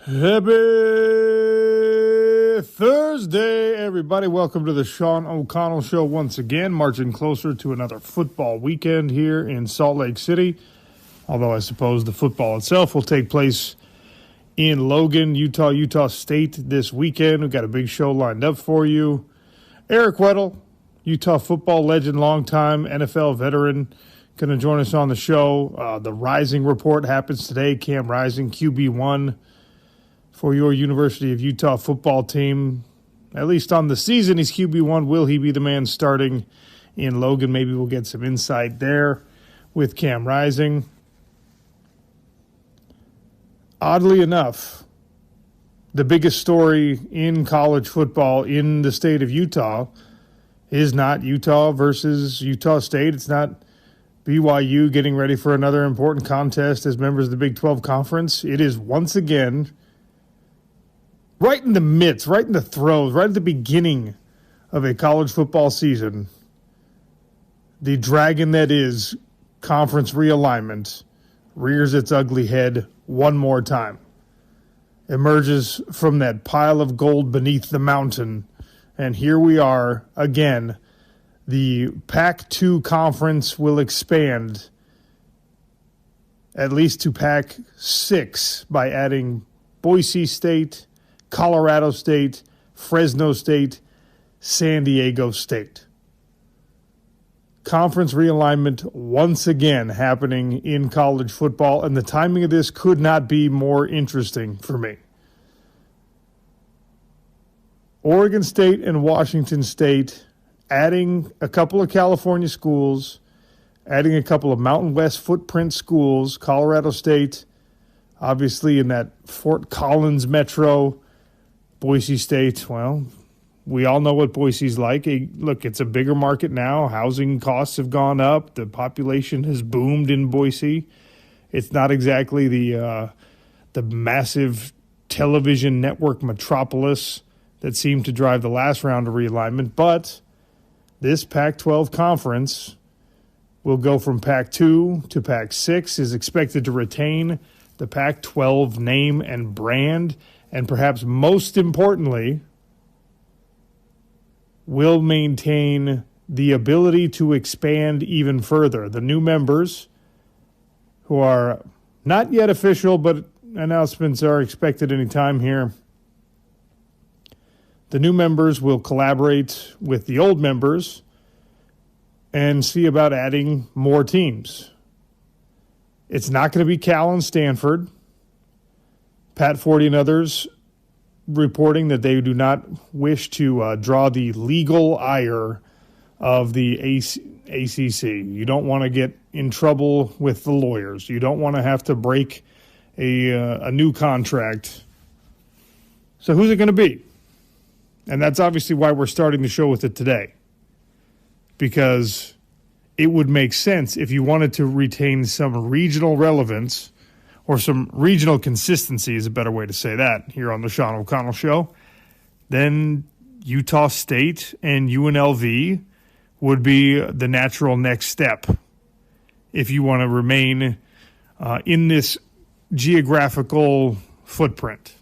Happy Thursday, everybody. Welcome to the Sean O'Connell Show once again, marching closer to another football weekend here in Salt Lake City. Although I suppose the football itself will take place in Logan, Utah State this weekend. We've got a big show lined up for you. Eric Weddle, Utah football legend, longtime NFL veteran, going to join us on the show. The Rising Report happens today. Cam Rising, QB1 for your University of Utah football team. At least on the season, he's QB1. Will he be the man starting in Logan? Maybe we'll get some insight there with Cam Rising. Oddly enough, the biggest story in college football in the state of Utah is not Utah versus Utah State. It's not BYU getting ready for another important contest as members of the Big 12 Conference. It is once again right in the midst, right in the throes, right at the beginning of a college football season. The dragon that is conference realignment rears its ugly head one more time. Emerges from that pile of gold beneath the mountain. And here we are again. The Pac-2 conference will expand at least to Pac-6 by adding Boise State, Colorado State, Fresno State, San Diego State. Conference realignment once again happening in college football, and the timing of this could not be more interesting for me. Oregon State and Washington State adding a couple of California schools, adding a couple of Mountain West footprint schools, Colorado State, obviously in that Fort Collins metro. Boise State, well, we all know what Boise's like. Look, it's a bigger market now. Housing costs have gone up. The population has boomed in Boise. It's not exactly the massive television network metropolis that seemed to drive the last round of realignment. But this Pac-12 conference will go from Pac-2 to Pac-6, is expected to retain the Pac-12 name and brand, and perhaps most importantly, will maintain the ability to expand even further. The new members, who are not yet official, but announcements are expected any time here, the new members will collaborate with the old members and see about adding more teams. It's not going to be Cal and Stanford. Pat Forty and others reporting that they do not wish to draw the legal ire of the ACC. You don't want to get in trouble with the lawyers. You don't want to have to break a new contract. So who's it going to be? And that's obviously why we're starting the show with it today. Because it would make sense if you wanted to retain some regional relevance or some regional consistency is a better way to say that here on the Sean O'Connell Show, then Utah State and UNLV would be the natural next step if you want to remain in this geographical footprint.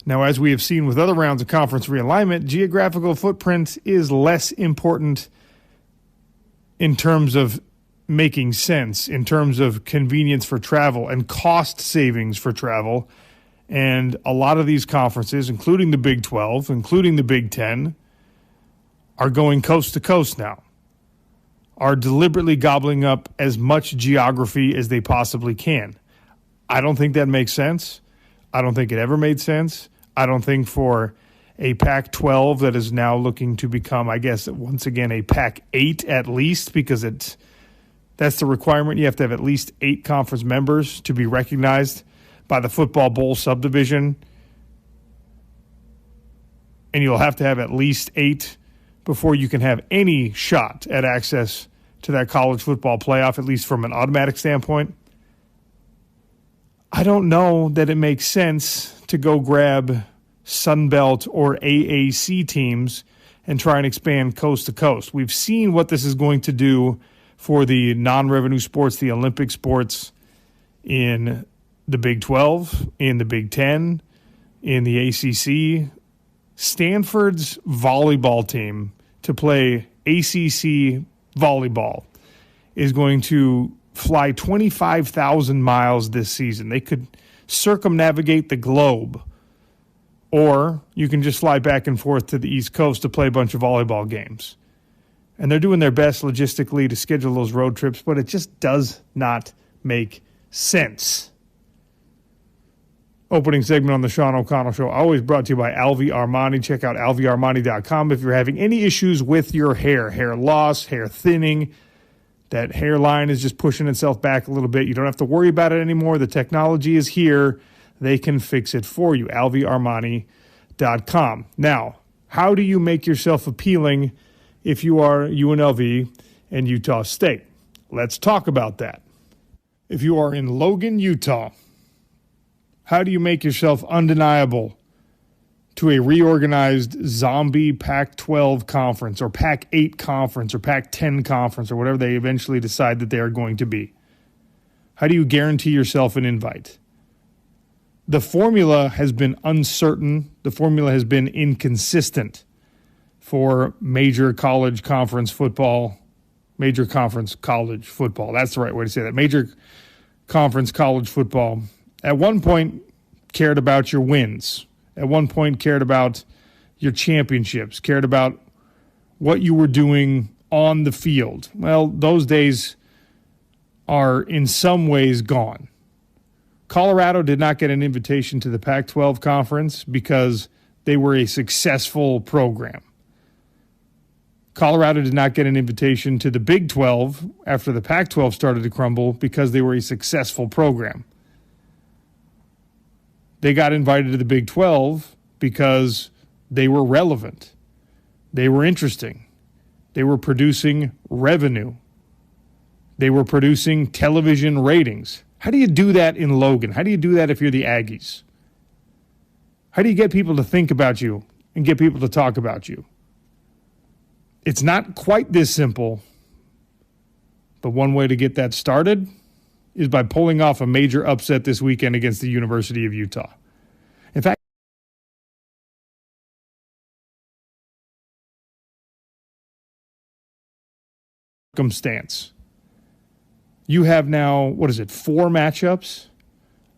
Now, as we have seen with other rounds of conference realignment, geographical footprint is less important in terms of making sense, in terms of convenience for travel and cost savings for travel. And a lot of these conferences, including the Big 12, including the Big 10, are going coast to coast now, are deliberately gobbling up as much geography as they possibly can. I don't think that makes sense. I don't think it ever made sense. I don't think for a Pac-12 that is now looking to become, I guess, once again, a Pac-8 at least, because that's the requirement. You have to have at least 8 conference members to be recognized by the Football Bowl subdivision. And you'll have to have at least 8 before you can have any shot at access to that college football playoff, at least from an automatic standpoint. I don't know that it makes sense to go grab Sunbelt or AAC teams and try and expand coast to coast. We've seen what this is going to do for the non-revenue sports, the Olympic sports in the Big 12, in the Big 10, in the ACC. Stanford's volleyball team to play ACC volleyball is going to fly 25,000 miles this season. They could circumnavigate the globe, or you can just fly back and forth to the East Coast to play a bunch of volleyball games. And they're doing their best logistically to schedule those road trips, but it just does not make sense. Opening segment on the Sean O'Connell Show, always brought to you by Alvi Armani. Check out alviarmani.com if you're having any issues with your hair loss, hair thinning. That hairline is just pushing itself back a little bit. You don't have to worry about it anymore. The technology is here. They can fix it for you. alviarmani.com. Now, how do you make yourself appealing if you are UNLV and Utah State? Let's talk about that. If you are in Logan, Utah, how do you make yourself undeniable to a reorganized zombie Pac-12 conference or Pac-8 conference or Pac-10 conference or whatever they eventually decide that they are going to be? How do you guarantee yourself an invite? The formula has been uncertain. The formula has been inconsistent for major college conference football, major conference college football. That's the right way to say that. Major conference college football. At one point, cared about your wins. At one point, cared about your championships, cared about what you were doing on the field. Well, those days are in some ways gone. Colorado did not get an invitation to the Pac-12 conference because they were a successful program. Colorado did not get an invitation to the Big 12 after the Pac-12 started to crumble because they were a successful program. They got invited to the Big 12 because they were relevant. They were interesting. They were producing revenue. They were producing television ratings. How do you do that in Logan? How do you do that if you're the Aggies? How do you get people to think about you and get people to talk about you? It's not quite this simple, but one way to get that started is by pulling off a major upset this weekend against the University of Utah. In fact, circumstance. You have now, 4 matchups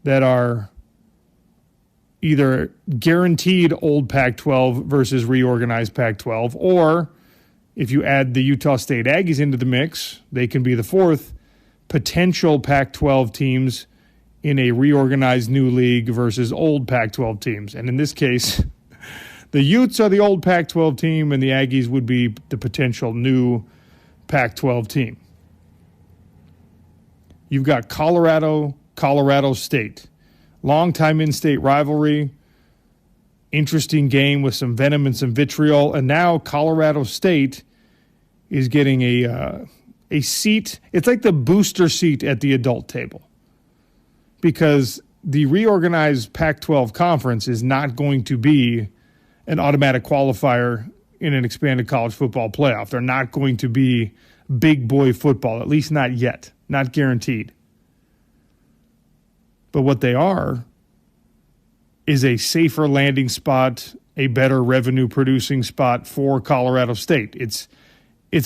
that are either guaranteed old Pac-12 versus reorganized Pac-12, or if you add the Utah State Aggies into the mix, they can be the fourth potential Pac-12 teams in a reorganized new league versus old Pac-12 teams. And in this case, the Utes are the old Pac-12 team, and the Aggies would be the potential new Pac-12 team. You've got Colorado State. Longtime in-state rivalry. Interesting game with some venom and some vitriol. And now Colorado State is getting a seat. It's like the booster seat at the adult table, because the reorganized Pac-12 conference is not going to be an automatic qualifier in an expanded college football playoff. They're not going to be big boy football, at least not yet, not guaranteed. But what they are is a safer landing spot, a better revenue producing spot for Colorado State. It's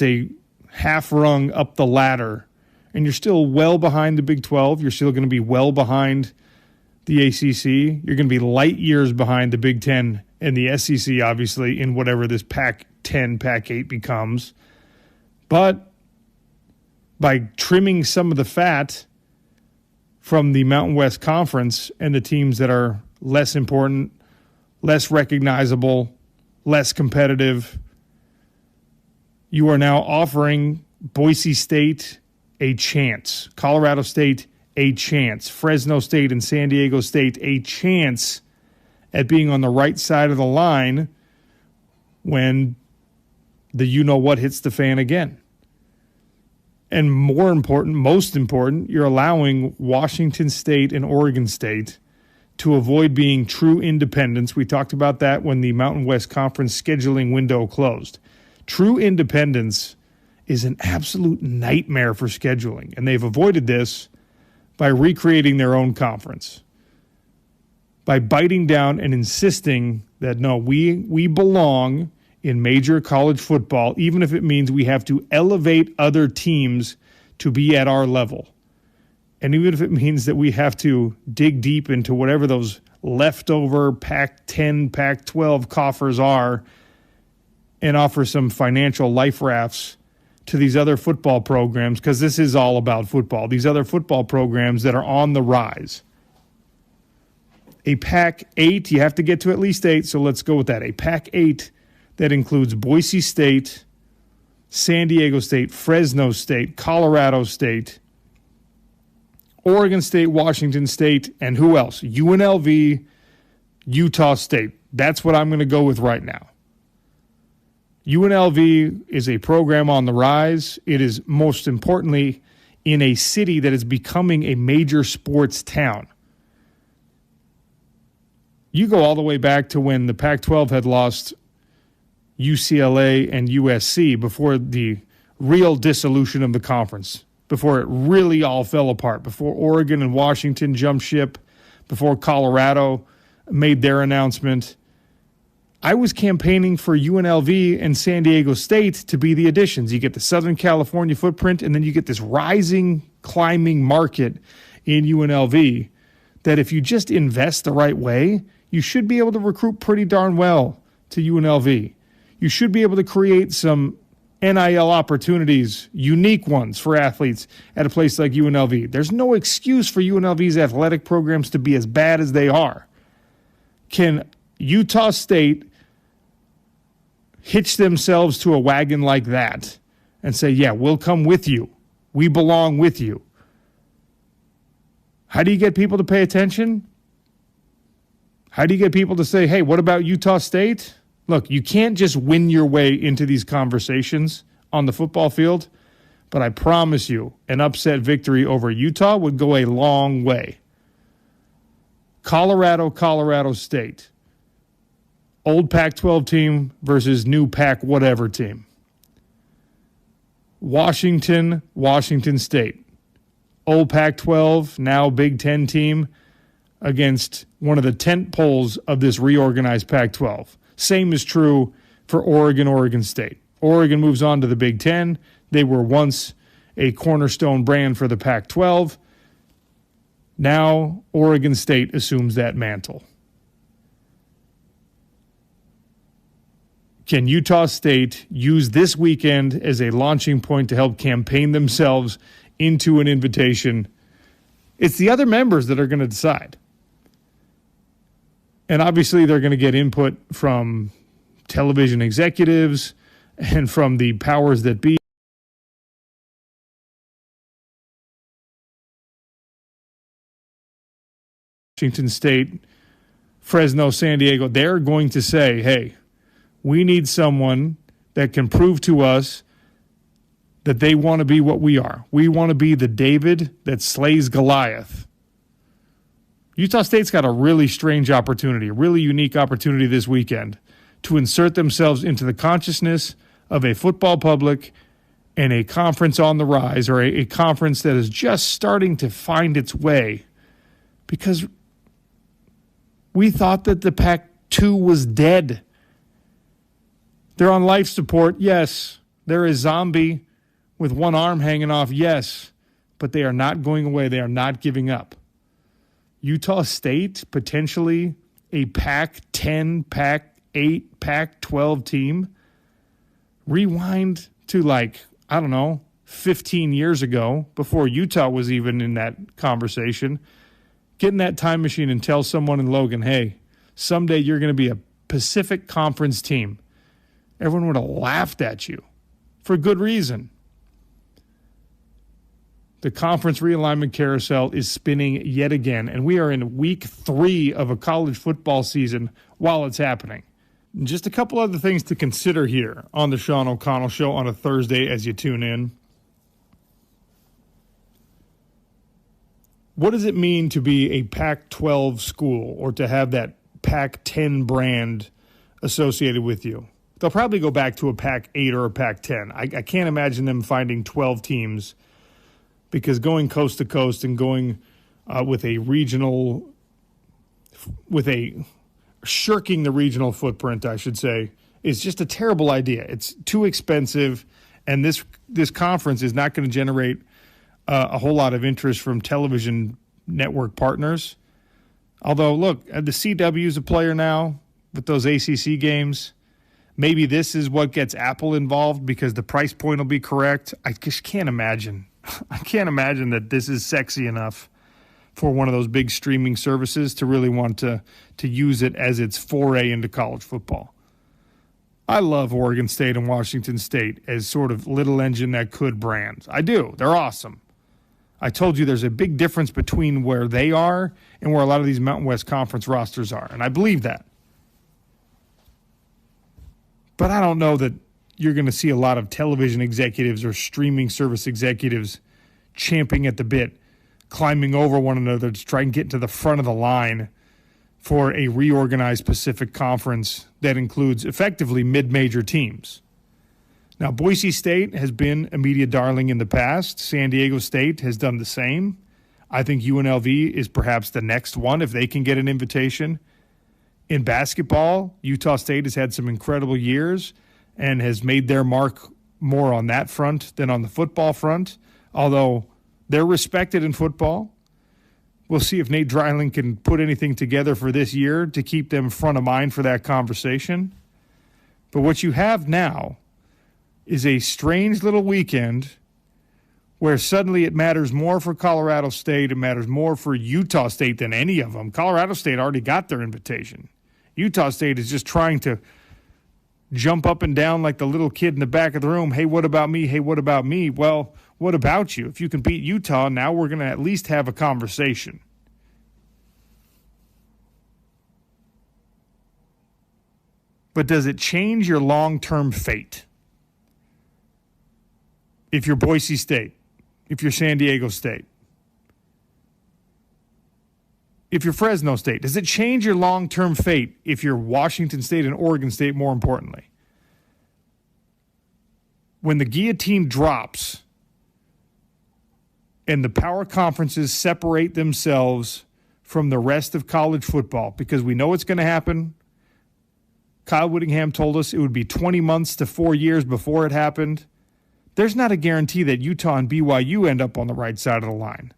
a half rung up the ladder, and you're still well behind the Big 12. You're still going to be well behind the ACC. You're going to be light years behind the Big 10 and the SEC, obviously, in whatever this Pac-10, Pac-8 becomes. But by trimming some of the fat from the Mountain West Conference and the teams that are less important, less recognizable, less competitive, you are now offering Boise State a chance, Colorado State a chance, Fresno State and San Diego State a chance at being on the right side of the line when the you-know-what hits the fan again. And most important, you're allowing Washington State and Oregon State to avoid being true independents. We talked about that when the Mountain West Conference scheduling window closed. True independence is an absolute nightmare for scheduling, and they've avoided this by recreating their own conference, by biting down and insisting that, no, we belong in major college football, even if it means we have to elevate other teams to be at our level. And even if it means that we have to dig deep into whatever those leftover Pac-10, Pac-12 coffers are and offer some financial life rafts to these other football programs, because this is all about football, these other football programs that are on the rise. A Pac-8, you have to get to at least 8, so let's go with that. A Pac-8 that includes Boise State, San Diego State, Fresno State, Colorado State, Oregon State, Washington State, and who else? UNLV, Utah State. That's what I'm going to go with right now. UNLV is a program on the rise. It is most importantly in a city that is becoming a major sports town. You go all the way back to when the Pac-12 had lost UCLA and USC before the real dissolution of the conference, before it really all fell apart, before Oregon and Washington jumped ship, before Colorado made their announcement. I was campaigning for UNLV and San Diego State to be the additions. You get the Southern California footprint, and then you get this rising, climbing market in UNLV that if you just invest the right way, you should be able to recruit pretty darn well to UNLV. You should be able to create some NIL opportunities, unique ones for athletes at a place like UNLV. There's no excuse for UNLV's athletic programs to be as bad as they are. Can Utah State hitch themselves to a wagon like that and say, yeah, we'll come with you. We belong with you? How do you get people to pay attention? How do you get people to say, hey, what about Utah State? Look, you can't just win your way into these conversations on the football field, but I promise you an upset victory over Utah would go a long way. Colorado State. Old Pac-12 team versus new Pac-whatever team. Washington State. Old Pac-12, now Big Ten team against one of the tent poles of this reorganized Pac-12. Same is true for Oregon State. Oregon moves on to the Big Ten. They were once a cornerstone brand for the Pac-12. Now Oregon State assumes that mantle. Can Utah State use this weekend as a launching point to help campaign themselves into an invitation? It's the other members that are going to decide. And obviously they're going to get input from television executives and from the powers that be. Washington State, Fresno, San Diego, they're going to say, hey, we need someone that can prove to us that they want to be what we are. We want to be the David that slays Goliath. Utah State's got a really strange opportunity, a really unique opportunity this weekend to insert themselves into the consciousness of a football public and a conference on the rise, or a conference that is just starting to find its way, because we thought that the Pac-2 was dead. They're on life support, yes. They're a zombie with one arm hanging off, yes. But they are not going away. They are not giving up. Utah State, potentially a Pac-10, Pac-8, Pac-12 team. Rewind to 15 years ago, before Utah was even in that conversation. Get in that time machine and tell someone in Logan, hey, someday you're going to be a Pacific Conference team. Everyone would have laughed at you for good reason. The conference realignment carousel is spinning yet again, and we are in week 3 of a college football season while it's happening. Just a couple other things to consider here on the Sean O'Connell Show on a Thursday as you tune in. What does it mean to be a Pac-12 school, or to have that Pac-10 brand associated with you? They'll probably go back to a Pac-8 or a Pac-10. I can't imagine them finding 12 teams, because going coast to coast and going with a shirking the regional footprint, I should say, is just a terrible idea. It's too expensive, and this conference is not going to generate a whole lot of interest from television network partners. Although, look, the CW is a player now with those ACC games. Maybe this is what gets Apple involved because the price point will be correct. I just can't imagine. I can't imagine that this is sexy enough for one of those big streaming services to really want to use it as its foray into college football. I love Oregon State and Washington State as sort of little engine that could brands. I do. They're awesome. I told you there's a big difference between where they are and where a lot of these Mountain West Conference rosters are, and I believe that. But I don't know that you're going to see a lot of television executives or streaming service executives champing at the bit, climbing over one another to try and get to the front of the line for a reorganized Pacific Conference that includes effectively mid-major teams. Now, Boise State has been a media darling in the past. San Diego State has done the same. I think UNLV is perhaps the next one if they can get an invitation. In basketball, Utah State has had some incredible years and has made their mark more on that front than on the football front, although they're respected in football. We'll see if Nate Dreiling can put anything together for this year to keep them front of mind for that conversation. But what you have now is a strange little weekend where suddenly it matters more for Colorado State, it matters more for Utah State than any of them. Colorado State already got their invitation. Utah State is just trying to jump up and down like the little kid in the back of the room. Hey, what about me? Hey, what about me? Well, what about you? If you can beat Utah, now we're going to at least have a conversation. But does it change your long-term fate? If you're Boise State, if you're San Diego State, if you're Fresno State, does it change your long-term fate if you're Washington State and Oregon State, more importantly? When the guillotine drops and the power conferences separate themselves from the rest of college football, because we know it's going to happen. Kyle Whittingham told us it would be 20 months to 4 years before it happened. There's not a guarantee that Utah and BYU end up on the right side of the line.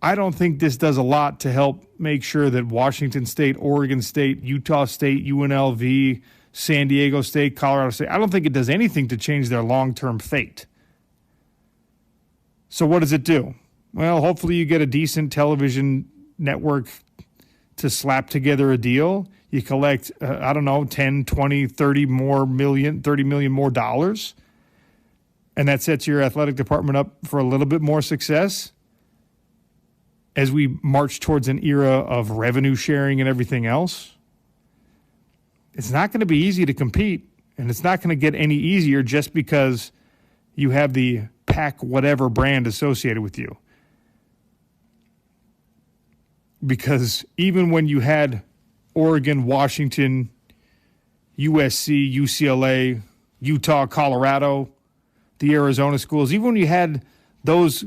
I don't think this does a lot to help make sure that Washington State, Oregon State, Utah State, UNLV, San Diego State, Colorado State, I don't think it does anything to change their long-term fate. So what does it do? Well, hopefully you get a decent television network to slap together a deal. You collect, 10, 20, 30 million more dollars. And that sets your athletic department up for a little bit more success as we march towards an era of revenue sharing and everything else. It's not going to be easy to compete, and it's not going to get any easier just because you have the Pac whatever brand associated with you. Because even when you had Oregon, Washington, USC, UCLA, Utah, Colorado, the Arizona schools, even when you had those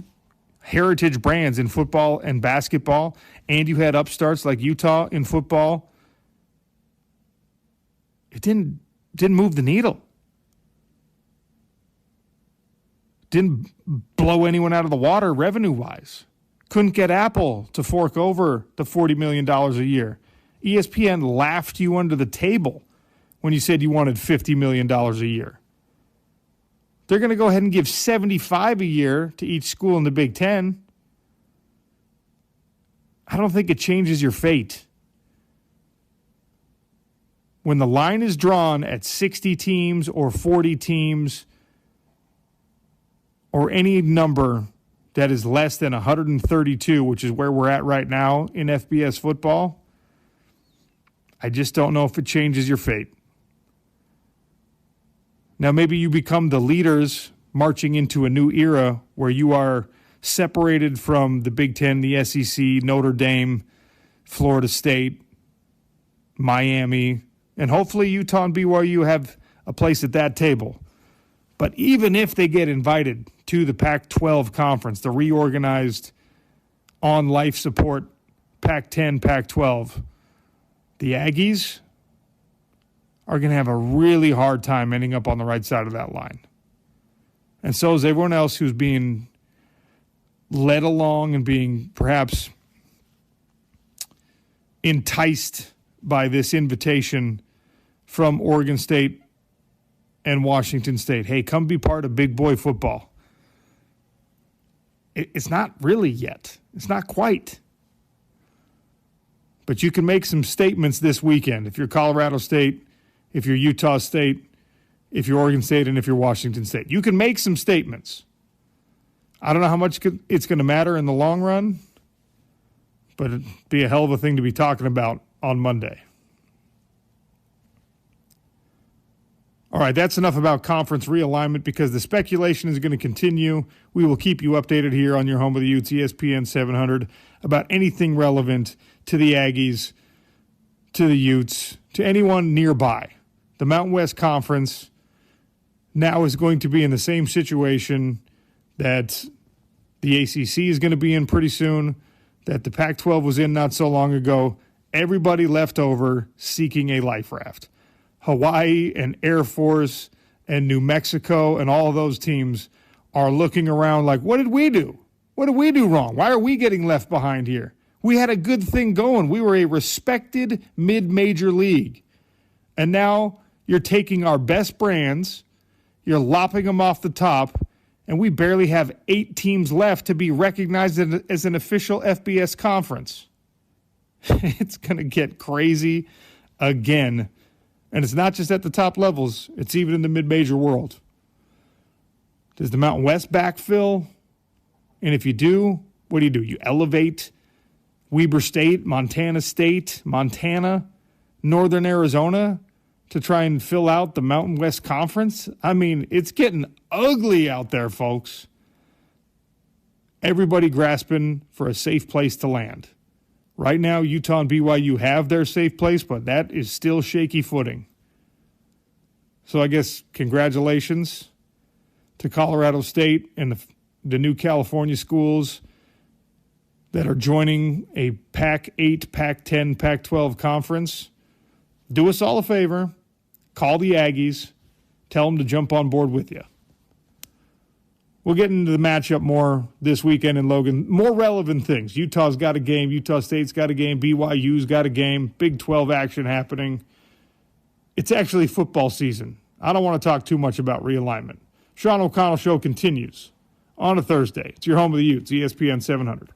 heritage brands in football and basketball, and you had upstarts like Utah in football, it didn't move the needle. Didn't blow anyone out of the water revenue-wise. Couldn't get Apple to fork over the $40 million a year. ESPN laughed you under the table when you said you wanted $50 million a year. They're going to go ahead and give $75 a year to each school in the Big Ten. I don't think it changes your fate. When the line is drawn at 60 teams or 40 teams or any number that is less than 132, which is where we're at right now in FBS football, I just don't know if it changes your fate. Now, maybe you become the leaders marching into a new era where you are separated from the Big Ten, the SEC, Notre Dame, Florida State, Miami, and hopefully Utah and BYU have a place at that table. But even if they get invited to the Pac-12 conference, the reorganized on life support Pac-10, Pac-12, the Aggies are going to have a really hard time ending up on the right side of that line. And so is everyone else who's being led along and being perhaps enticed by this invitation from Oregon State and Washington State. Hey, come be part of big boy football. It's not really yet. It's not quite. But you can make some statements this weekend if you're Colorado State, if you're Utah State, if you're Oregon State, and if you're Washington State. You can make some statements. I don't know how much it's going to matter in the long run, but it'd be a hell of a thing to be talking about on Monday. All right, that's enough about conference realignment because the speculation is going to continue. We will keep you updated here on your home of the Utes, ESPN 700, about anything relevant to the Aggies, to the Utes, to anyone nearby. The Mountain West Conference now is going to be in the same situation that the ACC is going to be in pretty soon, that the Pac-12 was in not so long ago. Everybody left over seeking a life raft. Hawaii and Air Force and New Mexico and all of those teams are looking around like, what did we do? What did we do wrong? Why are we getting left behind here? We had a good thing going. We were a respected mid-major league. And now you're taking our best brands, you're lopping them off the top, and we barely have 8 teams left to be recognized as an official FBS conference. It's going to get crazy again. And it's not just at the top levels. It's even in the mid-major world. Does the Mountain West backfill? And if you do, what do? You elevate Weber State, Montana, Northern Arizona to try and fill out the Mountain West Conference? I mean, it's getting ugly out there, folks. Everybody grasping for a safe place to land. Right now, Utah and BYU have their safe place, but that is still shaky footing. So I guess congratulations to Colorado State and the new California schools that are joining a Pac-8, Pac-10, Pac-12 conference. Do us all a favor. Call the Aggies. Tell them to jump on board with you. We'll get into the matchup more this weekend in Logan. More relevant things. Utah's got a game. Utah State's got a game. BYU's got a game. Big 12 action happening. It's actually football season. I don't want to talk too much about realignment. Sean O'Connell Show continues on a Thursday. It's your home of the Utes, ESPN 700.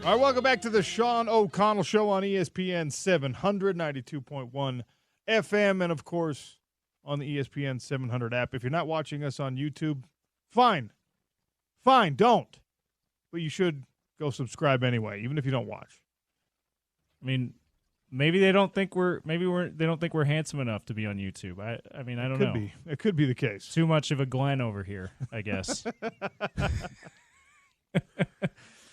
All right, welcome back to the Sean O'Connell Show on ESPN 700, 92.1 FM, and, of course, on the ESPN 700 app. If you're not watching us on YouTube, fine. Fine, don't. But you should go subscribe anyway, even if you don't watch. I mean, maybe they don't think we're handsome enough to be on YouTube. I mean, I don't know. It could be the case. Too much of a Glenn over here, I guess.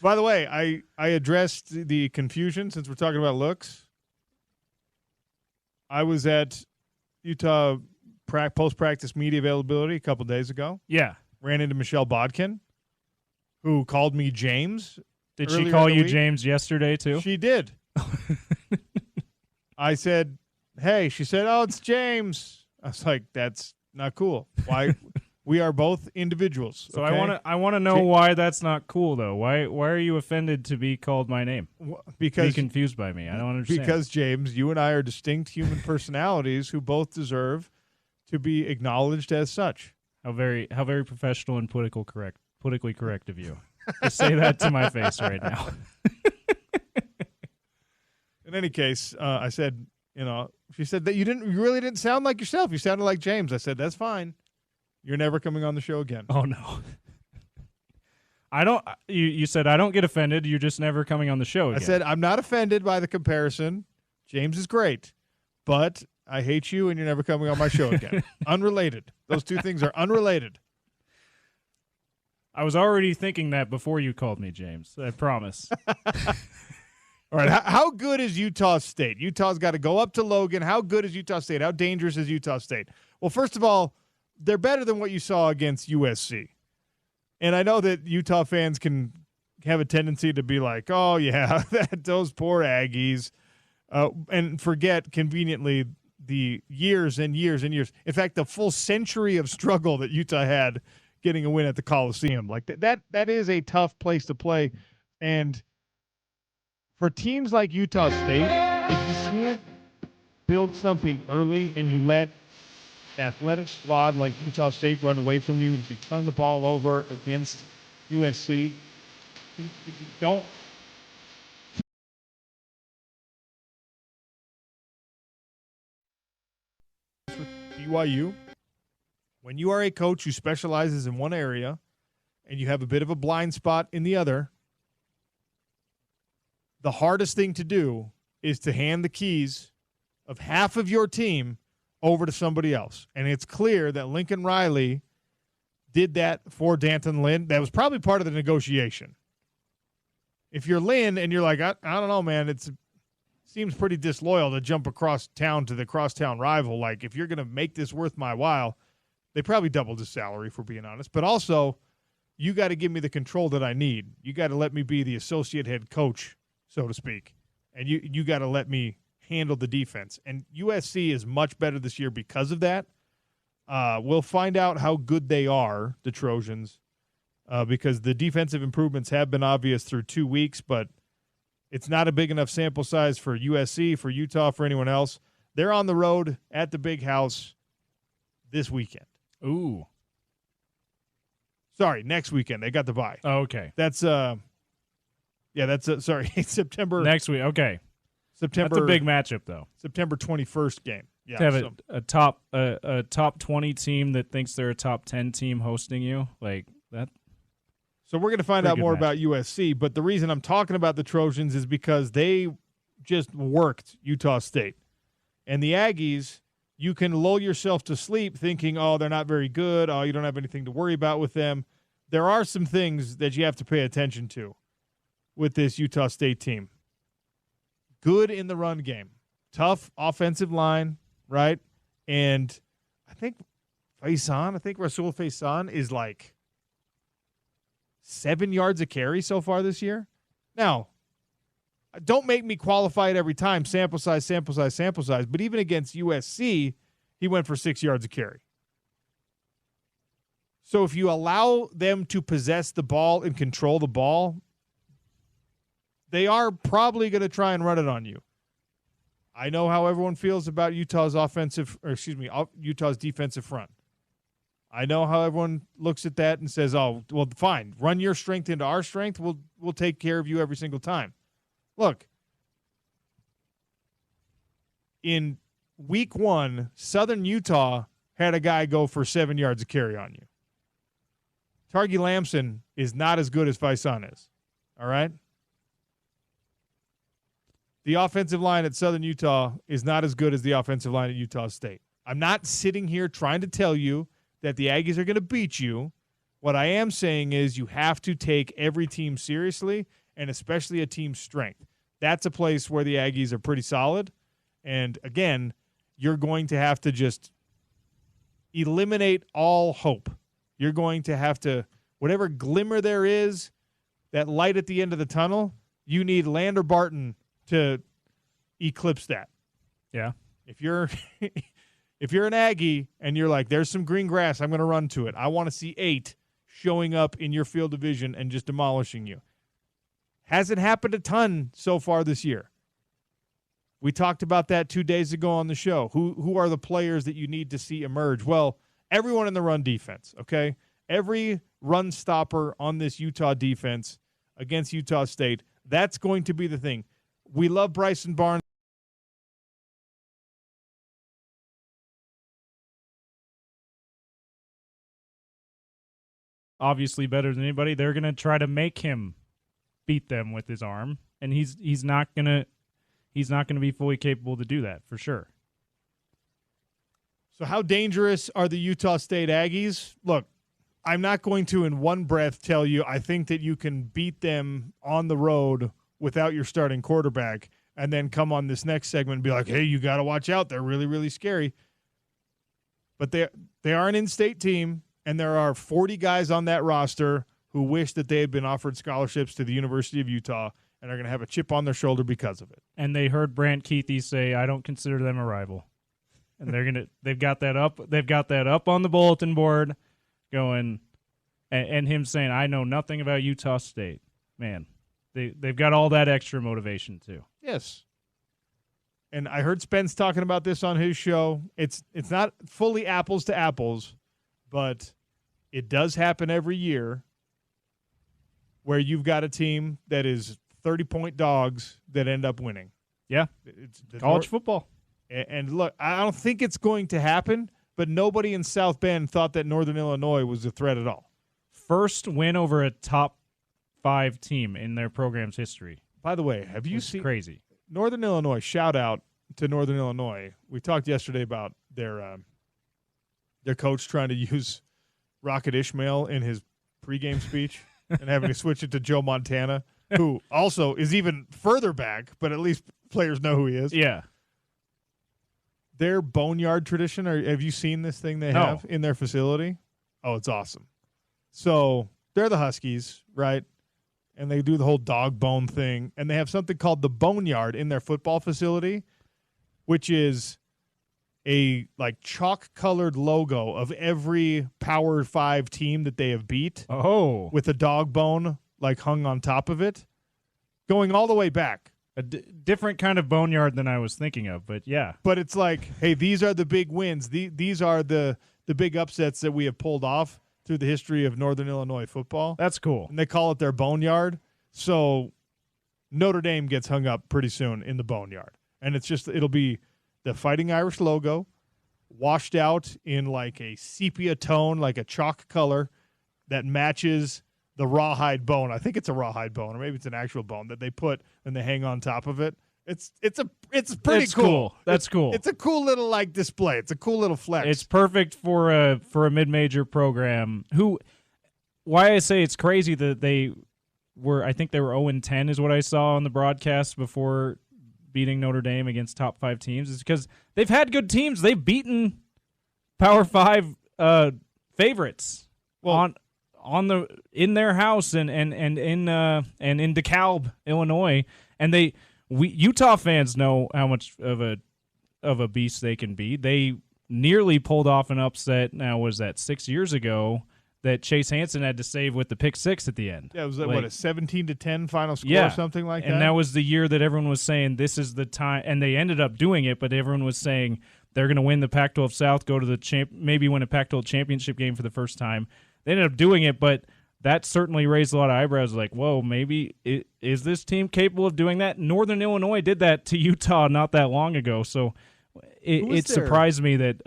By the way, I addressed the confusion since we're talking about looks. I was at Utah post-practice media availability a couple days ago. Yeah. Ran into Michelle Bodkin, who called me James. Did she call you James yesterday, too? She did. I said, hey. She said, oh, it's James. I was like, that's not cool. Why? We are both individuals. So okay? I want to know why that's not cool, though. Why are you offended to be called my name? Because be confused by me. I don't understand. Because, James, you and I are distinct human personalities who both deserve to be acknowledged as such. How very professional and politically correct of you. Just say that to my face right now. In any case, I said, she said that you really didn't sound like yourself. You sounded like James. I said, that's fine. You're never coming on the show again. Oh, no. I don't. You said I don't get offended. You're just never coming on the show again. I said I'm not offended by the comparison. James is great, but I hate you and you're never coming on my show again. Unrelated. Those two things are unrelated. I was already thinking that before you called me James. I promise. All right. How good is Utah State? Utah's got to go up to Logan. How good is Utah State? How dangerous is Utah State? Well, first of all, they're better than what you saw against USC. And I know that Utah fans can have a tendency to be like, oh, yeah, those poor Aggies, and forget conveniently the years and years and years. In fact, the full century of struggle that Utah had getting a win at the Coliseum. Like that is a tough place to play. And for teams like Utah State, if you can't build something early and you let athletic squad like Utah State run away from you, if you turn the ball over against USC, if you don't. BYU, when you are a coach who specializes in one area and you have a bit of a blind spot in the other, the hardest thing to do is to hand the keys of half of your team over to somebody else. And it's clear that Lincoln Riley did that for Danton Lynn. That was probably part of the negotiation. If you're Lynn and you're like, I don't know, man, it seems pretty disloyal to jump across town to the crosstown rival. Like, if you're going to make this worth my while, they probably doubled his salary, if we're being honest. But also, you got to give me the control that I need. You got to let me be the associate head coach, so to speak. And you got to let me handle the defense. And USC is much better this year because of that. We'll find out how good they are, the Trojans, because the defensive improvements have been obvious through 2 weeks, but it's not a big enough sample size for USC, for Utah, for anyone else. They're on the road at the Big House this weekend. Ooh. Sorry, next weekend. They got the bye. Oh, okay. That's sorry, September. Next week. Okay. September. That's a big matchup, though. September 21st game. Yeah. To have a top 20 team that thinks they're a top 10 team hosting you, like that. So we're going to find out more about USC, but the reason I'm talking about the Trojans is because they just worked Utah State. And the Aggies, you can lull yourself to sleep thinking, oh, they're not very good. Oh, you don't have anything to worry about with them. There are some things that you have to pay attention to with this Utah State team. Good in the run game. Tough offensive line, right? And I think Rasul Faison is like 7 yards a carry so far this year. Now, don't make me qualify it every time, sample size. But even against USC, he went for 6 yards a carry. So if you allow them to possess the ball and control the ball, they are probably going to try and run it on you. I know how everyone feels about Utah's defensive front. I know how everyone looks at that and says, oh, well, fine. Run your strength into our strength. We'll take care of you every single time. Look, in week 1, Southern Utah had a guy go for 7 yards of carry on you. Targi Lamson is not as good as Faison is. All right? The offensive line at Southern Utah is not as good as the offensive line at Utah State. I'm not sitting here trying to tell you that the Aggies are going to beat you. What I am saying is you have to take every team seriously, and especially a team's strength. That's a place where the Aggies are pretty solid. And, again, you're going to have to just eliminate all hope. You're going to have to, whatever glimmer there is, that light at the end of the tunnel, you need Lander Barton to eclipse that. Yeah. If you're if you're an Aggie and you're like, there's some green grass, I'm going to run to it. I want to see 8 showing up in your field of vision and just demolishing you. Hasn't happened a ton so far this year. We talked about that 2 days ago on the show. Who are the players that you need to see emerge? Well, everyone in the run defense, okay? Every run stopper on this Utah defense against Utah State, that's going to be the thing. We love Bryson Barnes. Obviously better than anybody. They're going to try to make him beat them with his arm, and he's not going to be fully capable to do that for sure. So how dangerous are the Utah State Aggies? Look, I'm not going to in one breath tell you I think that you can beat them on the road without your starting quarterback and then come on this next segment and be like, hey, you got to watch out. They're really, really scary. But they are an in-state team, and there are 40 guys on that roster who wish that they had been offered scholarships to the University of Utah and are going to have a chip on their shoulder because of it. And they heard Brant Keithy say, I don't consider them a rival. And they've got that up on the bulletin board going, and him saying, I know nothing about Utah State. Man, they've got all that extra motivation too. Yes. And I heard Spence talking about this on his show. It's not fully apples to apples, but it does happen every year where you've got a team that is 30-point dogs that end up winning. Yeah, it's college football. And look, I don't think it's going to happen, but nobody in South Bend thought that Northern Illinois was a threat at all. First win over a top 5 team in their program's history. By the way, have you seen crazy Northern Illinois? Shout out to Northern Illinois. We talked yesterday about their coach trying to use Rocket Ishmael in his pregame speech and having to switch it to Joe Montana, who also is even further back, but at least players know who he is. Yeah. Their boneyard tradition, have you seen this thing they have in their facility? Oh, it's awesome. So they're the Huskies, right? And they do the whole dog bone thing. And they have something called the boneyard in their football facility, which is a like chalk-colored logo of every Power 5 team that they have beat. Oh. With a dog bone like hung on top of it, going all the way back. A different kind of boneyard than I was thinking of, but yeah. But it's like, hey, these are the big wins. These are the big upsets that we have pulled off through the history of Northern Illinois football. That's cool. And they call it their boneyard. So Notre Dame gets hung up pretty soon in the boneyard. And it'll be the Fighting Irish logo washed out in like a sepia tone, like a chalk color that matches the rawhide bone. I think it's a rawhide bone, or maybe it's an actual bone that they put and they hang on top of it. It's pretty cool. That's cool. It's a cool little like display. It's a cool little flex. It's perfect for a mid-major program. Why I say it's crazy that they were 0-10 is what I saw on the broadcast before beating Notre Dame against top 5 teams, is because they've had good teams. They've beaten Power 5 favorites in their house and in DeKalb, Illinois, and Utah fans know how much of a beast they can be. They nearly pulled off an upset. Now, was that 6 years ago that Chase Hansen had to save with the pick 6 at the end? Yeah, it was a 17-10 final score or something like that. And that was the year that everyone was saying this is the time, and they ended up doing it. But everyone was saying they're going to win the Pac-12 South, go to the maybe win a Pac-12 championship game for the first time. They ended up doing it, but that certainly raised a lot of eyebrows. Like, whoa, maybe is this team capable of doing that? Northern Illinois did that to Utah not that long ago, so it surprised me that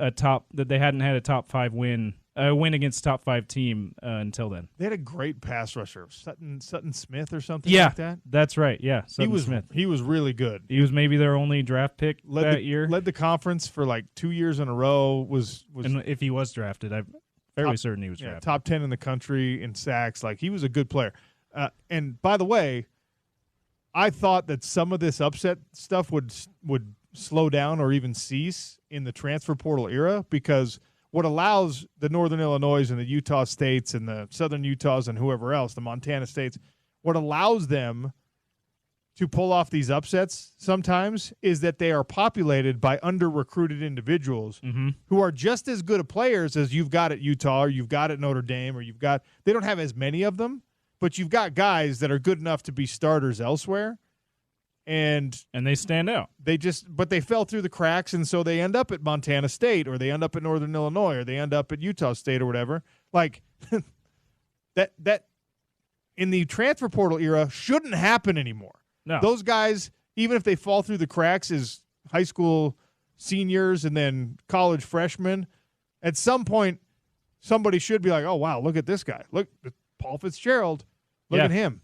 they hadn't had a top 5 win against a top 5 team until then. They had a great pass rusher, Sutton Smith or something like that. That's right. Yeah, Sutton Smith. He was really good. He was maybe their only draft pick that year. Led the conference for like 2 years in a row. And if he was drafted, I'm fairly certain he was drafted. Top 10 in the country in sacks. Like, he was a good player. And by the way, I thought that some of this upset stuff would slow down or even cease in the transfer portal era, because what allows the Northern Illinois and the Utah States and the Southern Utahs and whoever else, the Montana States, what allows them to pull off these upsets sometimes is that they are populated by under-recruited individuals who are just as good of players as you've got at Utah or you've got at Notre Dame, or they don't have as many of them, but you've got guys that are good enough to be starters elsewhere. And they stand out. But they fell through the cracks, and so they end up at Montana State, or they end up at Northern Illinois, or they end up at Utah State, or whatever. Like that in the transfer portal era shouldn't happen anymore. No. Those guys, even if they fall through the cracks as high school seniors and then college freshmen, at some point somebody should be like, "Oh wow, look at this guy! Look, Paul Fitzgerald. Look at him."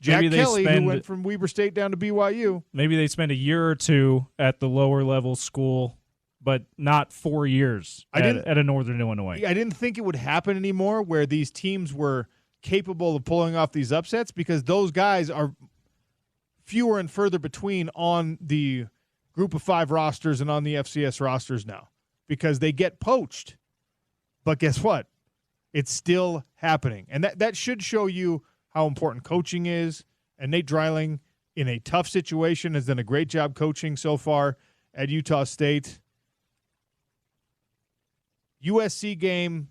Jack Kelly, who went from Weber State down to BYU. Maybe they spend a year or two at the lower level school, but not 4 years at a Northern Illinois. I didn't think it would happen anymore where these teams were capable of pulling off these upsets, because those guys are fewer and further between on the Group of 5 rosters and on the FCS rosters now, because they get poached. But guess what? It's still happening. And that should show you how important coaching is. And Nate Dreiling, in a tough situation, has done a great job coaching so far at Utah State. USC game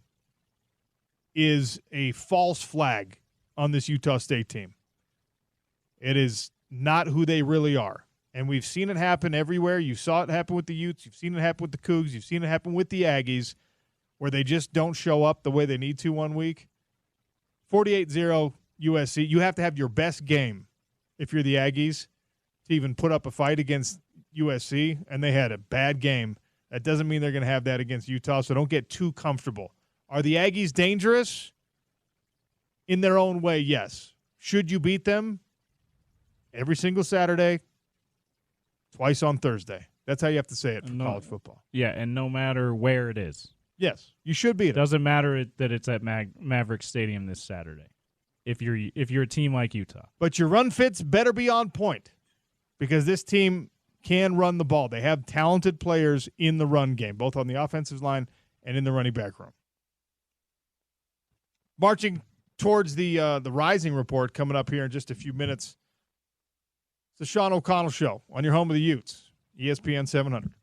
is a false flag on this Utah State team. It is not who they really are. And we've seen it happen everywhere. You saw it happen with the Utes. You've seen it happen with the Cougs. You've seen it happen with the Aggies, where they just don't show up the way they need to one week. 48-0 USC. You have to have your best game if you're the Aggies to even put up a fight against USC, and they had a bad game. That doesn't mean they're going to have that against Utah, so don't get too comfortable. Are the Aggies dangerous? In their own way, yes. Should you beat them? Every single Saturday, twice on Thursday. That's how you have to say it for college football. Yeah, and no matter where it is. Yes, you should beat it. Doesn't matter that it's at Maverick Stadium this Saturday. If you're a team like Utah. But your run fits better be on point, because this team can run the ball. They have talented players in the run game, both on the offensive line and in the running back room. Marching towards the Rising Report coming up here in just a few minutes. It's the Sean O'Connell Show on your home of the Utes, ESPN 700.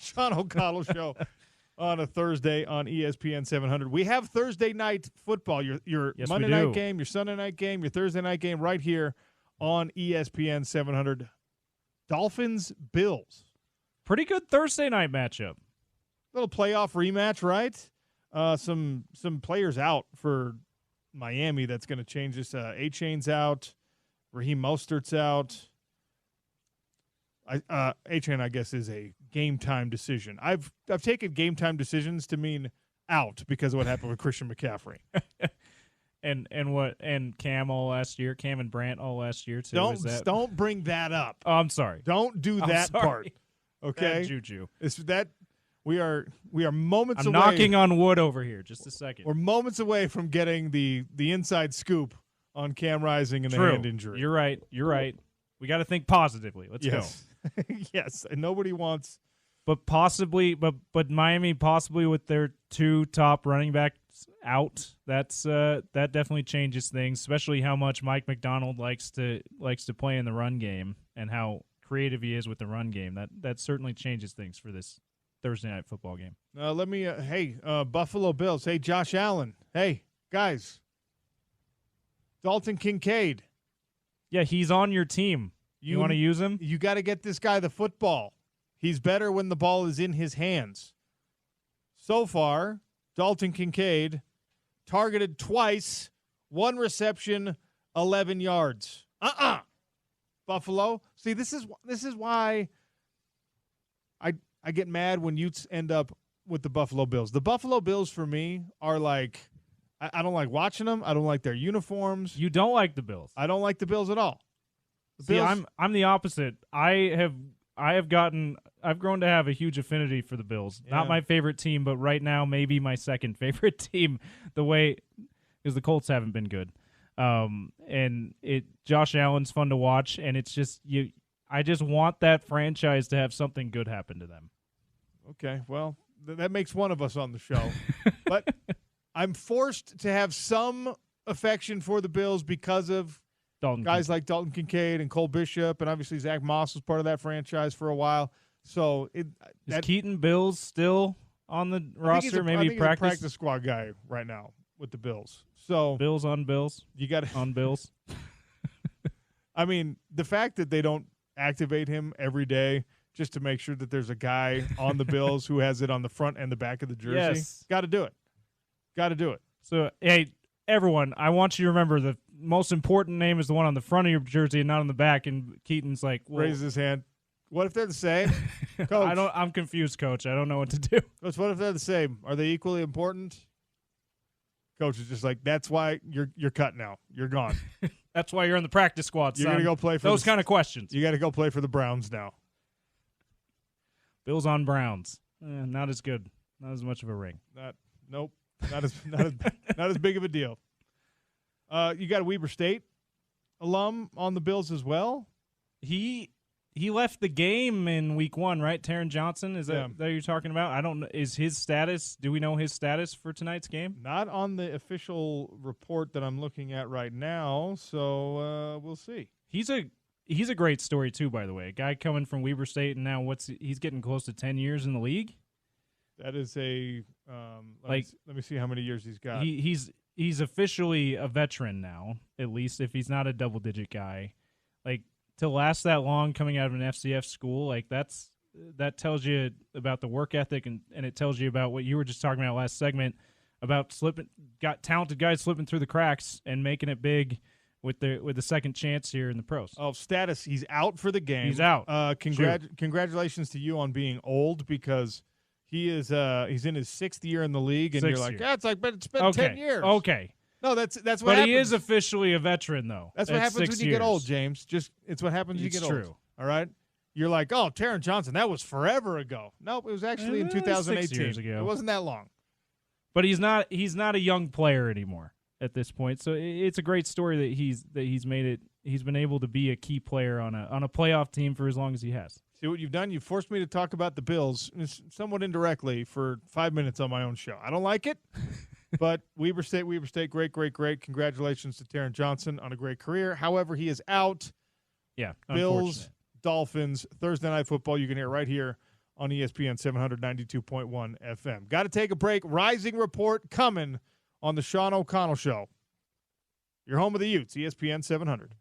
Sean O'Connell Show on a Thursday on ESPN 700. We have Thursday night football, your Yes, Monday we do. night game, your Sunday night game, your Thursday night game right here on ESPN 700. Dolphins, Bills. Pretty good Thursday night matchup. Little playoff rematch, right? Some players out for Miami that's going to change this. A-Chain's out. Raheem Mostert's out. A-Chain, I guess, is a game-time decision. I've taken game-time decisions to mean out because of what happened with Christian McCaffrey. and Cam all last year, Cam and Brant all last year too. Don't bring that up. Oh, I'm sorry. Don't do that part. Okay, Bad juju. It's that we are moments I'm away. knocking on wood over here. Just a second. We're moments away from getting the inside scoop on Cam Rising and the hand injury. You're right. We got to think positively. Let's go. Yes, and nobody wants. But possibly, but Miami possibly with their two top running backs out. That definitely changes things, especially how much Mike McDonald likes to play in the run game and how creative he is with the run game. That certainly changes things for this Thursday night football game. Buffalo Bills. Hey, Josh Allen. Hey, guys. Dalton Kincaid. Yeah, he's on your team. You want to use him? You got to get this guy the football. He's better when the ball is in his hands. So far, Dalton Kincaid targeted twice, 1 reception, 11 yards. Buffalo. See, this is why I get mad when Utes end up with the Buffalo Bills. The Buffalo Bills for me are like I don't like watching them. I don't like their uniforms. You don't like the Bills. I don't like the Bills at all. See, I'm the opposite. I've grown to have a huge affinity for the Bills. Yeah. Not my favorite team, but right now maybe my second favorite team. Because the Colts haven't been good. Josh Allen's fun to watch, and it's just I just want that franchise to have something good happen to them. Okay, well, that makes one of us on the show. But I'm forced to have some affection for the Bills because of guys like Dalton Kincaid and Cole Bishop, and obviously Zach Moss was part of that franchise for a while. So is Keaton Bills still on the roster? Maybe he's a practice squad guy right now with the Bills. So Bills on Bills. You got on Bills. I mean, the fact that they don't activate him every day just to make sure that there's a guy on the Bills who has it on the front and the back of the jersey. Yes. Got to do it. Got to do it. So, hey, everyone, I want you to remember the most important name is the one on the front of your jersey and not on the back. And Keaton's like, well, raises his hand. What if they're the same? Coach. I'm confused, Coach. I don't know what to do. Coach, what if they're the same? Are they equally important? Coach is just like, that's why you're cut now. You're gone. That's why you're in the practice squad, son. You're going to go play for those kind of questions. You got to go play for the Browns now. Bills on Browns. Not as good. Not as much of a ring. Nope. Not as big of a deal. You got a Weber State alum on the Bills as well. He left the game in week 1, right? Taron Johnson, is that you're talking about? I don't know. Is his status? Do we know his status for tonight's game? Not on the official report that I'm looking at right now, so we'll see. He's a great story too, by the way. A guy coming from Weber State, and now he's getting close to 10 years in the league. That is a let me see how many years he's got. He's officially a veteran now, at least if he's not a double-digit guy. Like, to last that long coming out of an FCF school, like that tells you about the work ethic, and it tells you about what you were just talking about last segment about got talented guys slipping through the cracks and making it big with the second chance here in the pros. Oh, status, he's out for the game. He's out. Congratulations to you on being old, because he is he's in his 6th year in the league, and you're like, but it's been 10 years. Okay. No, that's what but happens. he is officially a veteran, though. That's what happens when you get old, James. It's what happens when you get old. True. All right? You're like, oh, Taron Johnson, that was forever ago. Nope, it was actually in 2018. 6 years ago. It wasn't that long. But he's not a young player anymore at this point. So it's a great story that he's made it. He's been able to be a key player on a playoff team for as long as he has. See what you've done? You've forced me to talk about the Bills somewhat indirectly for 5 minutes on my own show. I don't like it. But Weber State, great. Congratulations to Taron Johnson on a great career. However, he is out. Yeah, Bills, Dolphins, Thursday Night Football. You can hear it right here on ESPN 792.1 FM. Got to take a break. Rising Report coming on the Sean O'Connell Show. Your home of the Utes, ESPN 700.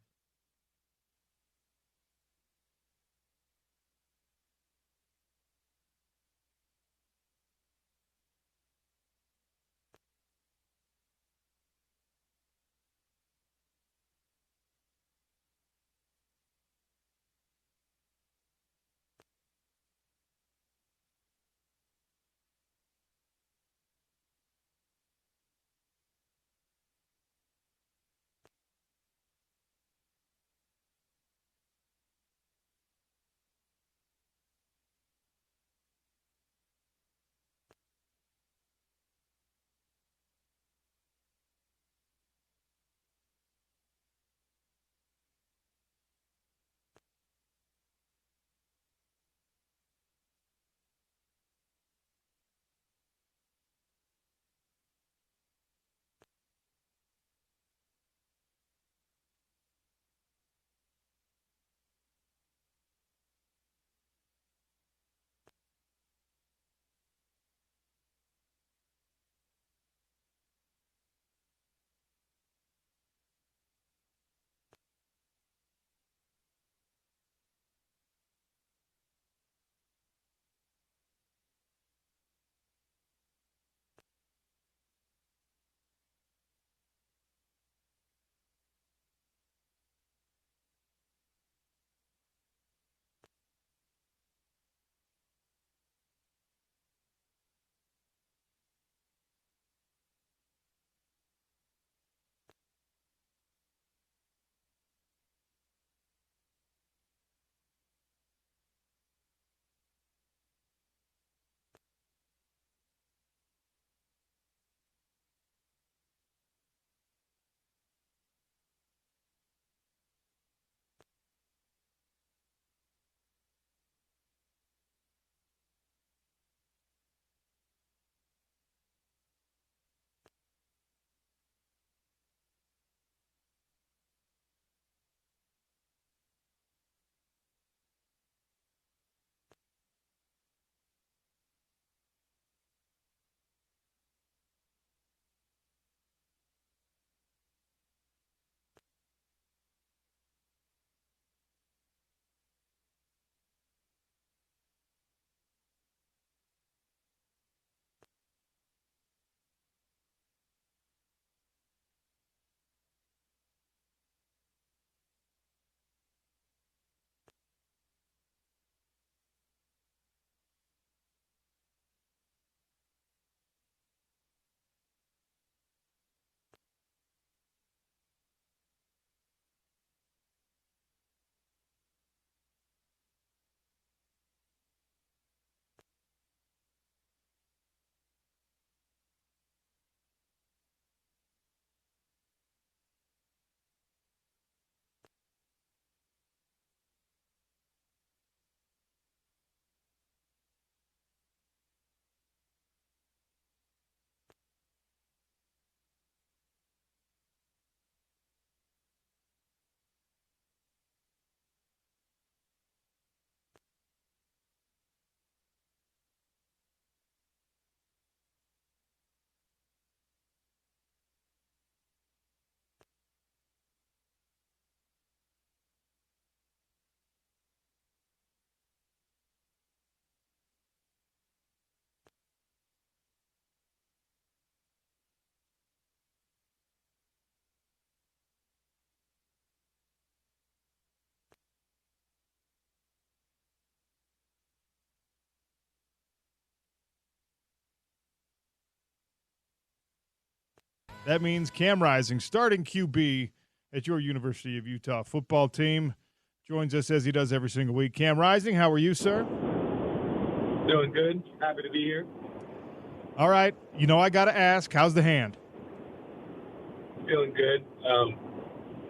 That means Cam Rising, starting QB at your University of Utah football team, joins us as he does every single week. Cam Rising, how are you, sir? Doing good. Happy to be here. All right. You know, I got to ask, how's the hand? Feeling good.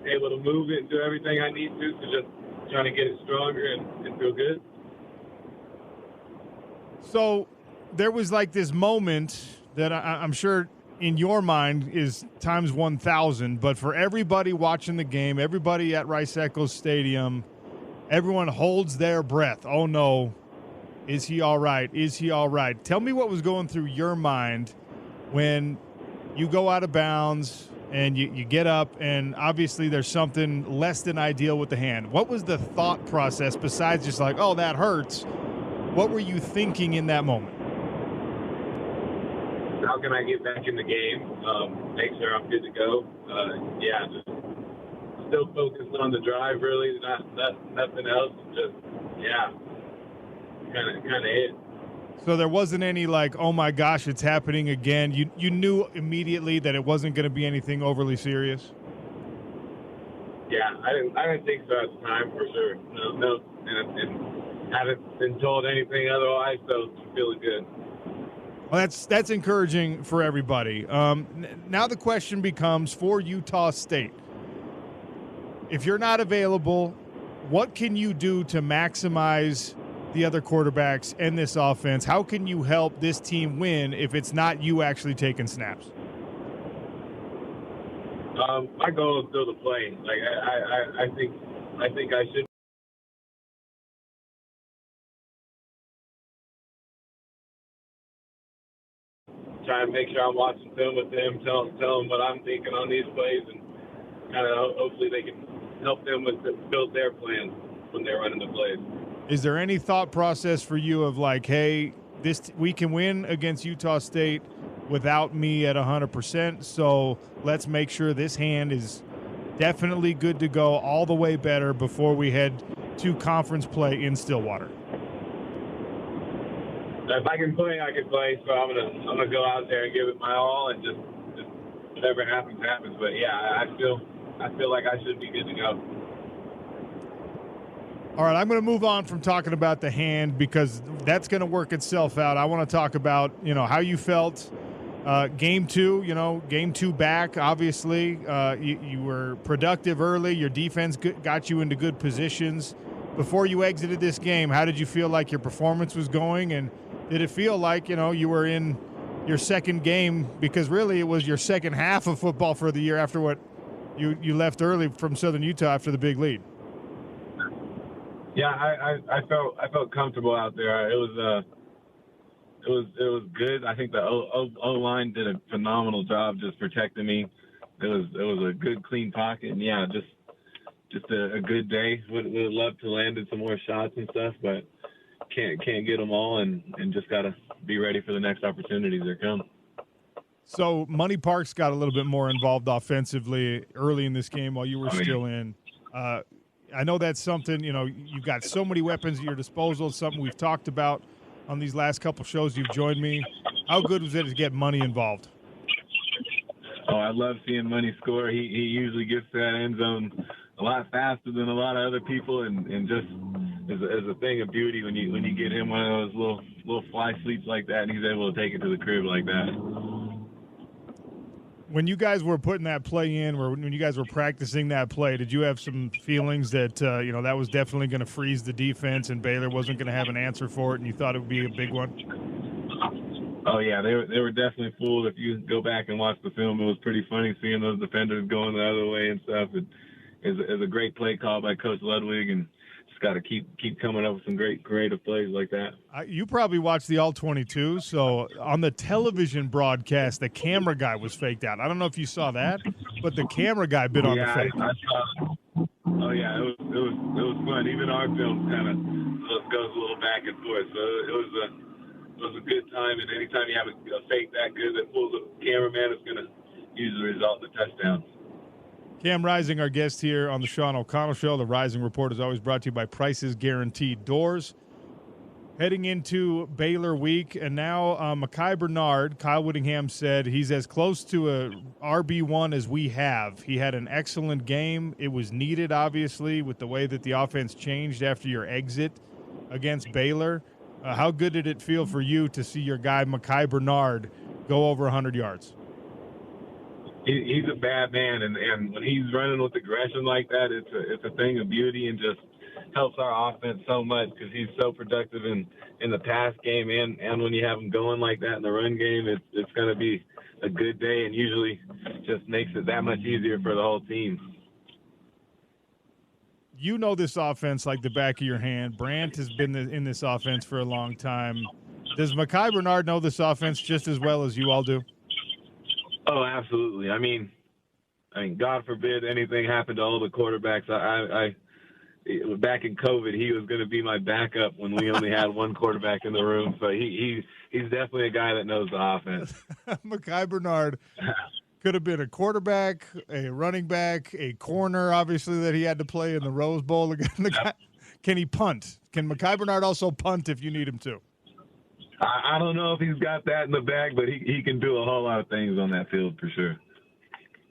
Able to move it and do everything I need to, so just trying to get it stronger and feel good. So there was like this moment that I'm sure in your mind is times 1,000, but for everybody watching the game, everybody at Rice-Eccles Stadium, everyone holds their breath. Oh, no, Is he all right? Is he all right? Tell me what was going through your mind when you go out of bounds and you get up, and obviously there's something less than ideal with the hand. What was the thought process besides just like, oh, that hurts? What were you thinking in that moment? How can I get back in the game? Make sure I'm good to go. Just still focused on the drive, really, nothing else. Just, kind of it. So there wasn't any like, oh my gosh, it's happening again. You knew immediately that it wasn't going to be anything overly serious. Yeah, I didn't think so at the time, for sure. No, and haven't been told anything otherwise, so I'm feeling good. Well, that's encouraging for everybody. Now the question becomes for Utah State. If you're not available, what can you do to maximize the other quarterbacks and this offense? How can you help this team win if it's not you actually taking snaps? My goal is still to play. Like I think I should. Try and make sure I'm watching film with them, tell them what I'm thinking on these plays, and kind of hopefully they can help them build their plans when they're running the plays. Is there any thought process for you of like, hey, we can win against Utah State without me at 100%, so let's make sure this hand is definitely good to go, all the way better before we head to conference play in Stillwater? If I can play, I can play. So I'm gonna go out there and give it my all, and just whatever happens. But yeah, I feel like I should be good to go. All right, I'm going to move on from talking about the hand because that's going to work itself out. I want to talk about how you felt game two back. Obviously, you were productive early. Your defense got you into good positions. Before you exited this game, how did you feel like your performance was going, and did it feel like you were in your second game, because really it was your second half of football for the year after what you left early from Southern Utah after the big lead? Yeah, I felt comfortable out there. It was good. I think the O line did a phenomenal job just protecting me. It was a good, clean pocket, and yeah, just a good day. Would have loved to landed some more shots and stuff, but can't get them all, and just gotta be ready for the next opportunities that come. So Money Parks got a little bit more involved offensively early in this game while you were still in. I know that's something, you've got so many weapons at your disposal. It's something we've talked about on these last couple shows you've joined me. How good was it to get Money involved? Oh, I love seeing Money score. He usually gets to that end zone a lot faster than a lot of other people, and just as a thing of beauty when you get him one of those little fly sweeps like that, and he's able to take it to the crib like that. When you guys were putting that play in, or when you guys were practicing that play, did you have some feelings that that was definitely going to freeze the defense and Baylor wasn't going to have an answer for it, and you thought it would be a big one? Oh yeah, they were definitely fooled. If you go back and watch the film, it was pretty funny seeing those defenders going the other way and stuff. It's a great play call by Coach Ludwig, and just got to keep coming up with some great creative plays like that. You probably watched the All-22, so on the television broadcast, the camera guy was faked out. I don't know if you saw that, but the camera guy bit on the fake. I saw. Oh yeah, it was fun. Even our film kind of goes a little back and forth, so it was a good time. And anytime you have a fake that good that pulls a cameraman, it's going to usually result in a touchdown. Cam Rising, our guest here on the Sean O'Connell Show. The Rising Report is always brought to you by Prices Guaranteed Doors. Heading into Baylor week, and now Mekhi Bernard, Kyle Whittingham said he's as close to a RB1 as we have. He had an excellent game. It was needed, obviously, with the way that the offense changed after your exit against Baylor. How good did it feel for you to see your guy Mekhi Bernard go over 100 yards? He's a bad man, and when he's running with aggression like that, it's a thing of beauty, and just helps our offense so much because he's so productive in the pass game, and when you have him going like that in the run game, it's going to be a good day, and usually just makes it that much easier for the whole team. you know this offense like the back of your hand. Brant has been in this offense for a long time. Does Mekhi Bernard know this offense just as well as you all do? Oh, absolutely. I mean, God forbid anything happened to all the quarterbacks. I back in COVID, he was going to be my backup when we only had one quarterback in the room. So he's definitely a guy that knows the offense. Mekhi Bernard could have been a quarterback, a running back, a corner, obviously, that he had to play in the Rose Bowl. Can he punt? Can Mekhi Bernard also punt if you need him to? I don't know if he's got that in the bag, but he can do a whole lot of things on that field for sure.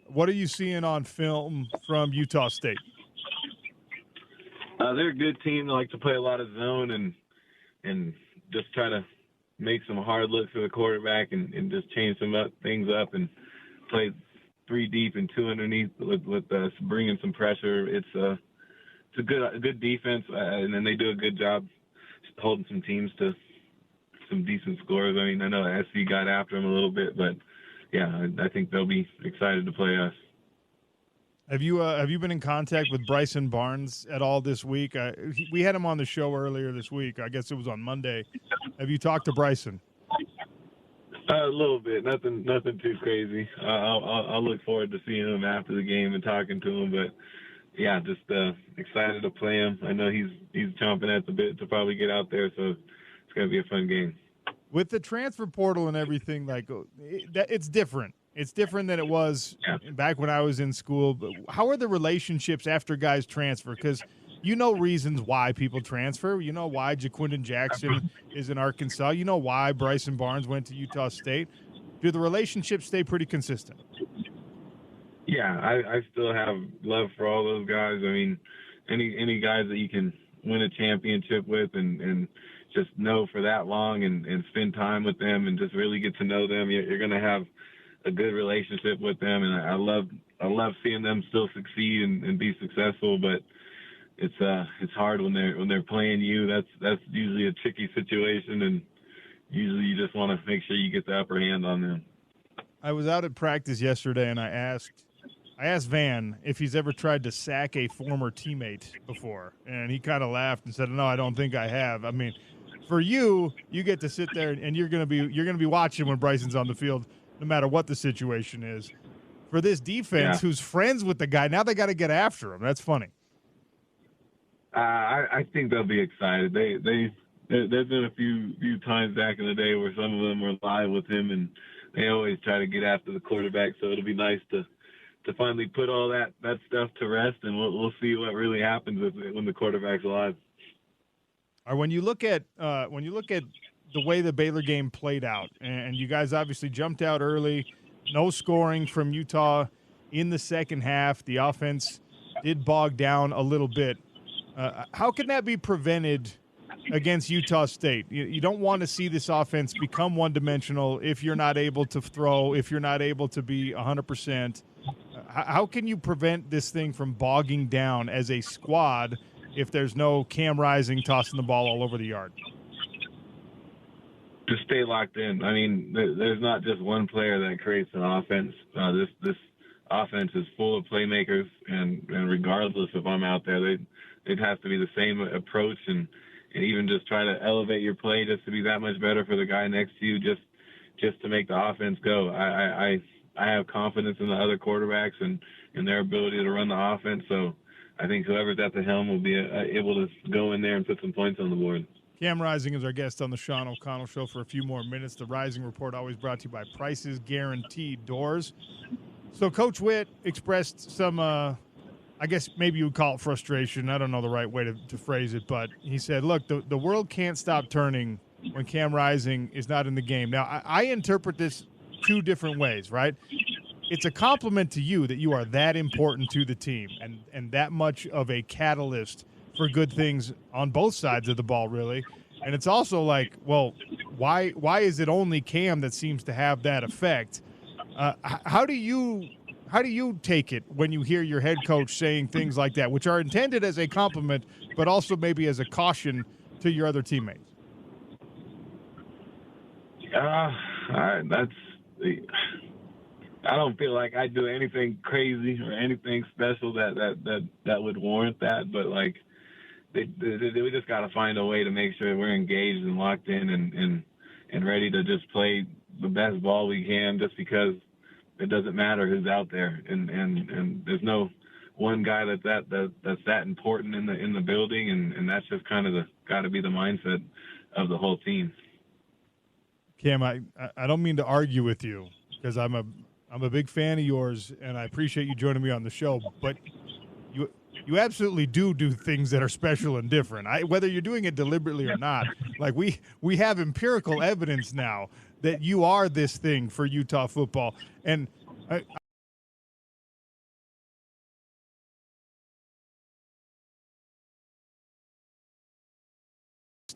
What are you seeing on film from Utah State? They're a good team. They like to play a lot of zone and just try to make some hard looks for the quarterback and just change things up and play 3 deep and 2 underneath with bringing some pressure. It's a good defense, and then they do a good job holding some teams to some decent scores. I mean, I know SC got after them a little bit, but yeah, I think they'll be excited to play us. Have you been in contact with Bryson Barnes at all this week? We had him on the show earlier this week. I guess it was on Monday. Have you talked to Bryson? A little bit, nothing too crazy. I'll look forward to seeing him after the game and talking to him. But yeah, just excited to play him. I know he's chomping at the bit to probably get out there, so it's gonna be a fun game. With the transfer portal and everything, it's different. It's different than it was back when I was in school. But how are the relationships after guys transfer? Because you know reasons why people transfer. You know why Jaquindon Jackson is in Arkansas. You know why Bryson Barnes went to Utah State. Do the relationships stay pretty consistent? Yeah, I still have love for all those guys. I mean, any guys that you can win a championship with and just know for that long and spend time with them and just really get to know them, you're going to have a good relationship with them. And I love seeing them still succeed and be successful, but it's hard when they're playing you. That's usually a tricky situation, and usually you just want to make sure you get the upper hand on them. I was out at practice yesterday, and I asked Van if he's ever tried to sack a former teammate before, and he kind of laughed and said, "No, I don't think I have." I mean, for you get to sit there and you're gonna be watching when Bryson's on the field, no matter what the situation is. For this defense, who's friends with the guy, now they got to get after him. That's funny. I think they'll be excited. There's been a few times back in the day where some of them were live with him, and they always try to get after the quarterback. So it'll be nice to finally put all that stuff to rest, and we'll see what really happens when the quarterback's alive. Or when you look at the way the Baylor game played out, and you guys obviously jumped out early, no scoring from Utah in the second half. The offense did bog down a little bit. How can that be prevented against Utah State? You don't want to see this offense become one-dimensional if you're not able to throw, if you're not able to be 100%. How can you prevent this thing from bogging down as a squad if there's no Cam Rising tossing the ball all over the yard? Just stay locked in. I mean, there's not just one player that creates an offense. This offense is full of playmakers, and regardless if I'm out there, it has to be the same approach and even just try to elevate your play just to be that much better for the guy next to you, just to make the offense go. I have confidence in the other quarterbacks and their ability to run the offense. So I think whoever's at the helm will be able to go in there and put some points on the board. Cam Rising is our guest on the Sean O'Connell Show for a few more minutes. The Rising Report always brought to you by Prices Guaranteed Doors. So Coach Witt expressed some, I guess maybe you would call it frustration. I don't know the right way to phrase it, but he said, look, the world can't stop turning when Cam Rising is not in the game. Now, I interpret this two different ways, right? It's a compliment to you that you are that important to the team and that much of a catalyst for good things on both sides of the ball, really. And it's also like, well, why is it only Cam that seems to have that effect? How do you take it when you hear your head coach saying things like that, which are intended as a compliment, but also maybe as a caution to your other teammates? I don't feel like I do anything crazy or anything special that would warrant that. But like, we just got to find a way to make sure we're engaged and locked in and ready to just play the best ball we can. Just because it doesn't matter who's out there, and there's no one guy that's that important in the building, and that's just kind of got to be the mindset of the whole team. Cam, I don't mean to argue with you because I'm a big fan of yours, and I appreciate you joining me on the show. But you absolutely do things that are special and different. Whether you're doing it deliberately or not, like we have empirical evidence now that you are this thing for Utah football, and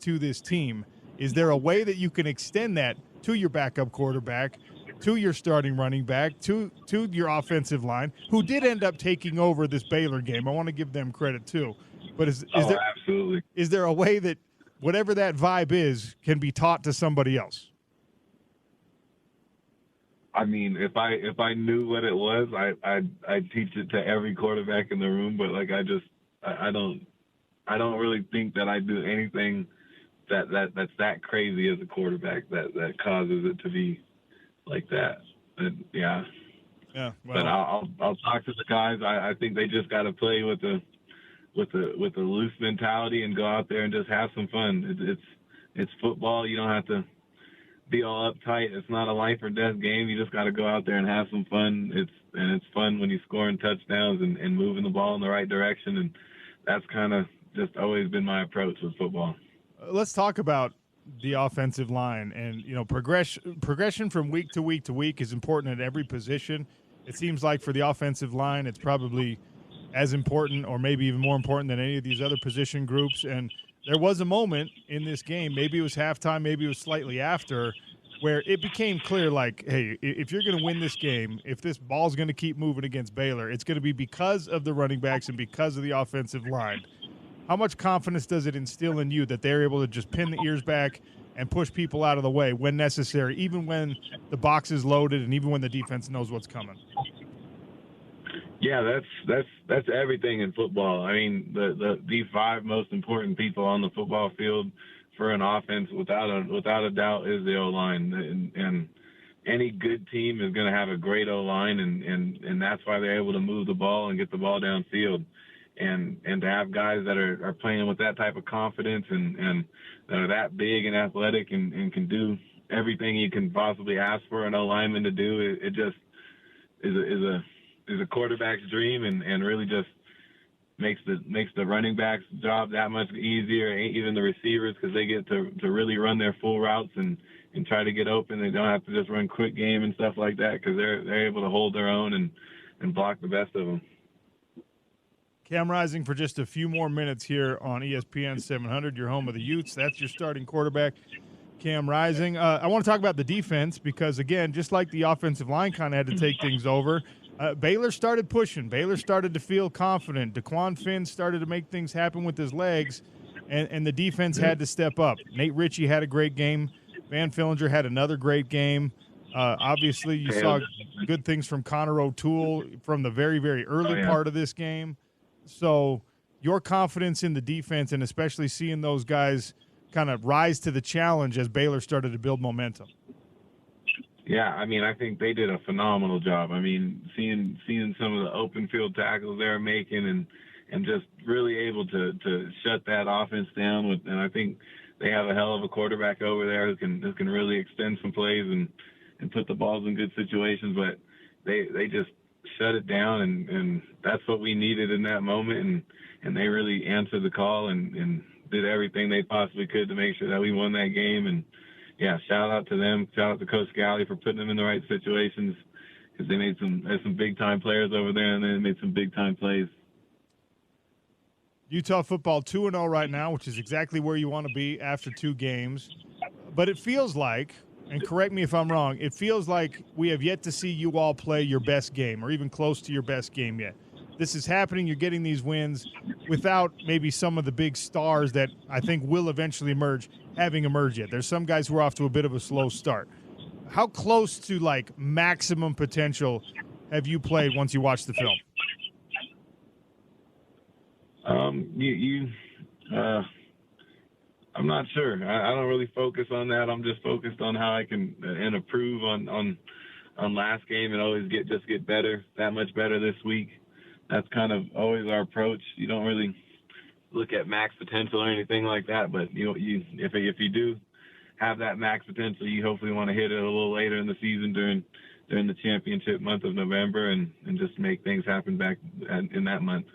to this team. Is there a way that you can extend that to your backup quarterback, to your starting running back, to your offensive line, who did end up taking over this Baylor game? I want to give them credit too. But absolutely. Is there a way that whatever that vibe is can be taught to somebody else? I mean, if I knew what it was, I'd teach it to every quarterback in the room. But like, I don't really think that I do anything that's that crazy as a quarterback that causes it to be like that. Yeah. Well, but I'll talk to the guys. I think they just got to play with a loose mentality and go out there and just have some fun. It's football. You don't have to be all uptight. It's not a life or death game. You just got to go out there and have some fun. It's fun when you scoring touchdowns and moving the ball in the right direction. And that's kind of just always been my approach with football. Let's talk about the offensive line, and progression from week to week to week is important at every position. It seems like for the offensive line, it's probably as important or maybe even more important than any of these other position groups. And there was a moment in this game, maybe it was halftime, maybe it was slightly after, where it became clear, like, hey, if you're going to win this game, if this ball's going to keep moving against Baylor, it's going to be because of the running backs and because of the offensive line. How much confidence does it instill in you that they're able to just pin the ears back and push people out of the way when necessary, even when the box is loaded and even when the defense knows what's coming? Yeah, that's everything in football. I mean, the five most important people on the football field for an offense, without a doubt, is the O-line. And any good team is going to have a great O-line, and that's why they're able to move the ball and get the ball downfield. And to have guys that are playing with that type of confidence and that are that big and athletic and can do everything you can possibly ask for an O-lineman to do, it just is a quarterback's dream and really just makes the running back's job that much easier, even the receivers, because they get to really run their full routes and try to get open. They don't have to just run quick game and stuff like that because they're able to hold their own and block the best of them. Cam Rising for just a few more minutes here on ESPN 700, your home of the Utes. That's your starting quarterback, Cam Rising. I want to talk about the defense because, again, just like the offensive line kind of had to take things over, Baylor started pushing. Baylor started to feel confident. DeQuan Finn started to make things happen with his legs, and the defense had to step up. Nate Ritchie had a great game. Van Fillinger had another great game. Obviously, you saw good things from Connor O'Toole from the very, very early part of this game. So your confidence in the defense and especially seeing those guys kind of rise to the challenge as Baylor started to build momentum. Yeah, I mean, I think they did a phenomenal job. I mean, seeing some of the open field tackles they're making and just really able to shut that offense down with, and I think they have a hell of a quarterback over there who can really extend some plays and put the balls in good situations, but they just shut it down, and that's what we needed in that moment, and they really answered the call and did everything they possibly could to make sure that we won that game. And yeah, shout out to them, shout out to Coach Galley for putting them in the right situations, because there's some big time players over there, and they made some big time plays. Utah football 2-0 right now, which is exactly where you want to be after 2 games. But it feels like, and correct me if I'm wrong, it feels like we have yet to see you all play your best game or even close to your best game yet. This is happening. You're getting these wins without maybe some of the big stars that I think will eventually emerge having emerged yet. There's some guys who are off to a bit of a slow start. how close to like maximum potential have you played once you watch the film? I'm not sure. I don't really focus on that. I'm just focused on how I can and improve on last game and always get better, that much better this week. That's kind of always our approach. You don't really look at max potential or anything like that, but if you do have that max potential, you hopefully want to hit it a little later in the season during the championship month of November and just make things happen back in that month.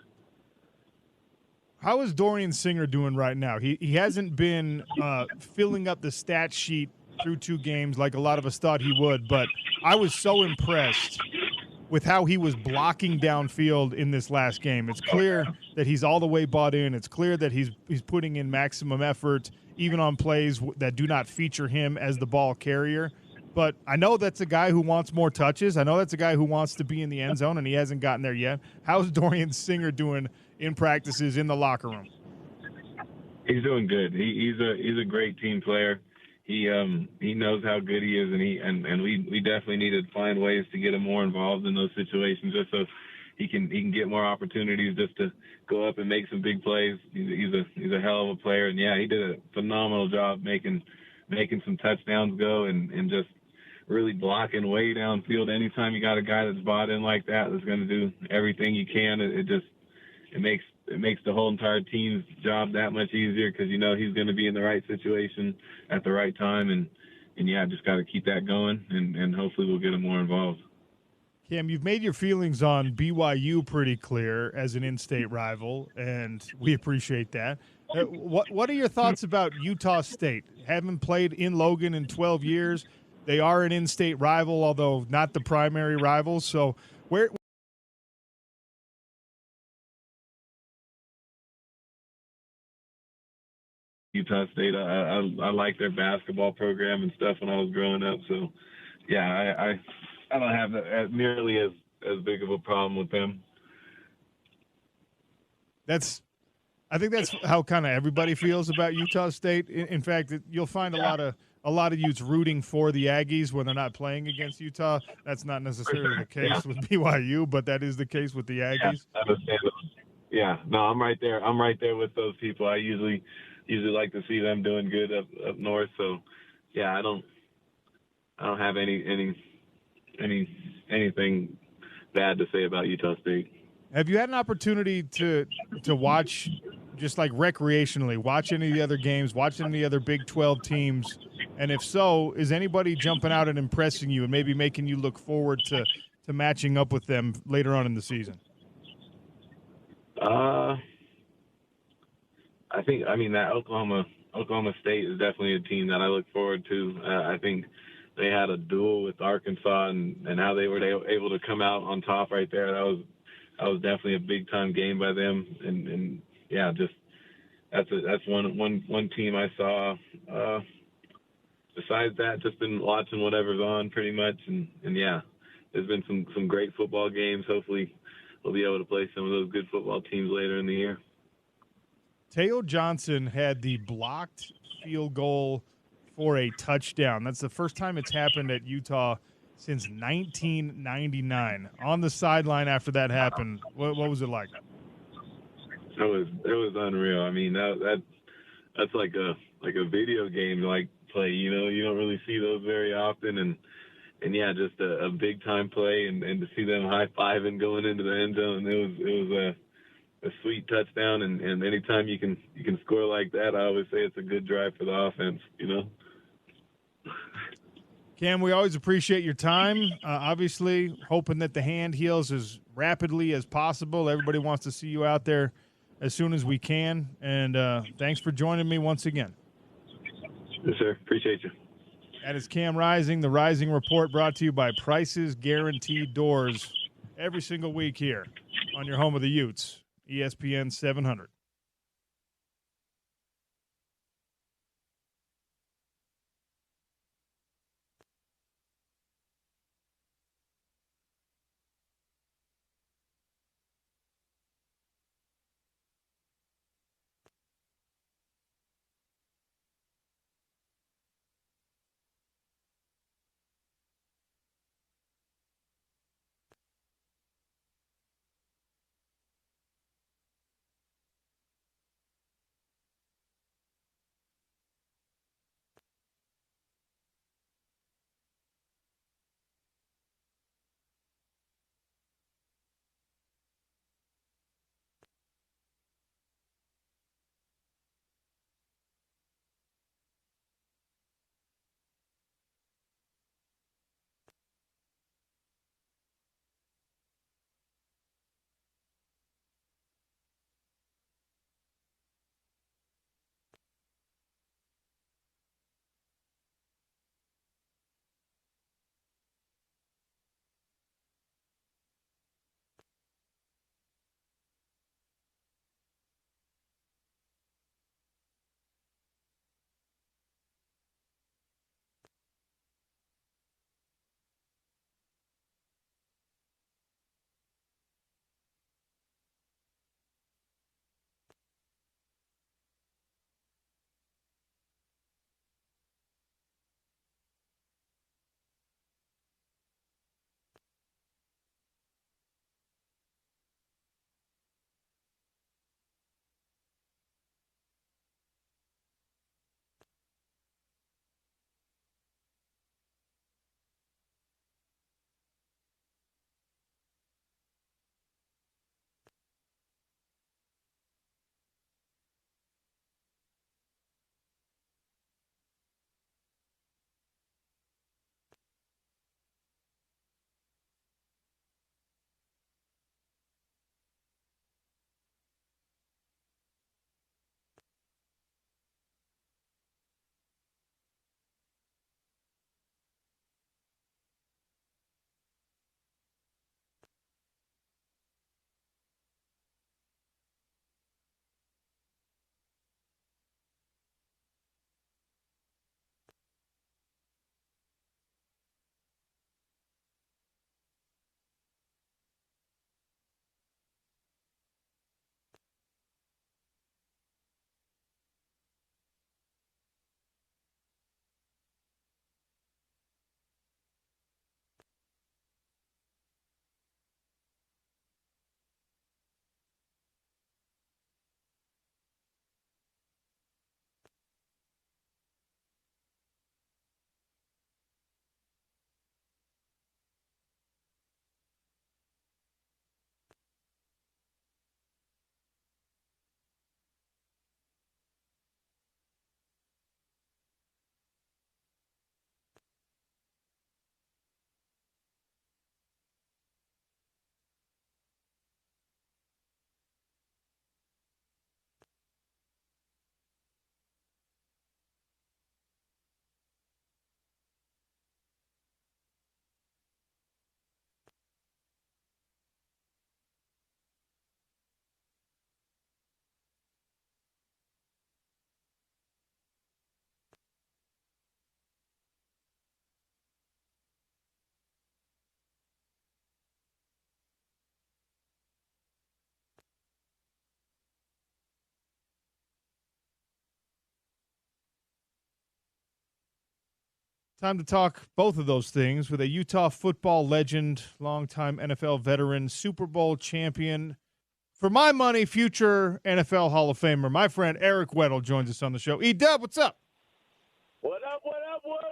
How is Dorian Singer doing right now? He hasn't been filling up the stat sheet through 2 games like a lot of us thought he would, but I was so impressed with how he was blocking downfield in this last game. It's clear that he's all the way bought in. It's clear that he's putting in maximum effort, even on plays that do not feature him as the ball carrier. But I know that's a guy who wants more touches. I know that's a guy who wants to be in the end zone, and he hasn't gotten there yet. How's Dorian Singer doing in practices in the locker room? He's doing good. He's a great team player. He knows how good he is, and we definitely need to find ways to get him more involved in those situations, just so he can get more opportunities just to go up and make some big plays. He's a hell of a player, and yeah, he did a phenomenal job making some touchdowns go and just really blocking way downfield. Anytime you got a guy that's bought in like that, that's going to do everything you can, it makes the whole entire team's job that much easier because he's going to be in the right situation at the right time, and yeah, just got to keep that going, and hopefully we'll get him more involved. Cam, you've made your feelings on BYU pretty clear as an in-state rival, and we appreciate that. What are your thoughts about Utah State? Haven't played in Logan in 12 years. They are an in-state rival, although not the primary rival. So where Utah State, I like their basketball program and stuff when I was growing up. So, yeah, I don't have nearly as big of a problem with them. I think that's how kind of everybody feels about Utah State. In fact, you'll find a lot of Utes rooting for the Aggies when they're not playing against Utah. That's not necessarily the case with BYU, but that is the case with the Aggies. Yeah, I understand. Yeah, no, I'm right there. I'm right there with those people. I usually like to see them doing good up north. So, yeah, I don't have anything bad to say about Utah State. Have you had an opportunity to watch, just like recreationally, watch any of the other games, watch any of the other Big 12 teams? And if so, is anybody jumping out and impressing you and maybe making you look forward to matching up with them later on in the season? That Oklahoma State is definitely a team that I look forward to. I think they had a duel with Arkansas and how they were able to come out on top right there. That was definitely a big time game by them. And yeah, just that's one team I saw. Besides that, just been watching whatever's on pretty much. And yeah, there's been some great football games. Hopefully we'll be able to play some of those good football teams later in the year. Teo Johnson had the blocked field goal for a touchdown. That's the first time it's happened at Utah since 1999. On the sideline after that happened, what was it like? It was unreal. I mean, that's like a video game like play. You don't really see those very often, and yeah, just a big time play, and to see them high fiving going into the end zone, it was a sweet touchdown, and anytime you can score like that, I always say it's a good drive for the offense, Cam, we always appreciate your time. Obviously, hoping that the hand heals as rapidly as possible. Everybody wants to see you out there as soon as we can, and thanks for joining me once again. Yes, sir. Appreciate you. That is Cam Rising, the Rising Report, brought to you by Prices Guaranteed Doors every single week here on your home of the Utes. ESPN 700. Time to talk both of those things with a Utah football legend, longtime NFL veteran, Super Bowl champion. For my money, future NFL Hall of Famer, my friend Eric Weddle joins us on the show. E-Dub, what's up? What up, what up, what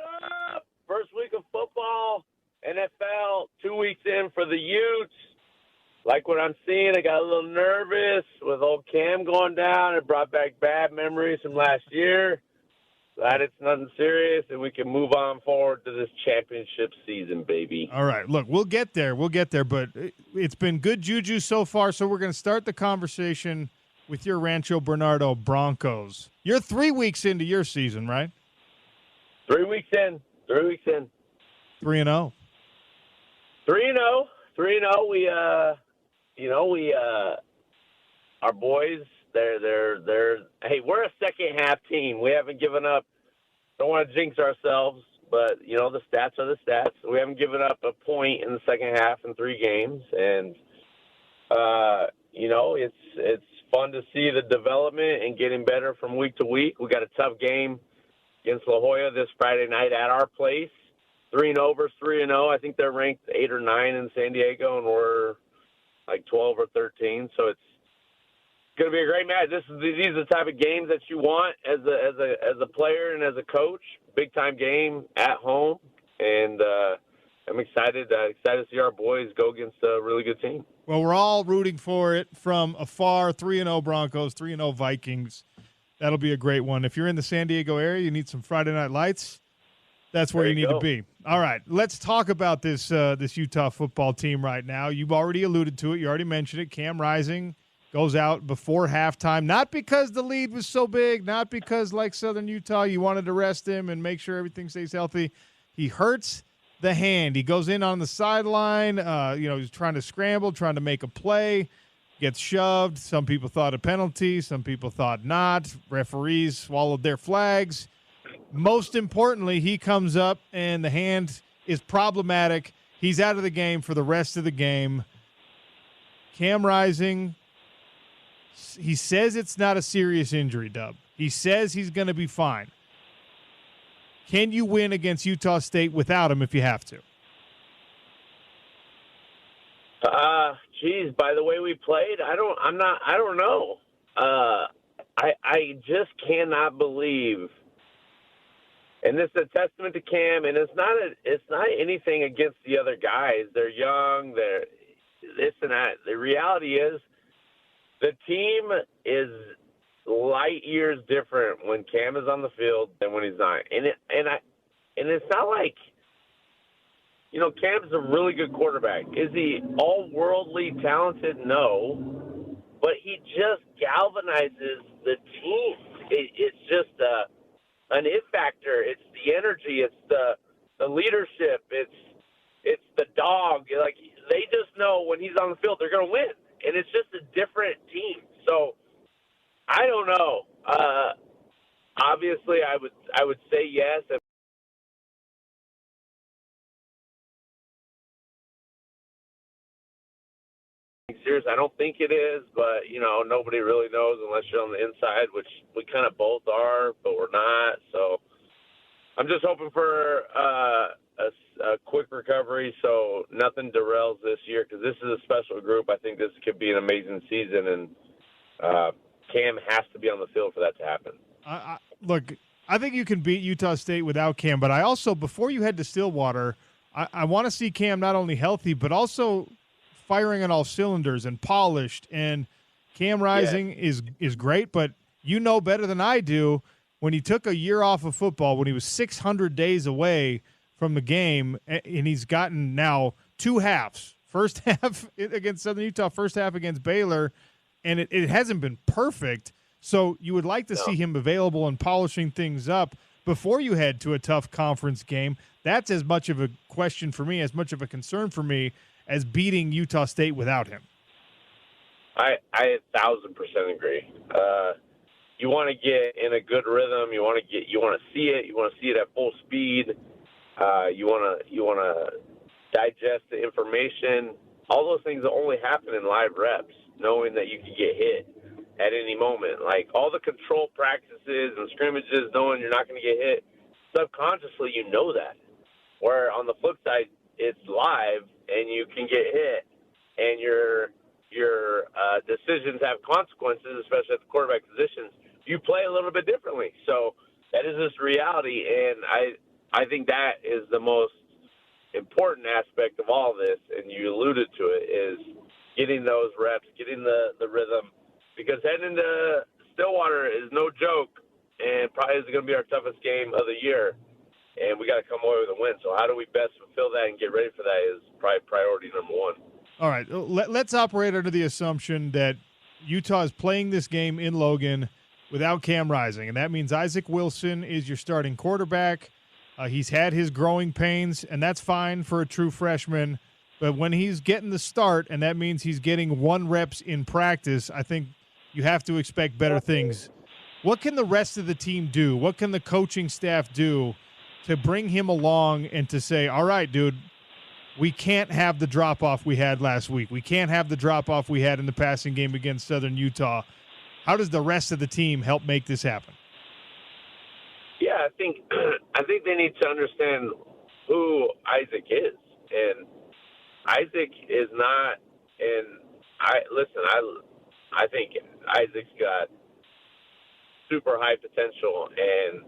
up? First week of football, NFL, 2 weeks in for the Utes. Like what I'm seeing, I got a little nervous with old Cam going down. It brought back bad memories from last year. Glad it's nothing serious, and we can move on forward to this championship season, baby. All right, look, we'll get there, but it's been good juju so far, so we're going to start the conversation with your Rancho Bernardo Broncos. You're 3 weeks into your season, right? 3 weeks in. 3-0. 3-0. 3-0. We our boys, they're hey, we're a second half team. We haven't given up. Don't want to jinx ourselves, but the stats are the stats. We haven't given up a point in the second half in 3 games, and it's fun to see the development and getting better from week to week. We got a tough game against La Jolla this Friday night at our place. 3-0 versus 3-0. I think they're ranked 8 or 9 in San Diego, and we're like 12 or 13. So it's going to be a great match. These are the type of games that you want as a player and as a coach. Big time game at home, and I'm excited to see our boys go against a really good team. Well, we're all rooting for it from afar. 3-0 Broncos, 3-0 Vikings. That'll be a great one. If you're in the San Diego area, you need some Friday Night Lights. That's where you need to be. All right, let's talk about this Utah football team right now. You've already alluded to it. You already mentioned it. Cam Rising goes out before halftime, not because the lead was so big, not because, like Southern Utah, you wanted to rest him and make sure everything stays healthy. He hurts the hand. He goes in on the sideline. He's trying to scramble, trying to make a play, gets shoved. Some people thought a penalty. Some people thought not. Referees swallowed their flags. Most importantly, he comes up and the hand is problematic. He's out of the game for the rest of the game. Cam Rising, he says it's not a serious injury, Dub. He says he's going to be fine. Can you win against Utah State without him if you have to? By the way we played, I don't know. I just cannot believe. And this is a testament to Cam, and it's not anything against the other guys. They're young, they're this and that. The reality is the team is light years different when Cam is on the field than when he's not. And it's not like Cam's a really good quarterback. Is he all worldly talented? No. But he just galvanizes the team. It's just an it factor. It's the energy. It's the leadership. It's the dog. Like, they just know when he's on the field, they're going to win. And it's just a different team. So I don't know. Obviously, I would say yes. Serious, I don't think it is, but nobody really knows unless you're on the inside, which we kind of both are, but we're not. So I'm just hoping for a quick recovery, so nothing derails this year, because this is a special group. I think this could be an amazing season, and Cam has to be on the field for that to happen. Look, I think you can beat Utah State without Cam, but I also, before you head to Stillwater, I want to see Cam not only healthy, but also firing on all cylinders and polished. And Cam Rising is great, but you know better than I do, when he took a year off of football, when he was 600 days away from the game, and he's gotten now 2 halves. First half against Southern Utah, first half against Baylor, and it hasn't been perfect. So you would like to see him available and polishing things up before you head to a tough conference game. That's as much of a question for me, as much of a concern for me, as beating Utah State without him. I 1,000% agree. You want to get in a good rhythm. You want to see it. You want to see it at full speed. You want to digest the information. All those things only happen in live reps, knowing that you can get hit at any moment. Like all the control practices and scrimmages, knowing you're not going to get hit, subconsciously you know that. Where on the flip side, it's live and you can get hit, and your decisions have consequences, especially at the quarterback positions. You play a little bit differently. So that is just reality, and I think that is the most important aspect of all this, and you alluded to it, is getting those reps, getting the rhythm, because heading into Stillwater is no joke, and probably is going to be our toughest game of the year, and we got to come away with a win. So how do we best fulfill that and get ready for that is probably priority number one. All right, let's operate under the assumption that Utah is playing this game in Logan without Cam Rising, and that means Isaac Wilson is your starting quarterback. He's had his growing pains, and that's fine for a true freshman. But when he's getting the start, and that means he's getting 1 reps in practice, I think you have to expect better things. What can the rest of the team do? What can the coaching staff do to bring him along and to say, all right, dude, we can't have the drop-off we had last week. We can't have the drop-off we had in the passing game against Southern Utah. How does the rest of the team help make this happen? Yeah, I think they need to understand who Isaac is, and Isaac is not. And I think Isaac's got super high potential and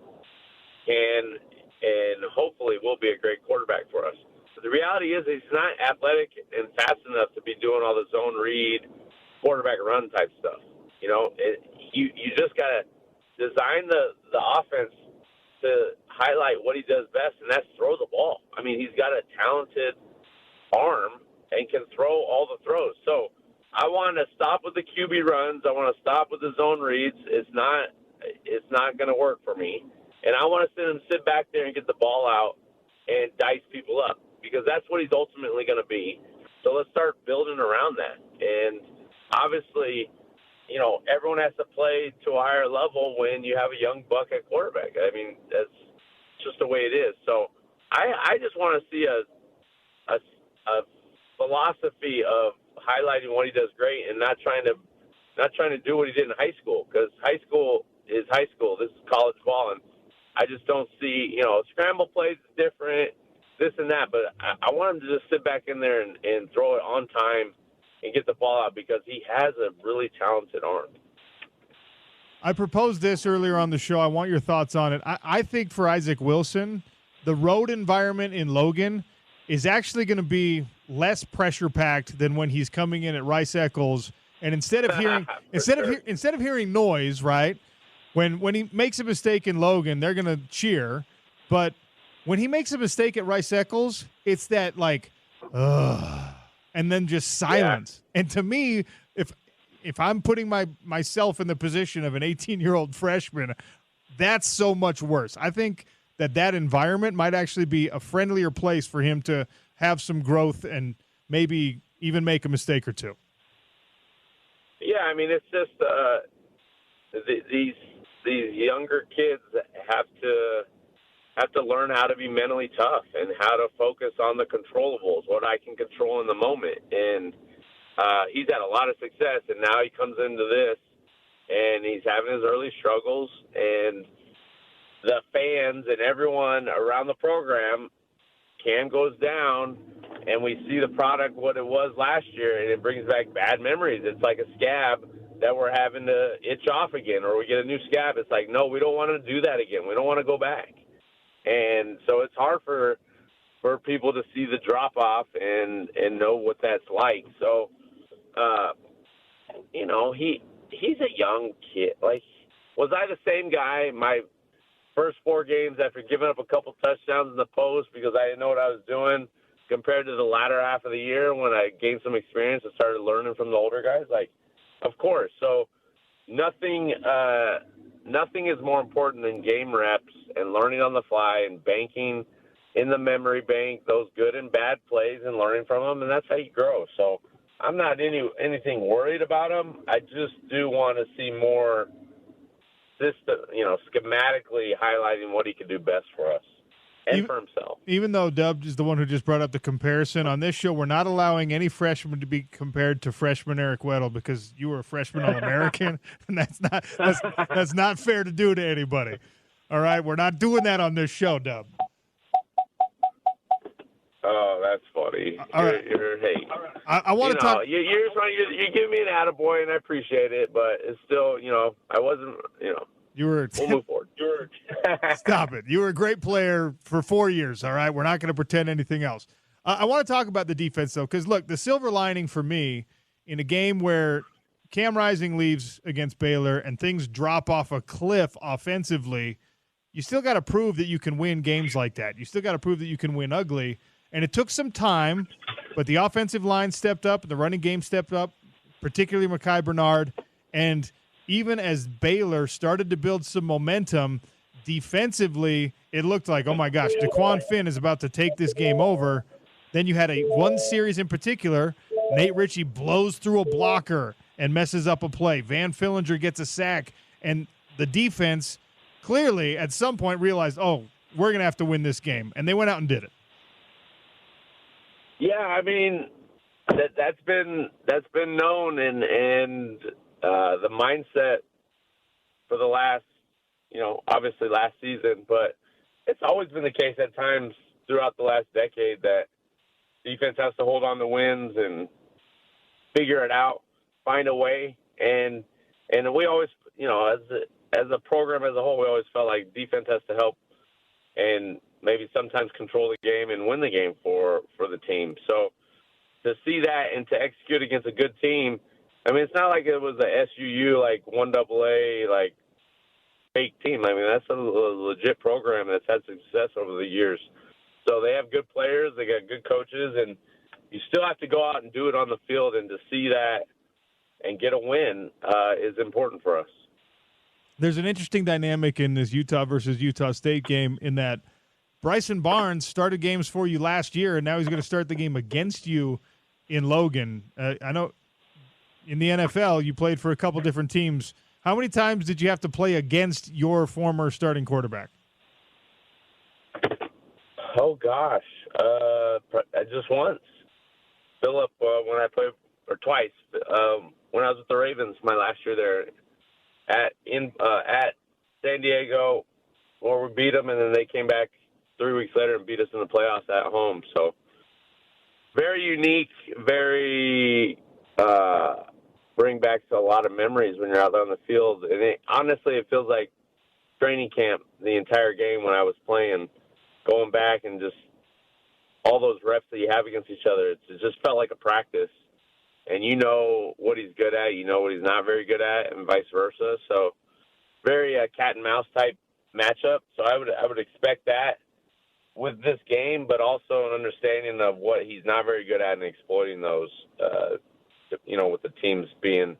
hopefully will be a great quarterback for us. But the reality is he's not athletic and fast enough to be doing all the zone read, quarterback run type stuff. You know, you just got to design the offense to highlight what he does best, and that's throw the ball. I mean, he's got a talented arm and can throw all the throws. So I want to stop with the QB runs. I want to stop with the zone reads. It's not going to work for me. And I want to see him sit back there and get the ball out and dice people up, because that's what he's ultimately going to be. So let's start building around that. And obviously, you know, everyone has to play to a higher level when you have a young buck at quarterback. I mean, that's just the way it is. So I just want to see a philosophy of highlighting what he does great and not trying to do what he did in high school, because high school is high school. This is college ball, and I just don't see, you know, scramble plays is different, this and that, but I want him to just sit back in there and throw it on time and get the ball out, because he has a really talented arm. I proposed this earlier on the show. I want your thoughts on it. I think for Isaac Wilson, the road environment in Logan is actually going to be less pressure-packed than when he's coming in at Rice-Eccles. And instead of hearing noise, right, when he makes a mistake in Logan, they're going to cheer. But when he makes a mistake at Rice-Eccles, it's that, like, ugh, and then just silence. Yeah. And to me, if I'm putting myself in the position of an 18-year-old freshman, that's so much worse. I think that environment might actually be a friendlier place for him to have some growth and maybe even make a mistake or two. Yeah, I mean, it's just these younger kids have to learn how to be mentally tough and how to focus on the controllables, what I can control in the moment. And he's had a lot of success, and now he comes into this, and he's having his early struggles, and the fans and everyone around the program, Cam goes down, and we see the product, what it was last year, and it brings back bad memories. It's like a scab that we're having to itch off again, or we get a new scab. It's like, no, we don't want to do that again. We don't want to go back. And so it's hard for people to see the drop-off and know what that's like. So, you know, he's a young kid. Like, was I the same guy my first 4 games after giving up a couple touchdowns in the post because I didn't know what I was doing compared to the latter half of the year when I gained some experience and started learning from the older guys? Like, of course. So nothing is more important than game reps and learning on the fly and banking in the memory bank those good and bad plays and learning from them, and that's how you grow. So I'm not anything worried about him. I just do want to see more system, you know, schematically highlighting what he can do best for us and for himself. Even though Dub is the one who just brought up the comparison, on this show we're not allowing any freshman to be compared to freshman Eric Weddle because you were a freshman All-American, and that's not fair to do to anybody. All right, we're not doing that on this show, Dub. Oh, that's funny. All right. Hey. I want to talk. You give me an attaboy, and I appreciate it, but it's still, I wasn't, You were. We'll move forward. Stop it. You were a great player for 4 years, all right? We're not going to pretend anything else. I want to talk about the defense, though, because, look, the silver lining for me in a game where Cam Rising leaves against Baylor and things drop off a cliff offensively, you still got to prove that you can win games like that. You still got to prove that you can win ugly. And it took some time, but the offensive line stepped up, the running game stepped up, particularly Mekhi Bernard. And even as Baylor started to build some momentum, defensively, it looked like, oh, my gosh, DeQuan Finn is about to take this game over. Then you had one series in particular, Nate Ritchie blows through a blocker and messes up a play. Van Fillinger gets a sack, and the defense clearly at some point realized, oh, we're going to have to win this game. And they went out and did it. Yeah, I mean, that's been known, and the mindset for the last, obviously last season, but it's always been the case at times throughout the last decade that defense has to hold on to wins and figure it out, find a way, and we always, as a program as a whole, we always felt like defense has to help and maybe sometimes control the game and win the game for the team. So to see that and to execute against a good team, I mean, it's not like it was a SUU, like 1AA, like fake team. I mean, that's a legit program that's had success over the years. So they have good players, they got good coaches, and you still have to go out and do it on the field, and to see that and get a win is important for us. There's an interesting dynamic in this Utah versus Utah State game in that Bryson Barnes started games for you last year, and now he's going to start the game against you in Logan. I know in the NFL you played for a couple different teams. How many times did you have to play against your former starting quarterback? Oh, gosh. Just once. Phillip, when I played, or twice, when I was with the Ravens my last year there at San Diego, where we beat them, and then they came back 3 weeks later and beat us in the playoffs at home. So very unique, very bring back to a lot of memories when you're out there on the field. And honestly, it feels like training camp the entire game when I was playing, going back and just all those reps that you have against each other. It just felt like a practice. And you know what he's good at, you know what he's not very good at, and vice versa. So very cat and mouse type matchup. So I would expect that with this game, but also an understanding of what he's not very good at and exploiting those, with the teams being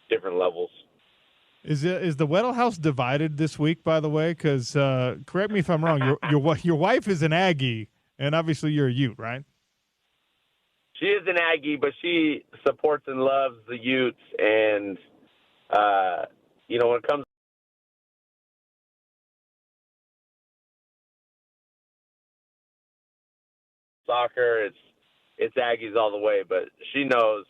different levels. Is the Weddle house divided this week, by the way? Because correct me if I'm wrong. Your wife is an Aggie, and obviously you're a Ute, right? She is an Aggie, but she supports and loves the Utes. And, when it comes to soccer, it's Aggies all the way. But she knows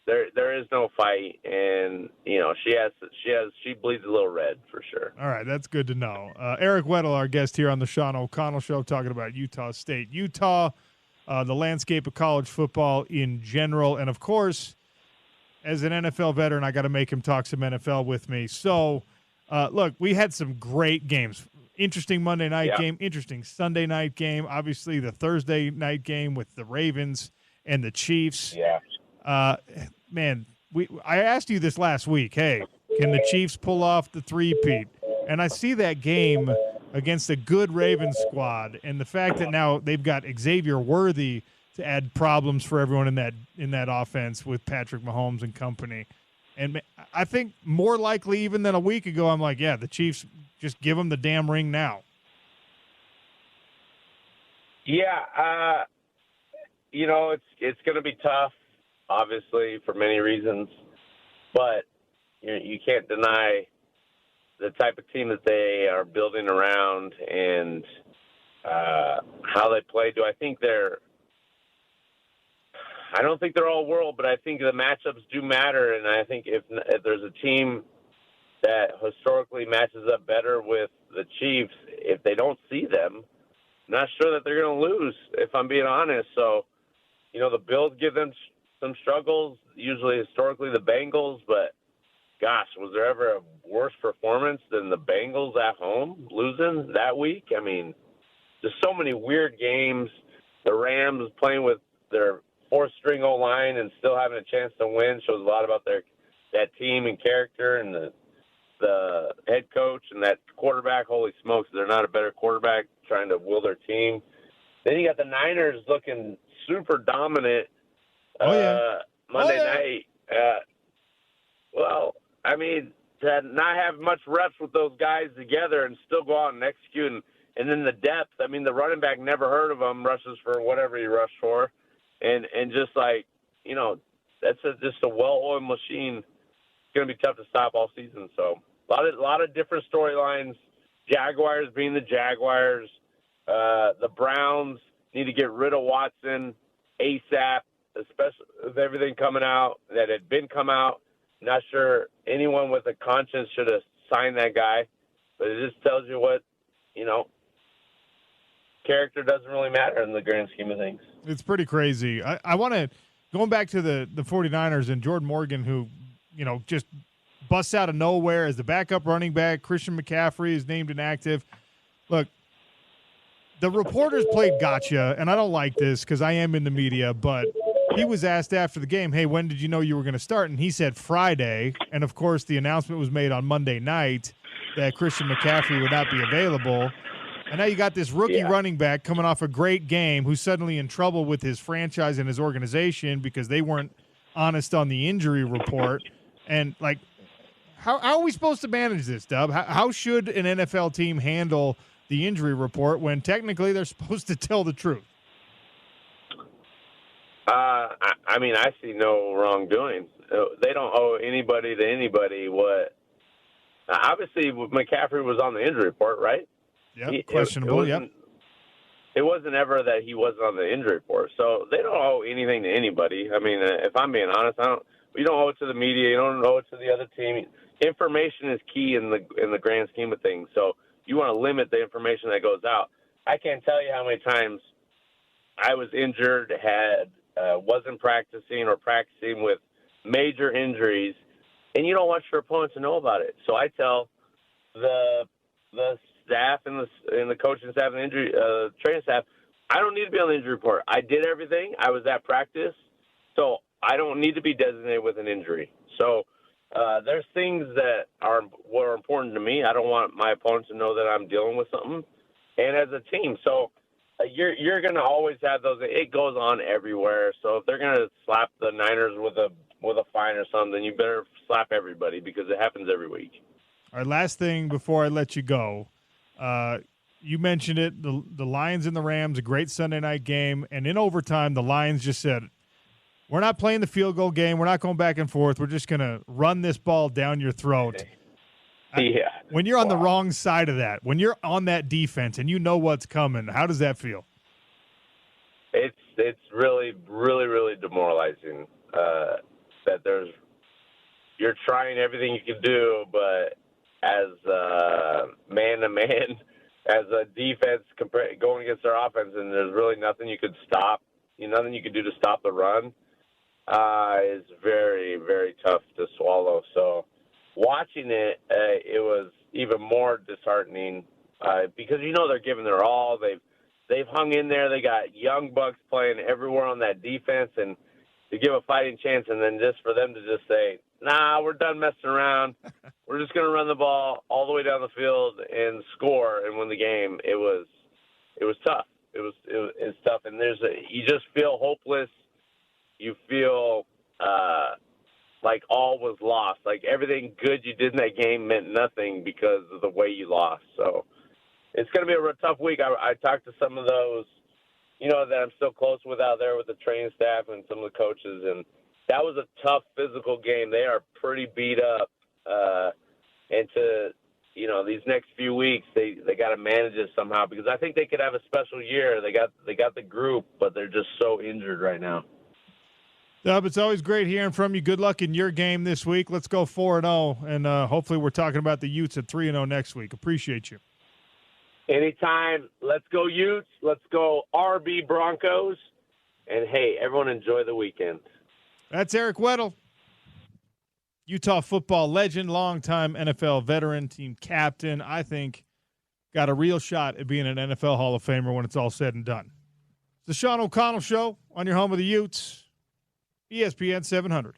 there is no fight, and she bleeds a little red for sure. All right, that's good to know. Eric Weddle, our guest here on the Sean O'Connell Show, talking about Utah State. Utah, the landscape of college football in general. And, of course, as an NFL veteran, I got to make him talk some NFL with me. So, look, we had some great games. Interesting Monday night game, interesting Sunday night game, obviously the Thursday night game with the Ravens and the Chiefs. Yeah. Man, I asked you this last week, hey, can the Chiefs pull off the three-peat? And I see that game against a good Ravens squad, and the fact that now they've got Xavier Worthy to add problems for everyone in that offense with Patrick Mahomes and company. And I think more likely even than a week ago, I'm like, yeah, the Chiefs just give them the damn ring now. Yeah, it's going to be tough, obviously, for many reasons, but you can't deny the type of team that they are building around and how they play. I don't think they're all world, but I think the matchups do matter. And I think if there's a team that historically matches up better with the Chiefs, if they don't see them, not sure that they're going to lose, if I'm being honest. So, the Bills give them some struggles, usually historically the Bengals, but gosh, was there ever a worse performance than the Bengals at home losing that week? I mean, just so many weird games. The Rams playing with their fourth-string O-line and still having a chance to win shows a lot about that team and character and the head coach and that quarterback. Holy smokes, they're not a better quarterback trying to will their team. Then you got the Niners looking super dominant Monday night. Well, I mean, to not have much reps with those guys together and still go out and execute, and then the depth. I mean, the running back, never heard of him, rushes for whatever he rushed for, and just like, that's just a well-oiled machine. It's going to be tough to stop all season. So a lot of different storylines. Jaguars being the Jaguars. The Browns need to get rid of Watson ASAP, especially with everything coming out that had been come out. Not sure anyone with a conscience should have signed that guy, but it just tells you what, character doesn't really matter in the grand scheme of things. It's pretty crazy. I want to, going back to the 49ers and Jordan Morgan, who, just busts out of nowhere as the backup running back. Christian McCaffrey is named inactive. Look, the reporters played gotcha, and I don't like this because I am in the media, but he was asked after the game, hey, when did you know you were going to start? And he said Friday. And, of course, the announcement was made on Monday night that Christian McCaffrey would not be available. And now you got this rookie running back coming off a great game who's suddenly in trouble with his franchise and his organization because they weren't honest on the injury report. And, how are we supposed to manage this, Dub? How should an NFL team handle the injury report when technically they're supposed to tell the truth? I mean, I see no wrongdoing. They don't owe anybody to anybody what. Obviously, McCaffrey was on the injury report, right? Yeah, questionable. It wasn't ever that he wasn't on the injury report, so they don't owe anything to anybody. I mean, if I'm being honest, you don't owe it to the media. You don't owe it to the other team. Information is key in the grand scheme of things. So you want to limit the information that goes out. I can't tell you how many times I was injured, wasn't practicing or practicing with major injuries, and you don't want your opponent to know about it. So I tell the staff and the coaching staff and the injury training staff, I don't need to be on the injury report. I did everything. I was at practice, so I don't need to be designated with an injury. So there's things that were important to me. I don't want my opponent to know that I'm dealing with something, and as a team. So you're going to always have those. It goes on everywhere. So if they're going to slap the Niners with a fine or something, you better slap everybody because it happens every week. All right, last thing before I let you go. You mentioned it, the Lions and the Rams, a great Sunday night game, and in overtime, the Lions just said, we're not playing the field goal game. We're not going back and forth. We're just going to run this ball down your throat. Yeah. When you're on the wrong side of that, when you're on that defense and you know what's coming, how does that feel? It's really, really, really demoralizing that you're trying everything you can do, but as man-to-man, as a defense going against their offense, and there's really nothing you could stop, nothing you could do to stop the run, is very, very tough to swallow. So watching it, it was even more disheartening because they're giving their all. They've hung in there. They got young bucks playing everywhere on that defense, and to give a fighting chance, and then just for them to just say, nah, we're done messing around. We're just going to run the ball all the way down the field and score and win the game. It was tough. It's tough, and you just feel hopeless. You feel like all was lost. Like everything good you did in that game meant nothing because of the way you lost. So it's going to be a tough week. I talked to some of those, that I'm still close with out there with the training staff and some of the coaches, and that was a tough physical game. They are pretty beat up, and to these next few weeks, they got to manage it somehow because I think they could have a special year. They got the group, but they're just so injured right now. Dub, it's always great hearing from you. Good luck in your game this week. Let's go 4-0, and hopefully we're talking about the Utes at 3-0 next week. Appreciate you. Anytime. Let's go Utes. Let's go RB Broncos. And, hey, everyone enjoy the weekend. That's Eric Weddle, Utah football legend, longtime NFL veteran, team captain. I think got a real shot at being an NFL Hall of Famer when it's all said and done. It's the Sean O'Connell Show on your home of the Utes, ESPN 700.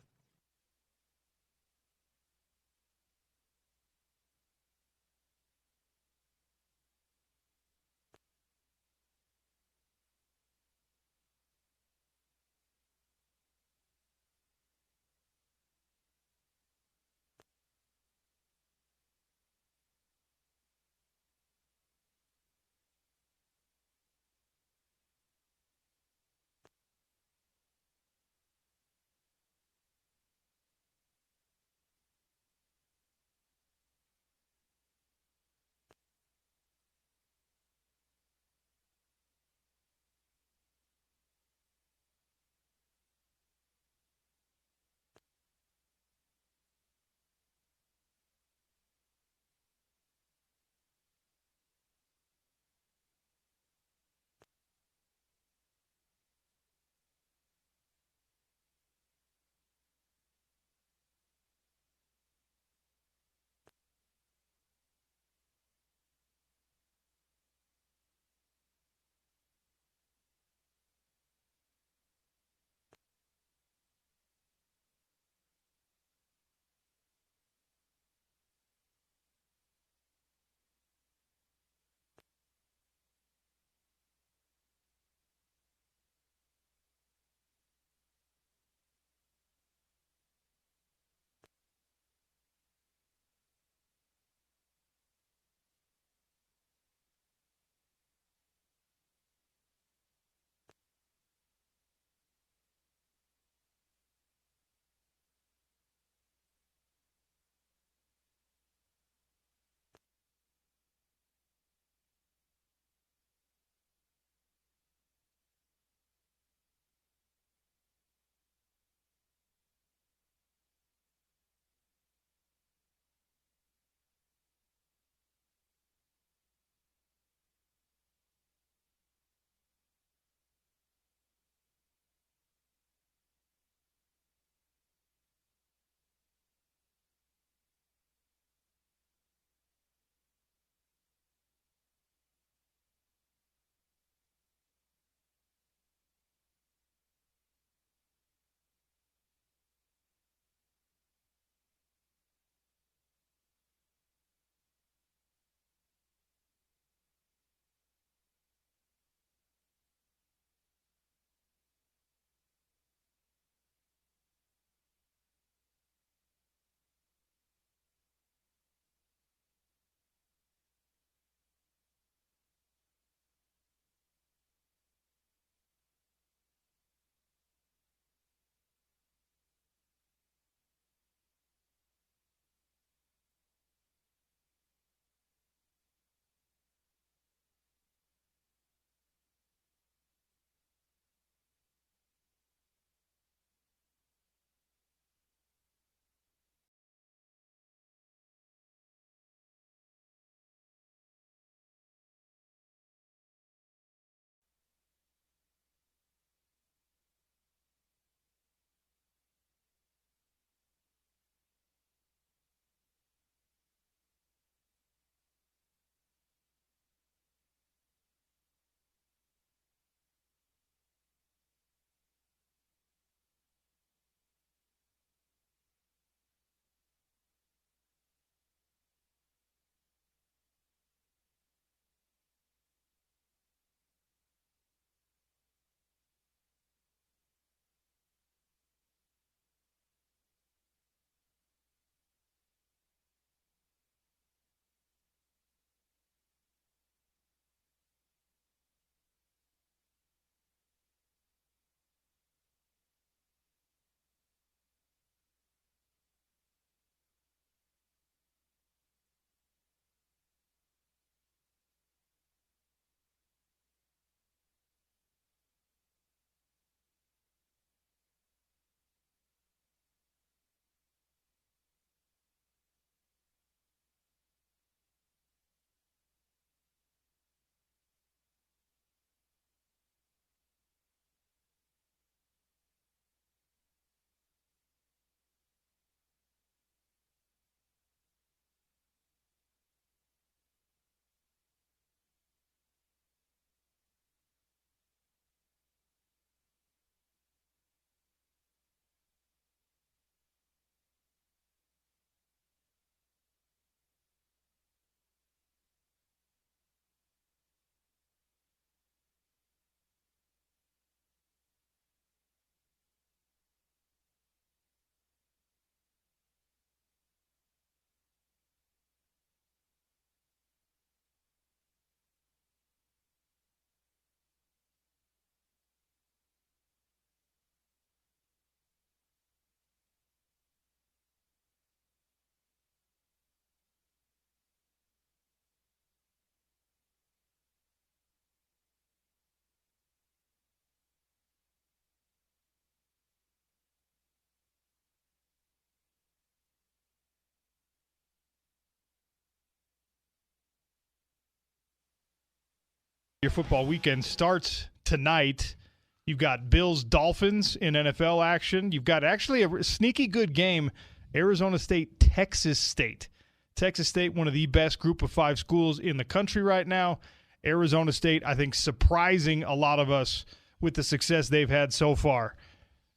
Your football weekend starts tonight. You've got Bills-Dolphins in NFL action. You've got actually a sneaky good game, Arizona State, Texas State. Texas State, one of the best group of 5 schools in the country right now. Arizona State, I think, surprising a lot of us with the success they've had so far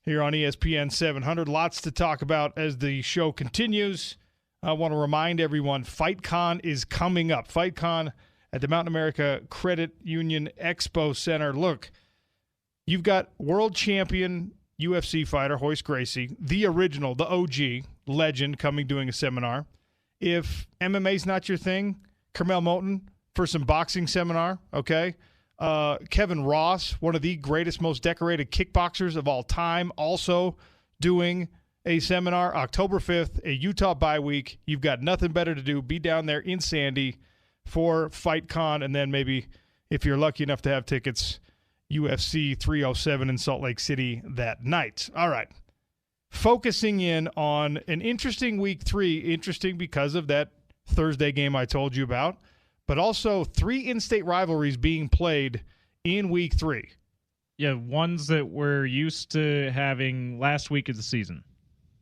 here on ESPN 700. Lots to talk about as the show continues. I want to remind everyone, FightCon is coming up. FightCon at the Mountain America Credit Union Expo Center. Look, you've got world champion UFC fighter Royce Gracie, the original, the OG, legend, coming doing a seminar. If MMA's not your thing, Carmel Moulton for some boxing seminar, okay? Kevin Ross, one of the greatest, most decorated kickboxers of all time, also doing a seminar. October 5th, a Utah bye week. You've got nothing better to do. Be down there in Sandy for FightCon, and then maybe, if you're lucky enough to have tickets, UFC 307 in Salt Lake City that night. All right. Focusing in on an interesting week 3, interesting because of that Thursday game I told you about, but also 3 in-state rivalries being played in week 3. Yeah, ones that we're used to having last week of the season.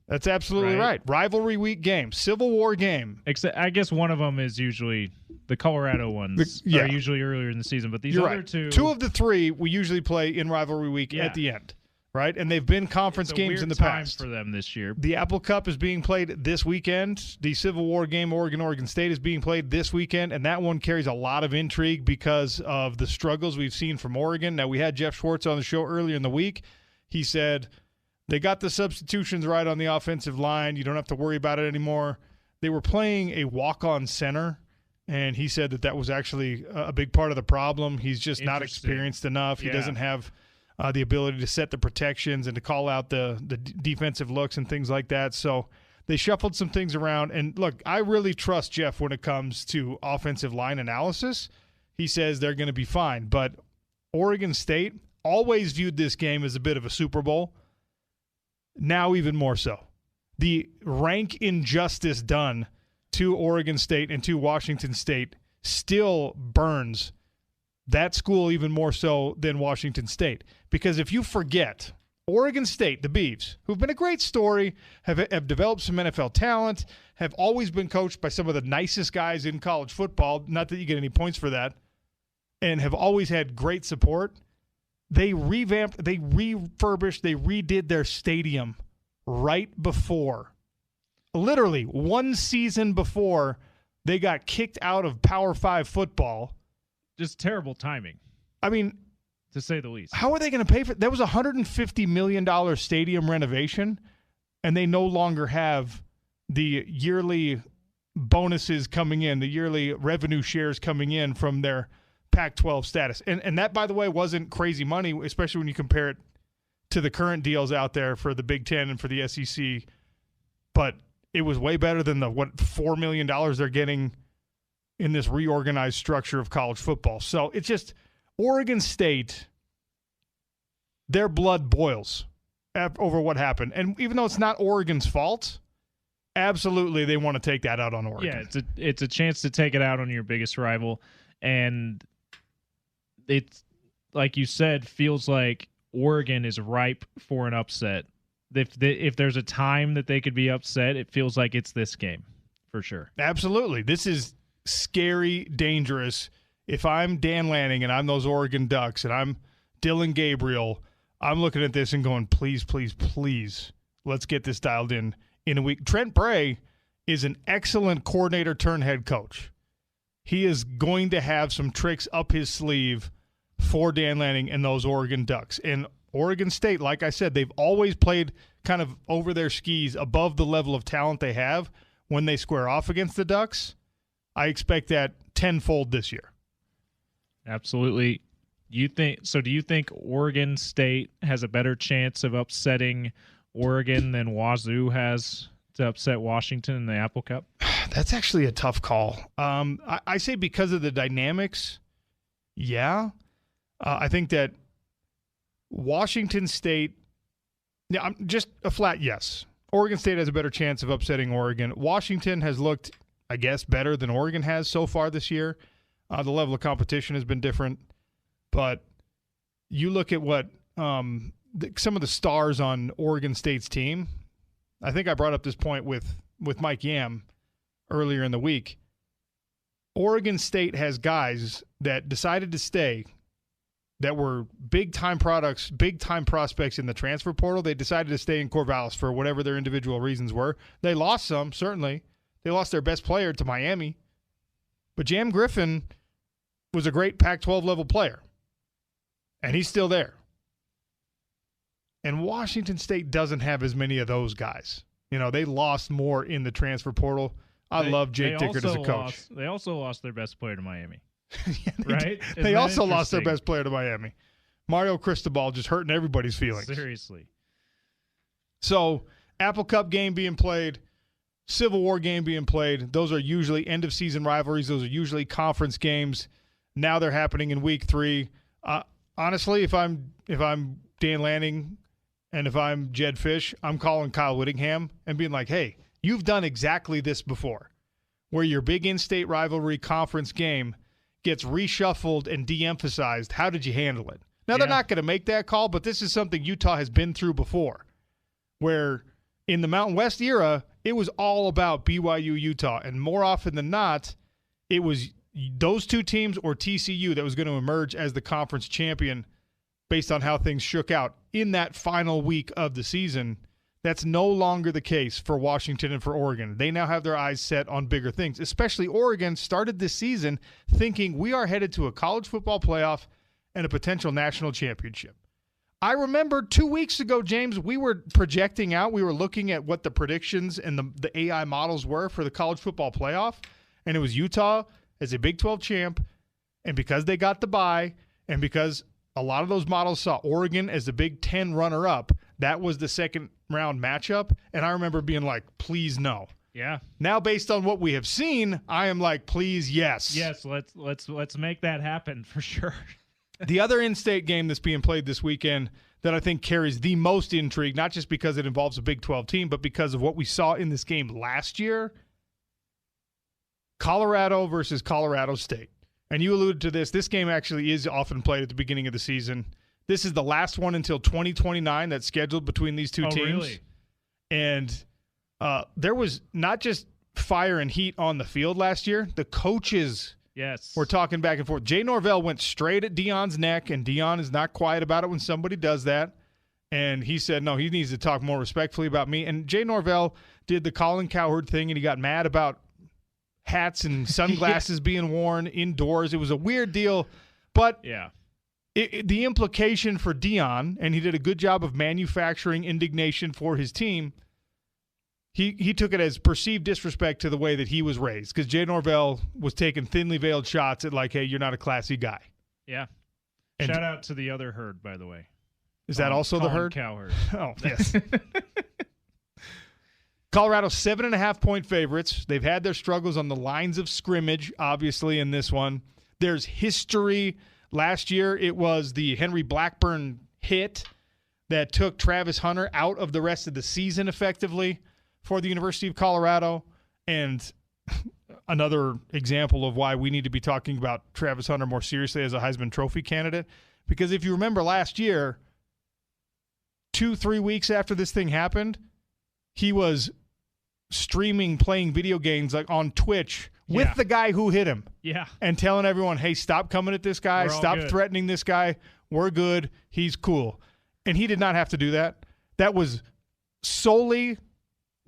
That's absolutely right. Rivalry week game, Civil War game. Except, I guess one of them is usually the Colorado ones. Are usually earlier in the season, but these other two. 2 of the 3 we usually play in rivalry week at the end, right? And they've been conference games in the past. For them this year. The Apple Cup is being played this weekend. The Civil War game, Oregon State, is being played this weekend, and that one carries a lot of intrigue because of the struggles we've seen from Oregon. Now, we had Jeff Schwartz on the show earlier in the week. He said they got the substitutions right on the offensive line. You don't have to worry about it anymore. They were playing a walk-on center, and he said that was actually a big part of the problem. He's just not experienced enough. He doesn't have the ability to set the protections and to call out the defensive looks and things like that. So they shuffled some things around. And, look, I really trust Jeff when it comes to offensive line analysis. He says they're going to be fine. But Oregon State always viewed this game as a bit of a Super Bowl. Now even more so. The rank injustice done to Oregon State and to Washington State still burns that school even more so than Washington State. Because if you forget, Oregon State, the Beavs, who've been a great story, have developed some NFL talent, have always been coached by some of the nicest guys in college football, not that you get any points for that, and have always had great support. They revamped, they refurbished, they redid their stadium right before, literally one season before they got kicked out of Power 5 football. Just terrible timing. I mean, to say the least. How are they going to pay for it? That was a $150 million stadium renovation, and they no longer have the yearly bonuses coming in, the yearly revenue shares coming in from their Pac-12 status. And that, by the way, wasn't crazy money, especially when you compare it to the current deals out there for the Big Ten and for the SEC. But it was way better than the, $4 million they're getting in this reorganized structure of college football. So it's just Oregon State, their blood boils over what happened. And even though it's not Oregon's fault, absolutely they want to take that out on Oregon. Yeah, it's a chance to take it out on your biggest rival. And it's, like you said, feels like Oregon is ripe for an upset. If there's a time that they could be upset, it feels like it's this game for sure. Absolutely. This is scary, dangerous. If I'm Dan Lanning and I'm those Oregon Ducks and I'm Dylan Gabriel, I'm looking at this and going, please, please, please, let's get this dialed in a week. Trent Bray is an excellent coordinator turned head coach. He is going to have some tricks up his sleeve for Dan Lanning and those Oregon Ducks. And Oregon State, like I said, they've always played kind of over their skis above the level of talent they have when they square off against the Ducks. I expect that tenfold this year. Absolutely. Do you think Oregon State has a better chance of upsetting Oregon than Wazoo has to upset Washington in the Apple Cup? That's actually a tough call. I say because of the dynamics, yeah. I think that Washington State, I'm just a flat yes. Oregon State has a better chance of upsetting Oregon. Washington has looked, I guess, better than Oregon has so far this year. The level of competition has been different. But you look at what some of the stars on Oregon State's team. I think I brought up this point with Mike Yam earlier in the week. Oregon State has guys that decided to stay that were big-time prospects in the transfer portal. They decided to stay in Corvallis for whatever their individual reasons were. They lost some, certainly. They lost their best player to Miami. But Jam Griffin was a great Pac-12 level player, and he's still there. And Washington State doesn't have as many of those guys. You know, they lost more in the transfer portal. I love Jake Dickert as a coach. They also lost their best player to Miami. Yeah, right? They also lost their best player to Miami. Mario Cristobal just hurting everybody's feelings. Seriously. So, Apple Cup game being played, Civil War game being played. Those are usually end-of-season rivalries. Those are usually conference games. Now they're happening in Week 3. Honestly, if I'm Dan Lanning and if I'm Jed Fish, I'm calling Kyle Whittingham and being like, hey, you've done exactly this before, where your big in-state rivalry conference game gets reshuffled and de-emphasized. How did you handle it? Now, they're not going to make that call, but this is something Utah has been through before, where in the Mountain West era, it was all about BYU, Utah, and more often than not, it was those two teams or TCU that was going to emerge as the conference champion based on how things shook out in that final week of the season. That's no longer the case for Washington and for Oregon. They now have their eyes set on bigger things, especially Oregon started this season thinking we are headed to a college football playoff and a potential national championship. I remember 2 weeks ago, James, we were projecting out. We were looking at what the predictions and the AI models were for the college football playoff, and it was Utah as a Big 12 champ, and because they got the bye, and because a lot of those models saw Oregon as the Big 10 runner-up, that was the second round matchup, and I remember being like, please no. Yeah. Now, based on what we have seen, I am like, please yes. Yes, let's make that happen for sure. The other in-state game that's being played this weekend that I think carries the most intrigue, not just because it involves a Big 12 team, but because of what we saw in this game last year, Colorado versus Colorado State. And you alluded to this. This game actually is often played at the beginning of the season. This is the last one until 2029 that's scheduled between these two teams. Really? And there was not just fire and heat on the field last year. The coaches were talking back and forth. Jay Norvell went straight at Deion's neck, and Deion is not quiet about it when somebody does that. And he said, no, he needs to talk more respectfully about me. And Jay Norvell did the Colin Cowherd thing, and he got mad about hats and sunglasses being worn indoors. It was a weird deal. But the implication for Deion, and he did a good job of manufacturing indignation for his team, he took it as perceived disrespect to the way that he was raised, because Jay Norvell was taking thinly veiled shots at like, hey, you're not a classy guy. Yeah. And shout out to the other herd, by the way. Is that also the herd? Cowherd. Oh, yes. Colorado, 7.5-point favorites. They've had their struggles on the lines of scrimmage, obviously, in this one. There's history. Last year, it was the Henry Blackburn hit that took Travis Hunter out of the rest of the season effectively for the University of Colorado. And another example of why we need to be talking about Travis Hunter more seriously as a Heisman Trophy candidate. Because if you remember last year, 2-3 weeks after this thing happened, he was streaming, playing video games like on Twitch with the guy who hit him. Yeah. And telling everyone, hey, stop coming at this guy. Stop threatening this guy. We're good. He's cool. And he did not have to do that. That was solely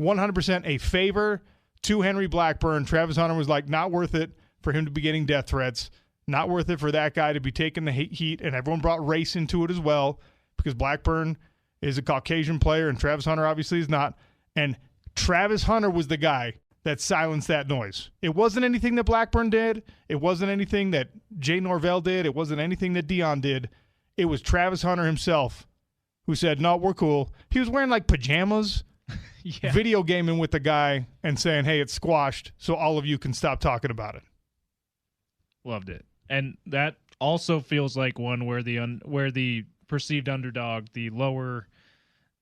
100% a favor to Henry Blackburn. Travis Hunter was like, not worth it for him to be getting death threats. Not worth it for that guy to be taking the heat. And everyone brought race into it as well, because Blackburn is a Caucasian player and Travis Hunter obviously is not. And Travis Hunter was the guy that silenced that noise. It wasn't anything that Blackburn did. It wasn't anything that Jay Norvell did. It wasn't anything that Deion did. It was Travis Hunter himself who said, no, we're cool. He was wearing like pajamas, video gaming with the guy and saying, hey, it's squashed, so all of you can stop talking about it. Loved it. And that also feels like one where the perceived underdog, the lower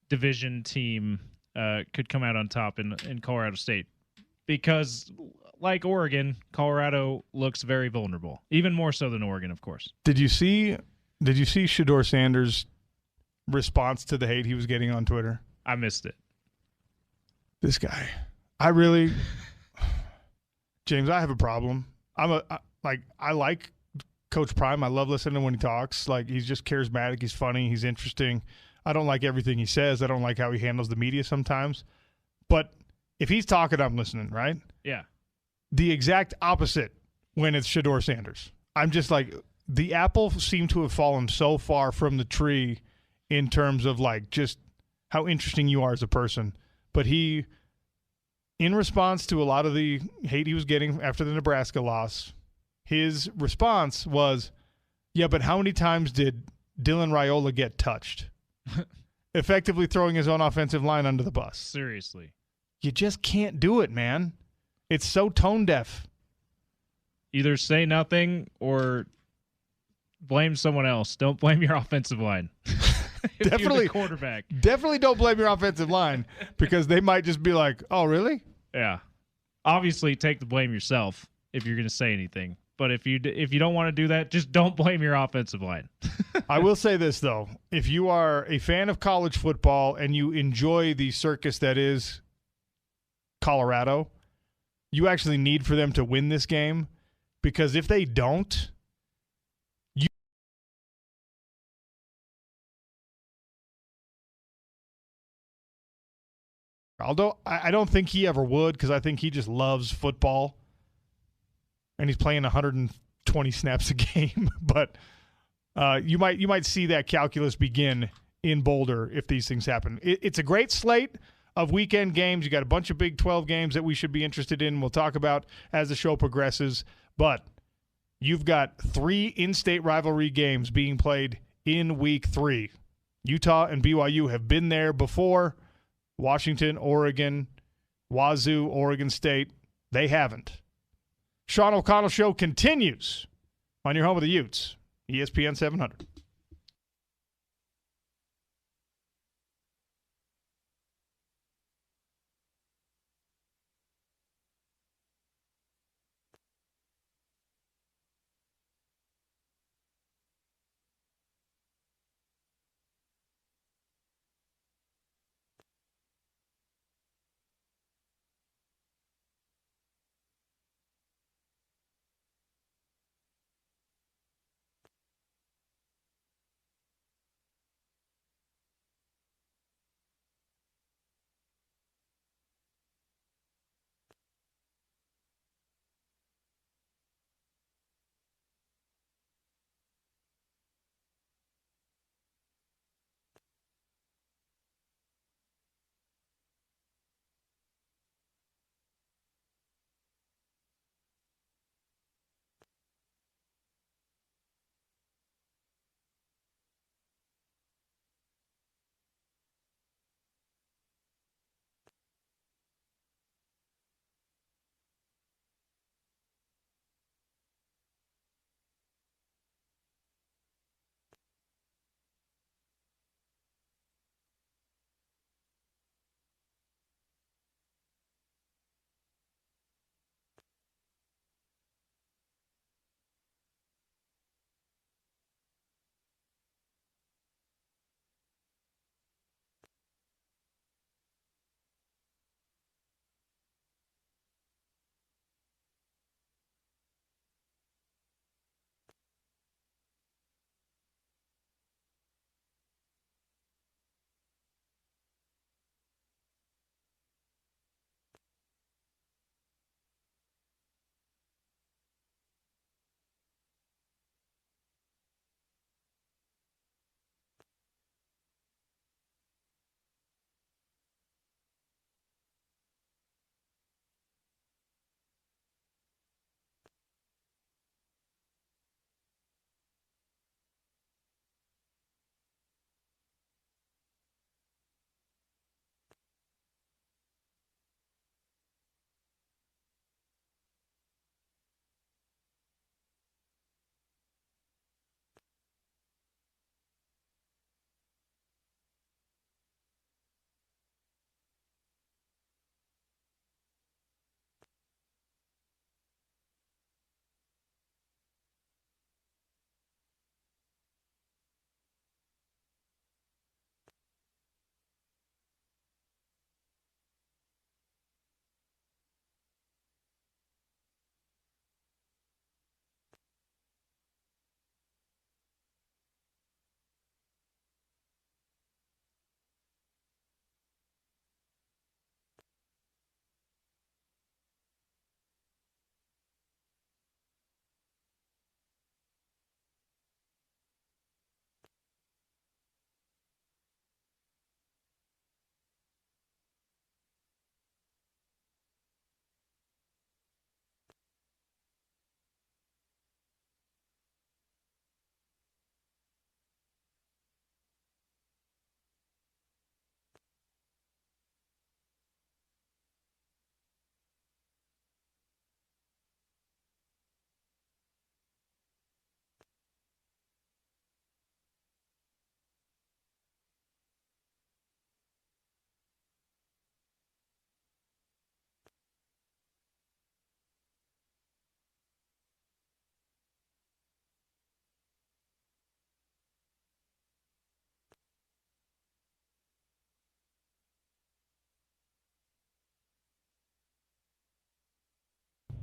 division team, could come out on top in Colorado State. Because like Oregon, Colorado looks very vulnerable, even more so than Oregon, of course. Did you see Shedeur Sanders' response to the hate he was getting on Twitter? I missed it. This guy, James, I have a problem. I like Coach Prime. I love listening when he talks. Like, he's just charismatic. He's funny. He's interesting. I don't like everything he says. I don't like how he handles the media sometimes. But if he's talking, I'm listening, right? Yeah. The exact opposite when it's Shedeur Sanders. I'm just like, the apple seemed to have fallen so far from the tree in terms of, like, just how interesting you are as a person. But he, in response to a lot of the hate he was getting after the Nebraska loss, his response was, yeah, but how many times did Dylan Raiola get touched? Effectively throwing his own offensive line under the bus. Seriously. You just can't do it, man. It's so tone deaf. Either say nothing or blame someone else. Don't blame your offensive line. Definitely, you're the quarterback. Definitely don't blame your offensive line, because they might just be like, oh, really? Yeah. Obviously, take the blame yourself if you're going to say anything. But if you don't want to do that, just don't blame your offensive line. I will say this, though. If you are a fan of college football and you enjoy the circus that is Colorado, you actually need for them to win this game, because if they don't, although I don't think he ever would, because I think he just loves football and he's playing 120 snaps a game. But you might see that calculus begin in Boulder if these things happen. It's a great slate of weekend games. You got a bunch of Big 12 games that we should be interested in. We'll talk about as the show progresses. But you've got 3 in-state rivalry games being played in Week 3. Utah and BYU have been there before. Washington, Oregon, Wazoo, Oregon State, they haven't. Sean O'Connell Show continues on your home of the Utes, ESPN 700.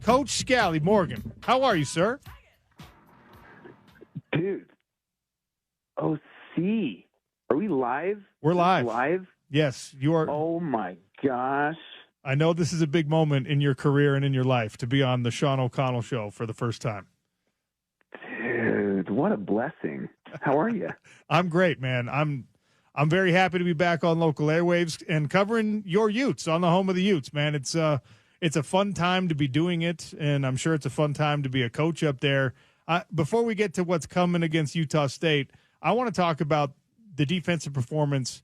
Coach Scally. Morgan, how are you, sir? Dude. OC. Are we live? We're live. Live? Yes, you are. Oh, my gosh. I know this is a big moment in your career and in your life to be on the Sean O'Connell Show for the first time. Dude, what a blessing. How are you? I'm great, man. I'm very happy to be back on local airwaves and covering your Utes on the home of the Utes, man. It's a fun time to be doing it, and I'm sure it's a fun time to be a coach up there. Before we get to what's coming against Utah State, I want to talk about the defensive performance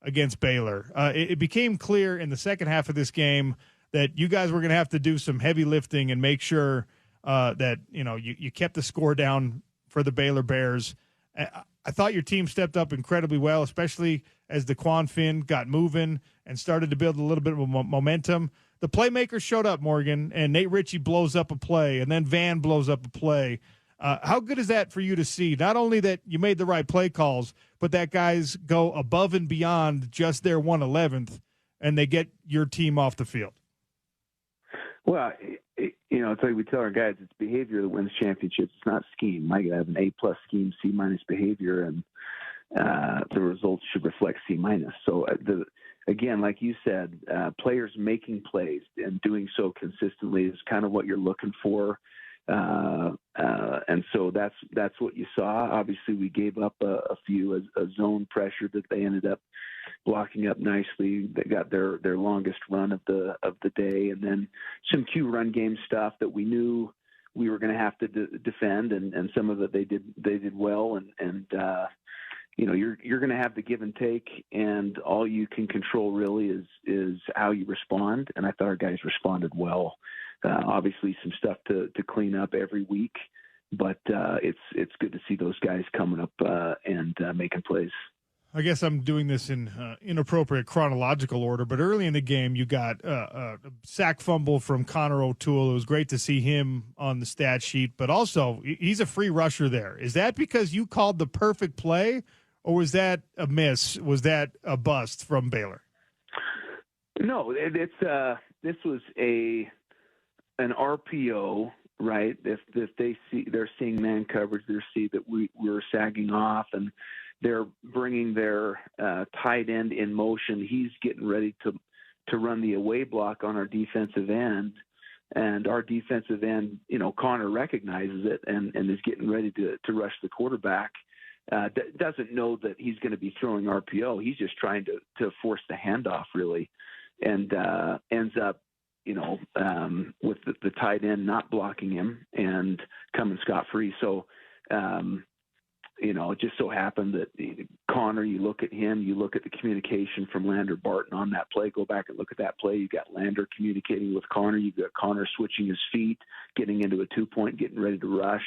against Baylor. It became clear in the second half of this game that you guys were going to have to do some heavy lifting and make sure that you kept the score down for the Baylor Bears. I thought your team stepped up incredibly well, especially as DeQuan Finn got moving and started to build a little bit of momentum. The playmakers showed up, Morgan, and Nate Ritchie blows up a play, and then Van blows up a play. How good is that for you to see? Not only that you made the right play calls, but that guys go above and beyond just their 111th, and they get your team off the field. Well, it's like we tell our guys, it's behavior that wins championships. It's not scheme. I have an A+ scheme, C- behavior, and the results should reflect C-. So, again, like you said, players making plays and doing so consistently is kind of what you're looking for. And so that's what you saw. Obviously, we gave up a few a zone pressure that they ended up blocking up nicely. They got their longest run of the day, and then some Q run game stuff that we knew we were going to have to defend, and some of it they did well, and you're going to have the give and take, and all you can control really is how you respond. And I thought our guys responded well. Obviously, some stuff to clean up every week, but it's good to see those guys coming up and making plays. I guess I'm doing this in inappropriate chronological order, but early in the game, you got a sack fumble from Connor O'Toole. It was great to see him on the stat sheet, but also he's a free rusher there. Is that because you called the perfect play, or was that a miss? Was that a bust from Baylor? No, this was an RPO, right? If they're seeing man coverage, they see that we're sagging off, and they're bringing their tight end in motion. He's getting ready to run the away block on our defensive end, and our defensive end, Connor recognizes it and is getting ready to rush the quarterback. Doesn't know that he's going to be throwing RPO. He's just trying to force the handoff, really, and ends up with the tight end not blocking him and coming scot-free. So, it just so happened that Connor, you look at him, you look at the communication from Lander Barton on that play, go back and look at that play. You got Lander communicating with Connor. You've got Connor switching his feet, getting into a 2-point, getting ready to rush,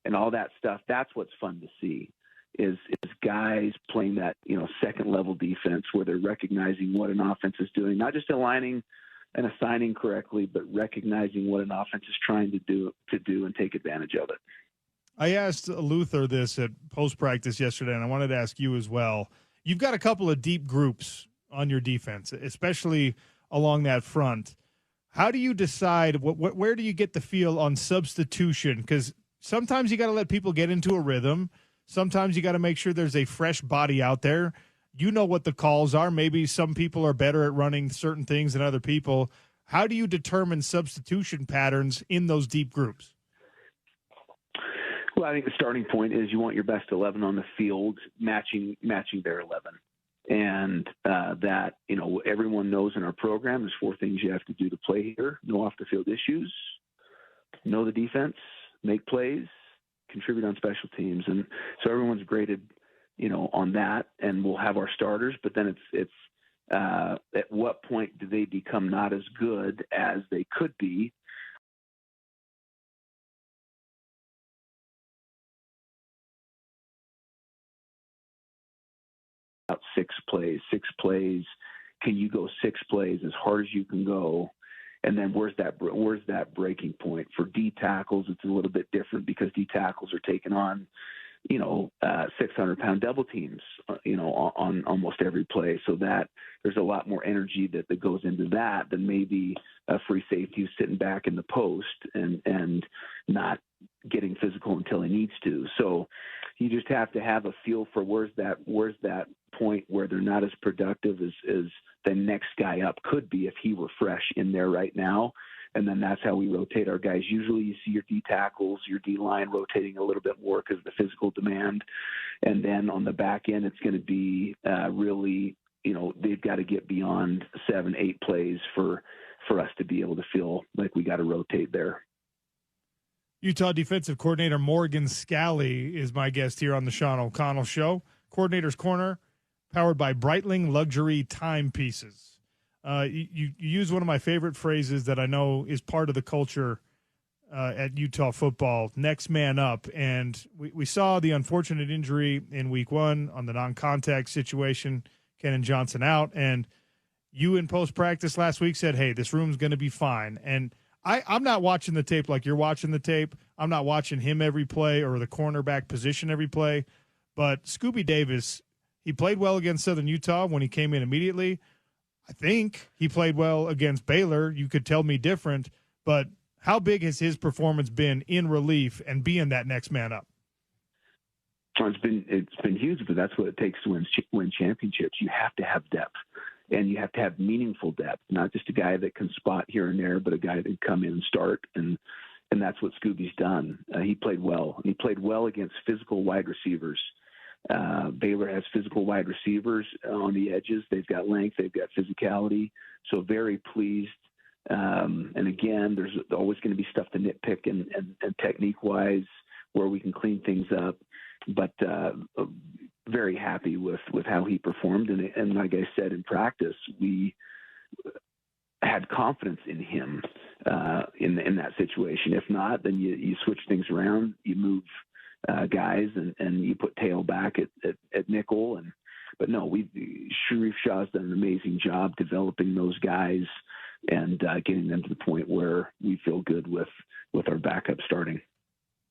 and all that stuff. That's what's fun to see is guys playing that, second-level defense where they're recognizing what an offense is doing, not just aligning and assigning correctly, but recognizing what an offense is trying to do and take advantage of it. I asked Luther this at post-practice yesterday, and I wanted to ask you as well. You've got a couple of deep groups on your defense, especially along that front. How do you decide where do you get the feel on substitution? Because sometimes you got to let people get into a rhythm. Sometimes you got to make sure there's a fresh body out there. You know what the calls are. Maybe some people are better at running certain things than other people. How do you determine substitution patterns in those deep groups? Well, I think the starting point is you want your best 11 on the field matching their 11. And that, everyone knows in our program there's 4 things you have to do to play here. Know off-the-field issues, know the defense, make plays, contribute on special teams. And so everyone's graded on that, and we'll have our starters, but then it's at what point do they become not as good as they could be? About 6 plays. Can you go 6 plays as hard as you can go? And then where's that breaking point? For D tackles, it's a little bit different because D tackles are taking on 600-pound double teams, on almost every play. So that there's a lot more energy that goes into that than maybe a free safety who's sitting back in the post and not getting physical until he needs to. So you just have to have a feel for where's that point where they're not as productive as the next guy up could be if he were fresh in there right now. And then that's how we rotate our guys. Usually you see your D tackles, your D line rotating a little bit more because of the physical demand. And then on the back end, it's going to be really, they've got to get beyond 7-8 plays for us to be able to feel like we got to rotate there. Utah defensive coordinator Morgan Scalley is my guest here on the Sean O'Connell Show. Coordinator's Corner, powered by Breitling Luxury Timepieces. You use one of my favorite phrases that I know is part of the culture at Utah football, next man up. And we saw the unfortunate injury in week 1 on the non-contact situation, Kenan Johnson out. And you in post-practice last week said, hey, this room's going to be fine. And I'm not watching the tape like you're watching the tape. I'm not watching him every play or the cornerback position every play. But Scooby Davis, he played well against Southern Utah when he came in immediately. I think he played well against Baylor. You could tell me different, but how big has his performance been in relief and being that next man up? It's been huge, but that's what it takes to win championships. You have to have depth, and you have to have meaningful depth, not just a guy that can spot here and there, but a guy that can come in and start, and that's what Scooby's done. He played well. He played well against physical wide receivers. Baylor has physical wide receivers on the edges. They've got length. They've got physicality. So very pleased. And again, there's always going to be stuff to nitpick and technique-wise where we can clean things up. But very happy with how he performed. And like I said, in practice, we had confidence in him in that situation. If not, then you switch things around. You move guys and you put Tail back at nickel. But no, Sharif Shah's done an amazing job developing those guys and getting them to the point where we feel good with our backup starting.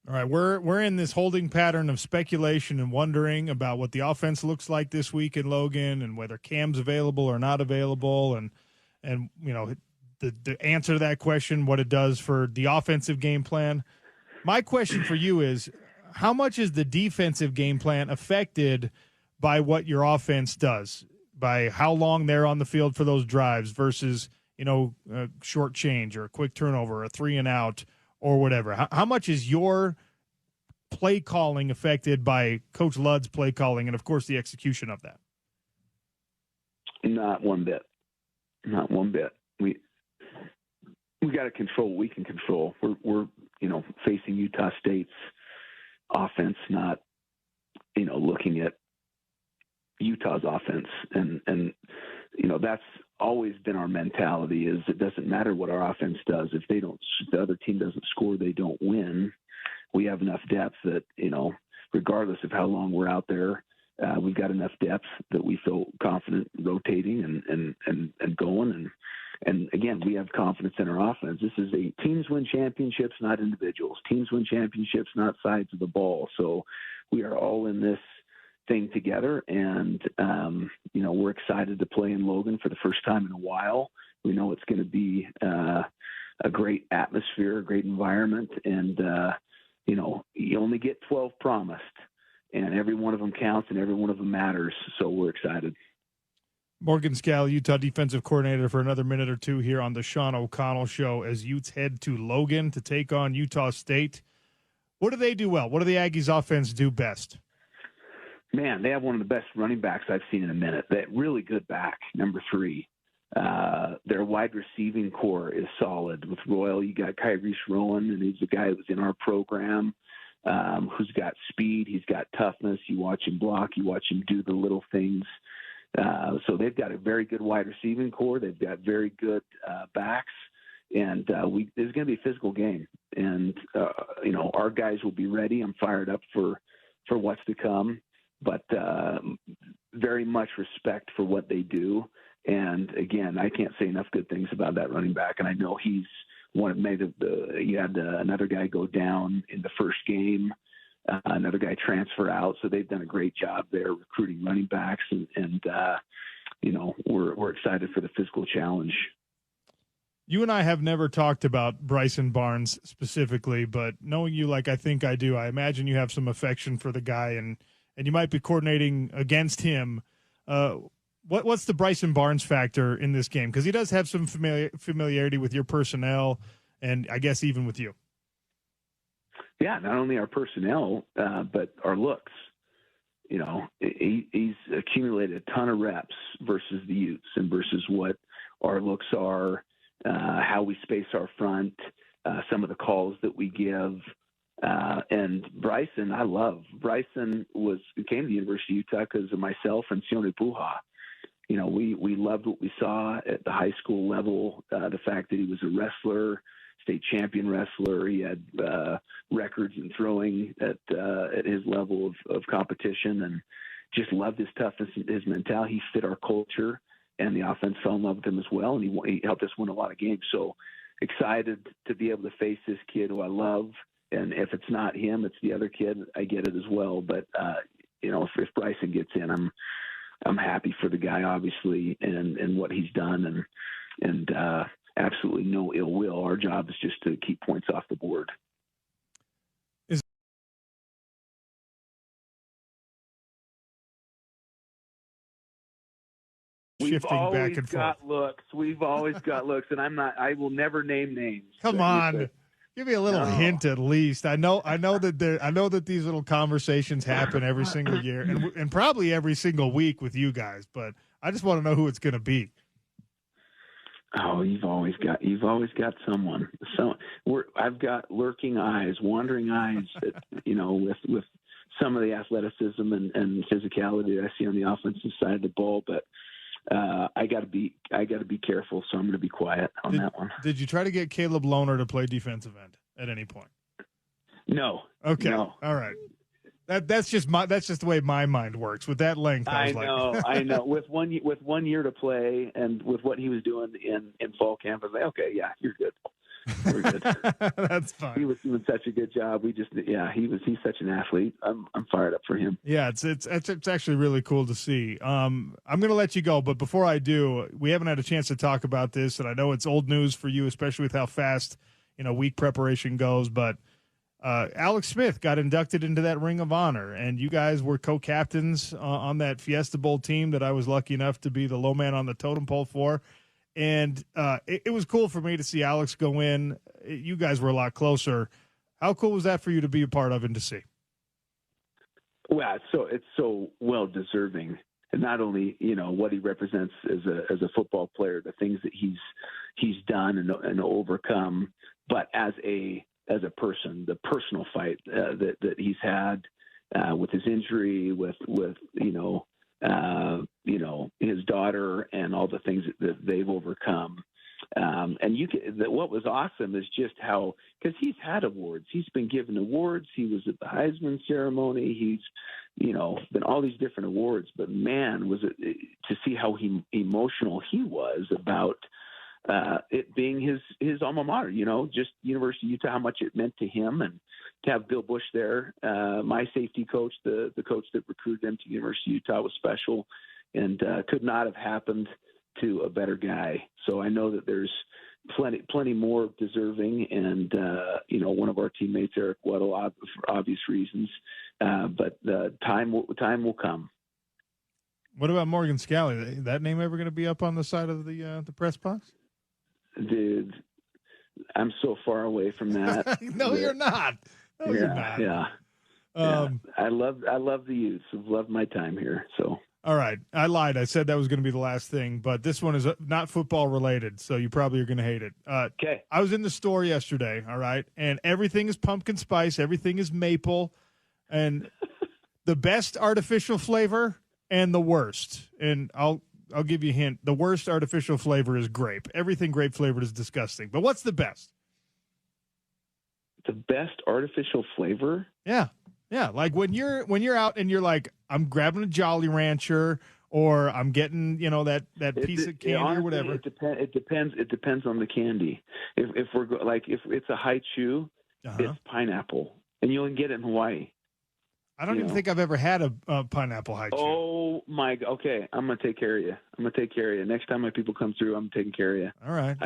All right, we're in this holding pattern of speculation and wondering about what the offense looks like this week in Logan and whether Cam's available or not available, and the answer to that question, what it does for the offensive game plan. My question for you is, how much is the defensive game plan affected by what your offense does, by how long they're on the field for those drives versus, a short change or a quick turnover, a 3-and-out or whatever? How much is your play calling affected by Coach Ludd's play calling and, of course, the execution of that? Not one bit. Not one bit. We got to control what we can control. We're facing Utah State's offense, not looking at Utah's offense, and that's always been our mentality. Is it doesn't matter what our offense does if the other team doesn't score, they don't win. We have enough depth that regardless of how long we're out there, we've got enough depth that we feel confident rotating and going. And again, we have confidence in our offense. This is teams win championships, not individuals. Teams win championships, not sides of the ball. So we are all in this thing together, and we're excited to play in Logan for the first time in a while. We know it's going to be a great atmosphere, a great environment, and you only get 12 promised, and every one of them counts and every one of them matters. So we're excited. Morgan Scalley, Utah defensive coordinator, for another minute or two here on the Sean O'Connell Show as Utes head to Logan to take on Utah State. What do they do well? What do the Aggies offense do best? Man, they have one of the best running backs I've seen in a minute. That really good back, number 3. Their wide receiving core is solid. With Royal, you got Kyrie Rowan, and he's a guy that was in our program who's got speed. He's got toughness. You watch him block. You watch him do the little things. So they've got a very good wide receiving core. They've got very good backs. And there's going to be a physical game. And, our guys will be ready. I'm fired up for what's to come. But very much respect for what they do. And again, I can't say enough good things about that running back. And I know he's you had another guy go down in the first game another guy transfer out. So they've done a great job there recruiting running backs, and we're excited for the physical challenge. You and I have never talked about Bryson Barnes specifically, but knowing you like I think I do, I imagine you have some affection for the guy, and you might be coordinating against him. What's the Bryson Barnes factor in this game? Because he does have some familiarity with your personnel, and I guess even with you. Yeah, not only our personnel, but our looks. He's accumulated a ton of reps versus the Utes and versus what our looks are, how we space our front, some of the calls that we give. And Bryson, I love. Bryson came to the University of Utah because of myself and Sione Puha. We loved what we saw at the high school level, the fact that he was a wrestler, state champion wrestler. He had records in throwing at his level of competition, and just loved his toughness and his mentality. He fit our culture, and the offense fell in love with him as well, and he helped us win a lot of games. So excited to be able to face this kid who I love. And if it's not him, it's the other kid. I get it as well. But, if Bryson gets in, I'm happy for the guy, obviously, and what he's done, and absolutely no ill will. Our job is just to keep points off the board. We've always got looks. We've always got looks, and I will never name names. Come on. Give me a little hint at least. I know that these little conversations happen every single year and probably every single week with you guys, but I just want to know who it's going to be. Oh, you've always got someone. So I've got lurking eyes, wandering eyes that, with some of the athleticism and physicality that I see on the offensive side of the ball, but I got to be careful, so I'm going to be quiet on that one. Did you try to get Caleb Lohner to play defensive end at any point? No. Okay. No. All right. That's just the way my mind works. With that length, I know. With 1 year to play, and with what he was doing in fall camp, I was like, okay, yeah, you're good. We're good. That's fine. He was doing such a good job. He's such an athlete. I'm fired up for him. Yeah, it's actually really cool to see. I'm going to let you go, but before I do, we haven't had a chance to talk about this, and I know it's old news for you, especially with how fast week preparation goes. But Alex Smith got inducted into that Ring of Honor, and you guys were co-captains on that Fiesta Bowl team that I was lucky enough to be the low man on the totem pole for. And it was cool for me to see Alex go in. You guys were a lot closer. How cool was that for you to be a part of and to see? Well, it's so well deserving. And not only what he represents as a football player, the things that he's done and overcome, but as a person, the personal fight that he's had with his injury, with his daughter and all the things that they've overcome. And what was awesome is just how, because he's had awards, he's been given awards. He was at the Heisman ceremony. He's, been all these different awards, but man, was it to see how emotional he was about it being his alma mater, just University of Utah, how much it meant to him, and to have Bill Bush there, my safety coach, the coach that recruited him to University of Utah, was special, and could not have happened to a better guy. So I know that there's plenty more deserving, and one of our teammates, Eric Weddle, for obvious reasons, but the time will come. What about Morgan Scalley? That name ever going to be up on the side of the press box? Dude, I'm so far away from that. No, you're not. No, you're not. Yeah. I love the Utes. I've loved my time here. So. All right. I lied. I said that was going to be the last thing, but this one is not football related, so you probably are going to hate it. Okay. I was in the store yesterday, all right, and everything is pumpkin spice. Everything is maple, and the best artificial flavor and the worst. And I'll give you a hint. The worst artificial flavor is grape. Everything grape flavored is disgusting. But what's the best? The best artificial flavor? Yeah. Yeah, like when you're out and you're like, I'm grabbing a Jolly Rancher, or I'm getting that piece of candy, honestly, or whatever. It depends on the candy. If it's a high chew, it's pineapple, and you can get it in Hawaii. I don't even think I've ever had a pineapple high chew. Oh my! Okay, I'm gonna take care of you. Next time my people come through, I'm taking care of you. All right.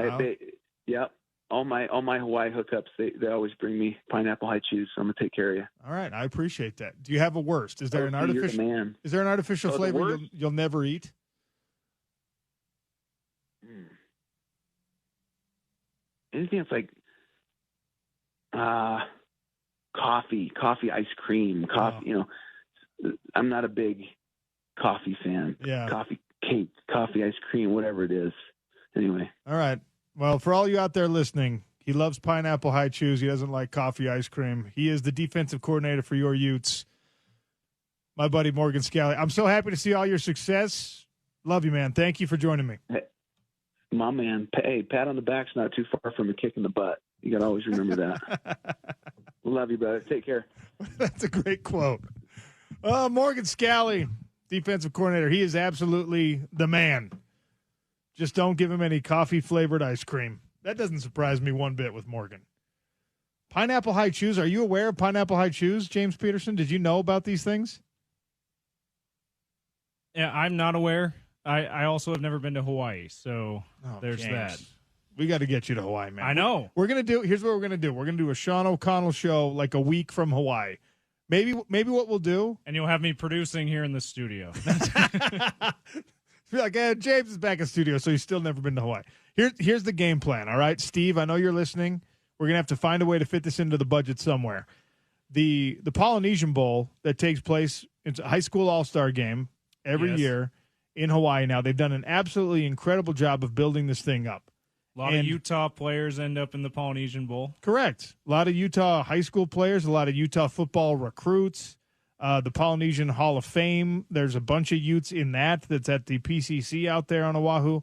Yep. All my Hawaii hookups, they always bring me pineapple high chews, so I'm gonna take care of you. All right, I appreciate that. Do you have a worst? Is there an artificial? Man. Is there an artificial flavor you'll never eat? Anything that's like coffee ice cream, coffee. You know, I'm not a big coffee fan. Yeah. Coffee cake, coffee ice cream, whatever it is. Anyway. All right. Well, for all you out there listening, he loves pineapple high chews. He doesn't like coffee ice cream. He is the defensive coordinator for your Utes. My buddy Morgan Scally. I'm so happy to see all your success. Love you, man. Thank you for joining me. Hey, my man. Hey, pat on the back's not too far from a kick in the butt. You got to always remember that. Love you, brother. Take care. That's a great quote. Morgan Scally, defensive coordinator. He is absolutely the man. Just don't give him any coffee-flavored ice cream. That doesn't surprise me one bit with Morgan. Pineapple high chews. Are you aware of pineapple high chews, James Peterson? Did you know about these things? Yeah, I'm not aware. I also have never been to Hawaii, so there's James. that. We got to get you to Hawaii, man. I know. Here's what we're going to do. We're going to do a Sean O'Connell show like a week from Hawaii. Maybe what we'll do. And you'll have me producing here in the studio. Be like, James is back in studio, so he's still never been to Hawaii. Here's the game plan, all right? Steve, I know you're listening. We're going to have to find a way to fit this into the budget somewhere. The Polynesian Bowl that takes place, it's a high school all-star game every year in Hawaii now. They've done an absolutely incredible job of building this thing up. A lot of Utah players end up in the Polynesian Bowl. Correct. A lot of Utah high school players, a lot of Utah football recruits. The Polynesian Hall of Fame, there's a bunch of Utes in that's at the PCC out there on Oahu.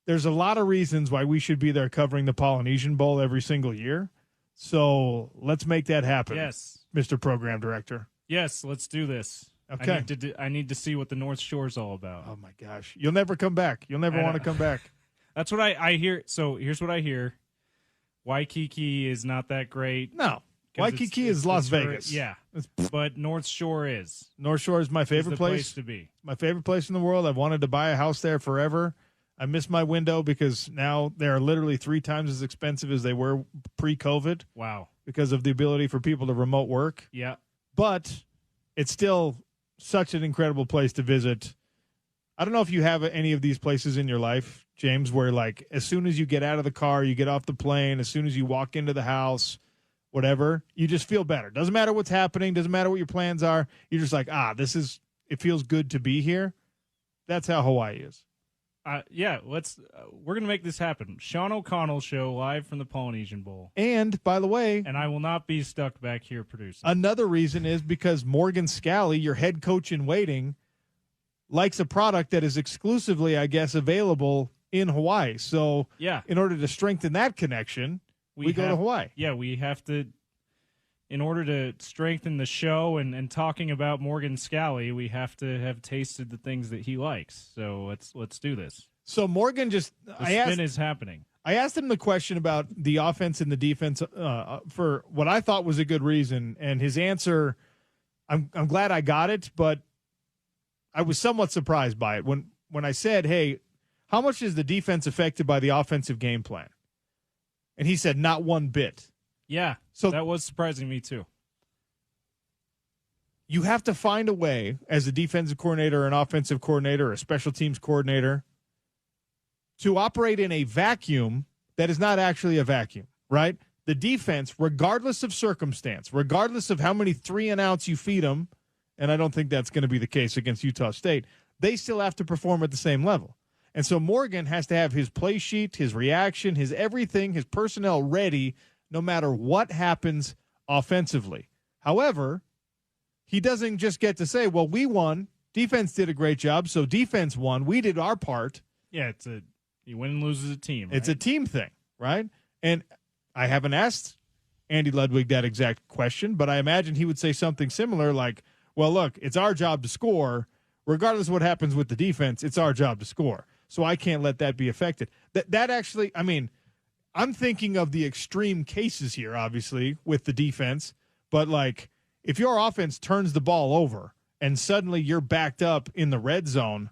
There's a lot of reasons why we should be there covering the Polynesian Bowl every single year. So let's make that happen. Yes. Mr. Program Director. Yes, let's do this. Okay. I need to see what the North Shore is all about. Oh, my gosh. You'll never come back. You'll never want to come back. That's what I hear. So here's what I hear. Waikiki is not that great. No. Waikiki is Las Vegas. Yeah. But North Shore is. North Shore is my favorite place to be. My favorite place in the world. I've wanted to buy a house there forever. I miss my window because now they're literally 3 times as expensive as they were pre-COVID. Wow. Because of the ability for people to remote work. Yeah. But it's still such an incredible place to visit. I don't know if you have any of these places in your life, James, where like as soon as you get out of the car, you get off the plane, as soon as you walk into the house, whatever, you just feel better. Doesn't matter what's happening. Doesn't matter what your plans are. You're just like, it feels good to be here. That's how Hawaii is. Yeah, we're going to make this happen. Sean O'Connell show live from the Polynesian Bowl. And by the way, and I will not be stuck back here producing. Another reason is because Morgan Scally, your head coach in waiting, likes a product that is exclusively, I guess, available in Hawaii. So yeah, in order to strengthen that connection, we go to Hawaii. Yeah, we have to, in order to strengthen the show and talking about Morgan Scally, we have to have tasted the things that he likes. So let's do this. So Morgan the spin is happening. I asked him the question about the offense and the defense for what I thought was a good reason, and his answer, I'm glad I got it, but I was somewhat surprised by it when I said, "Hey, how much is the defense affected by the offensive game plan?" And he said, "Not one bit." Yeah, so that was surprising me too. You have to find a way as a defensive coordinator, an offensive coordinator, a special teams coordinator to operate in a vacuum that is not actually a vacuum, right? The defense, regardless of circumstance, regardless of how many 3-and-outs you feed them, and I don't think that's going to be the case against Utah State, they still have to perform at the same level. And so Morgan has to have his play sheet, his reaction, his everything, his personnel ready no matter what happens offensively. However, he doesn't just get to say, well, we won. Defense did a great job, so defense won. We did our part. Yeah, you win and lose as a team. Right? It's a team thing, right? And I haven't asked Andy Ludwig that exact question, but I imagine he would say something similar like, well, look, it's our job to score. Regardless of what happens with the defense, it's our job to score. So I can't let that be affected. That actually, I mean, I'm thinking of the extreme cases here, obviously, with the defense. But, like, if your offense turns the ball over and suddenly you're backed up in the red zone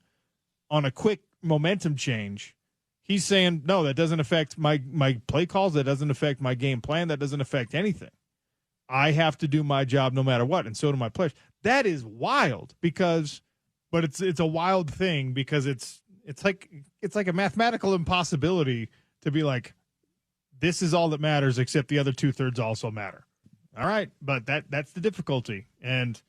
on a quick momentum change, he's saying, no, that doesn't affect my play calls. That doesn't affect my game plan. That doesn't affect anything. I have to do my job no matter what, and so do my players. That is wild but it's a wild thing because it's like a mathematical impossibility to be like, this is all that matters except the other 2/3 also matter. All right, but that's the difficulty. And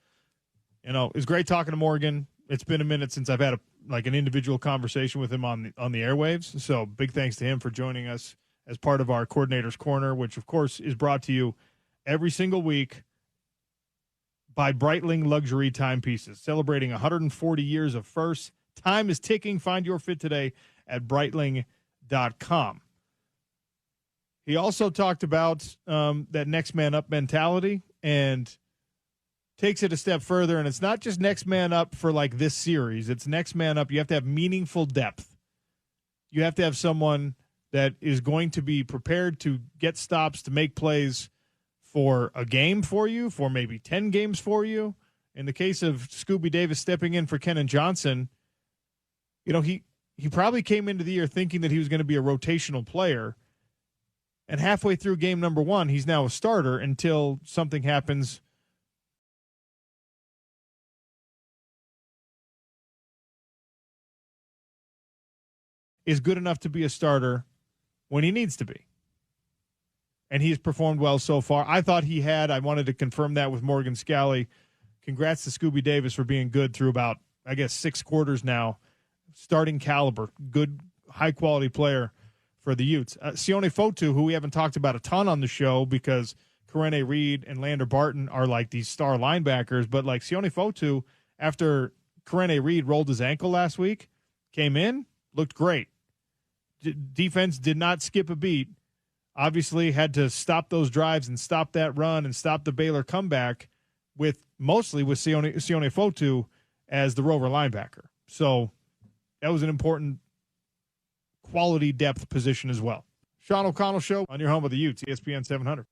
it's great talking to Morgan. It's been a minute since I've had an individual conversation with him on the airwaves. So big thanks to him for joining us as part of our Coordinator's Corner, which of course is brought to you every single week by Breitling Luxury Timepieces, celebrating 140 years of firsts. Time is ticking. Find your fit today at Breitling.com. He also talked about that next man up mentality and takes it a step further. And it's not just next man up for this series. It's next man up. You have to have meaningful depth. You have to have someone that is going to be prepared to get stops, to make plays for a game for you, for maybe 10 games for you. In the case of Scooby Davis stepping in for Kenan Johnson, he probably came into the year thinking that he was going to be a rotational player. And halfway through game number 1, he's now a starter until something happens. Is good enough to be a starter when he needs to be. And he's performed well so far. I thought he had. I wanted to confirm that with Morgan Scalley. Congrats to Scooby Davis for being good through about, 6 quarters now. Starting caliber, good, high-quality player for the Utes. Sione Fotu, who we haven't talked about a ton on the show because Karene Reed and Lander Barton are these star linebackers, but Sione Fotu, after Karene Reed rolled his ankle last week, came in, looked great. Defense did not skip a beat. Obviously had to stop those drives and stop that run and stop the Baylor comeback mostly with Sione Fotu as the rover linebacker. So that was an important quality depth position as well. Sean O'Connell Show on your home of the Utes, ESPN 700.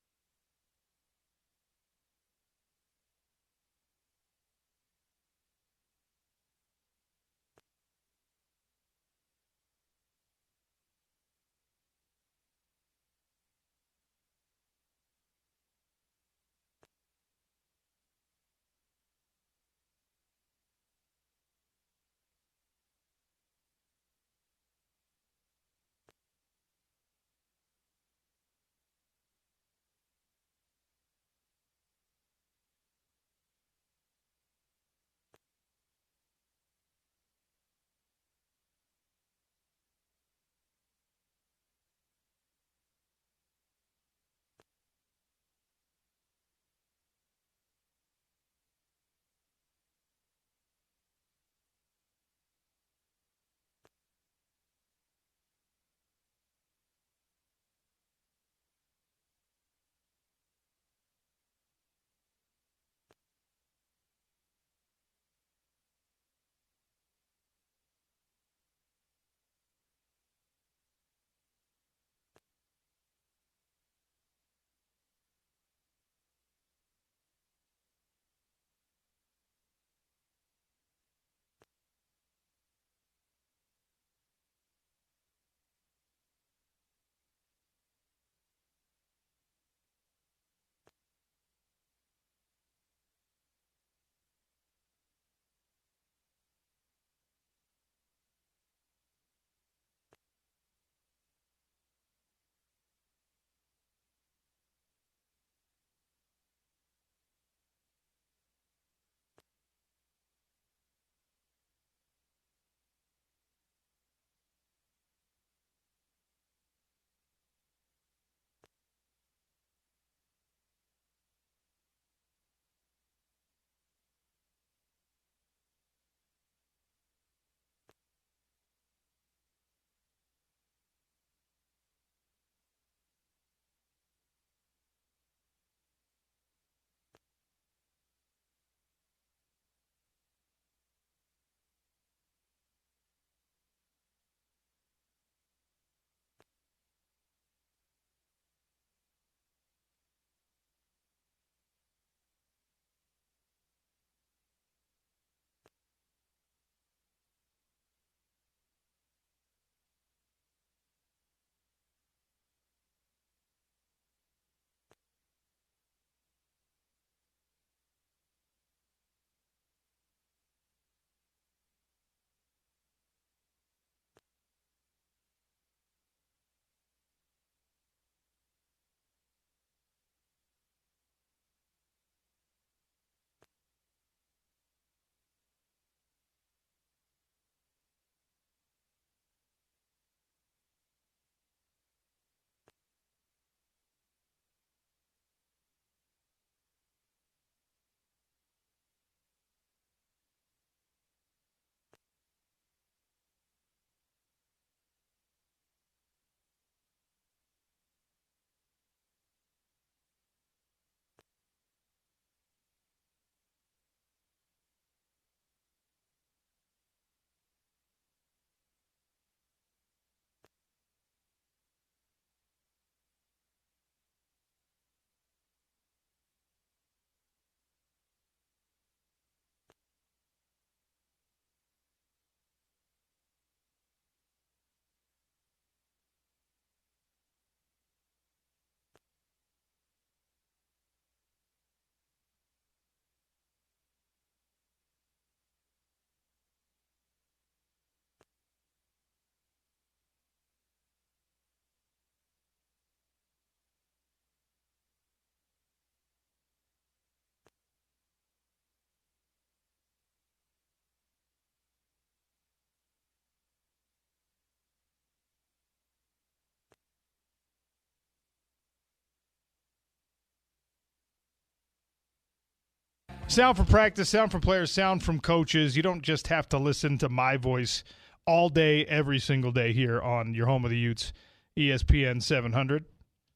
Sound from practice, sound from players, sound from coaches. You don't just have to listen to my voice all day, every single day here on your home of the Utes, ESPN 700.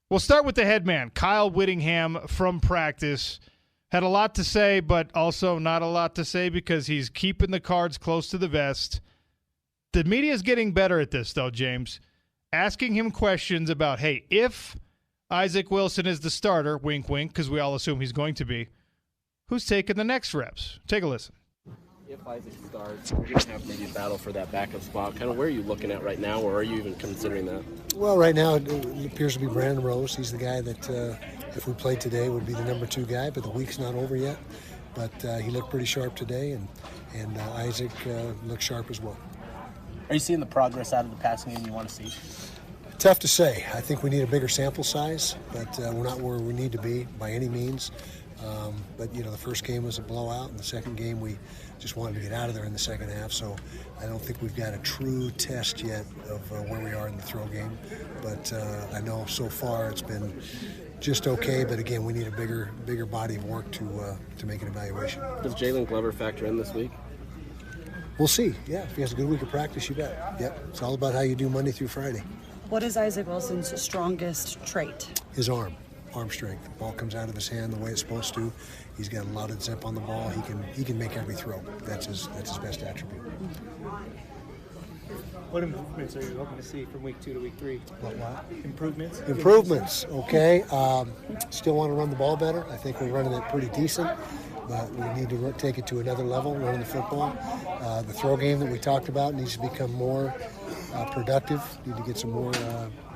We'll start with the head man, Kyle Whittingham from practice. Had a lot to say, but also not a lot to say because he's keeping the cards close to the vest. The media is getting better at this, though, James. Asking him questions about, hey, if Isaac Wilson is the starter, wink, wink, because we all assume he's going to be, who's taking the next reps? Take a listen. If Isaac starts, we're going to have maybe a battle for that backup spot. Kind of where are you looking at right now, or are you even considering that? Well, right now it appears to be Brandon Rose. He's the guy that, if we played today, would be the number 2 guy, but the week's not over yet. But he looked pretty sharp today, and Isaac looked sharp as well. Are you seeing the progress out of the passing game you want to see? Tough to say. I think we need a bigger sample size, but we're not where we need to be by any means. But, the first game was a blowout, and the second game we just wanted to get out of there in the second half. So I don't think we've got a true test yet of where we are in the throw game. But I know so far it's been just okay. But, again, we need a bigger body of work to make an evaluation. Does Jalen Glover factor in this week? We'll see. Yeah, if he has a good week of practice, you bet. Yep, it's all about how you do Monday through Friday. What is Isaac Wilson's strongest trait? His arm strength. The ball comes out of his hand the way it's supposed to. He's got a lot of zip on the ball. He can make every throw. That's his best attribute. What improvements are you hoping to see from week 2 to week 3? What? Improvements? Improvements, okay. Still want to run the ball better. I think we're running it pretty decent, but we need to take it to another level, running the football. The throw game that we talked about needs to become more productive. Need to get some more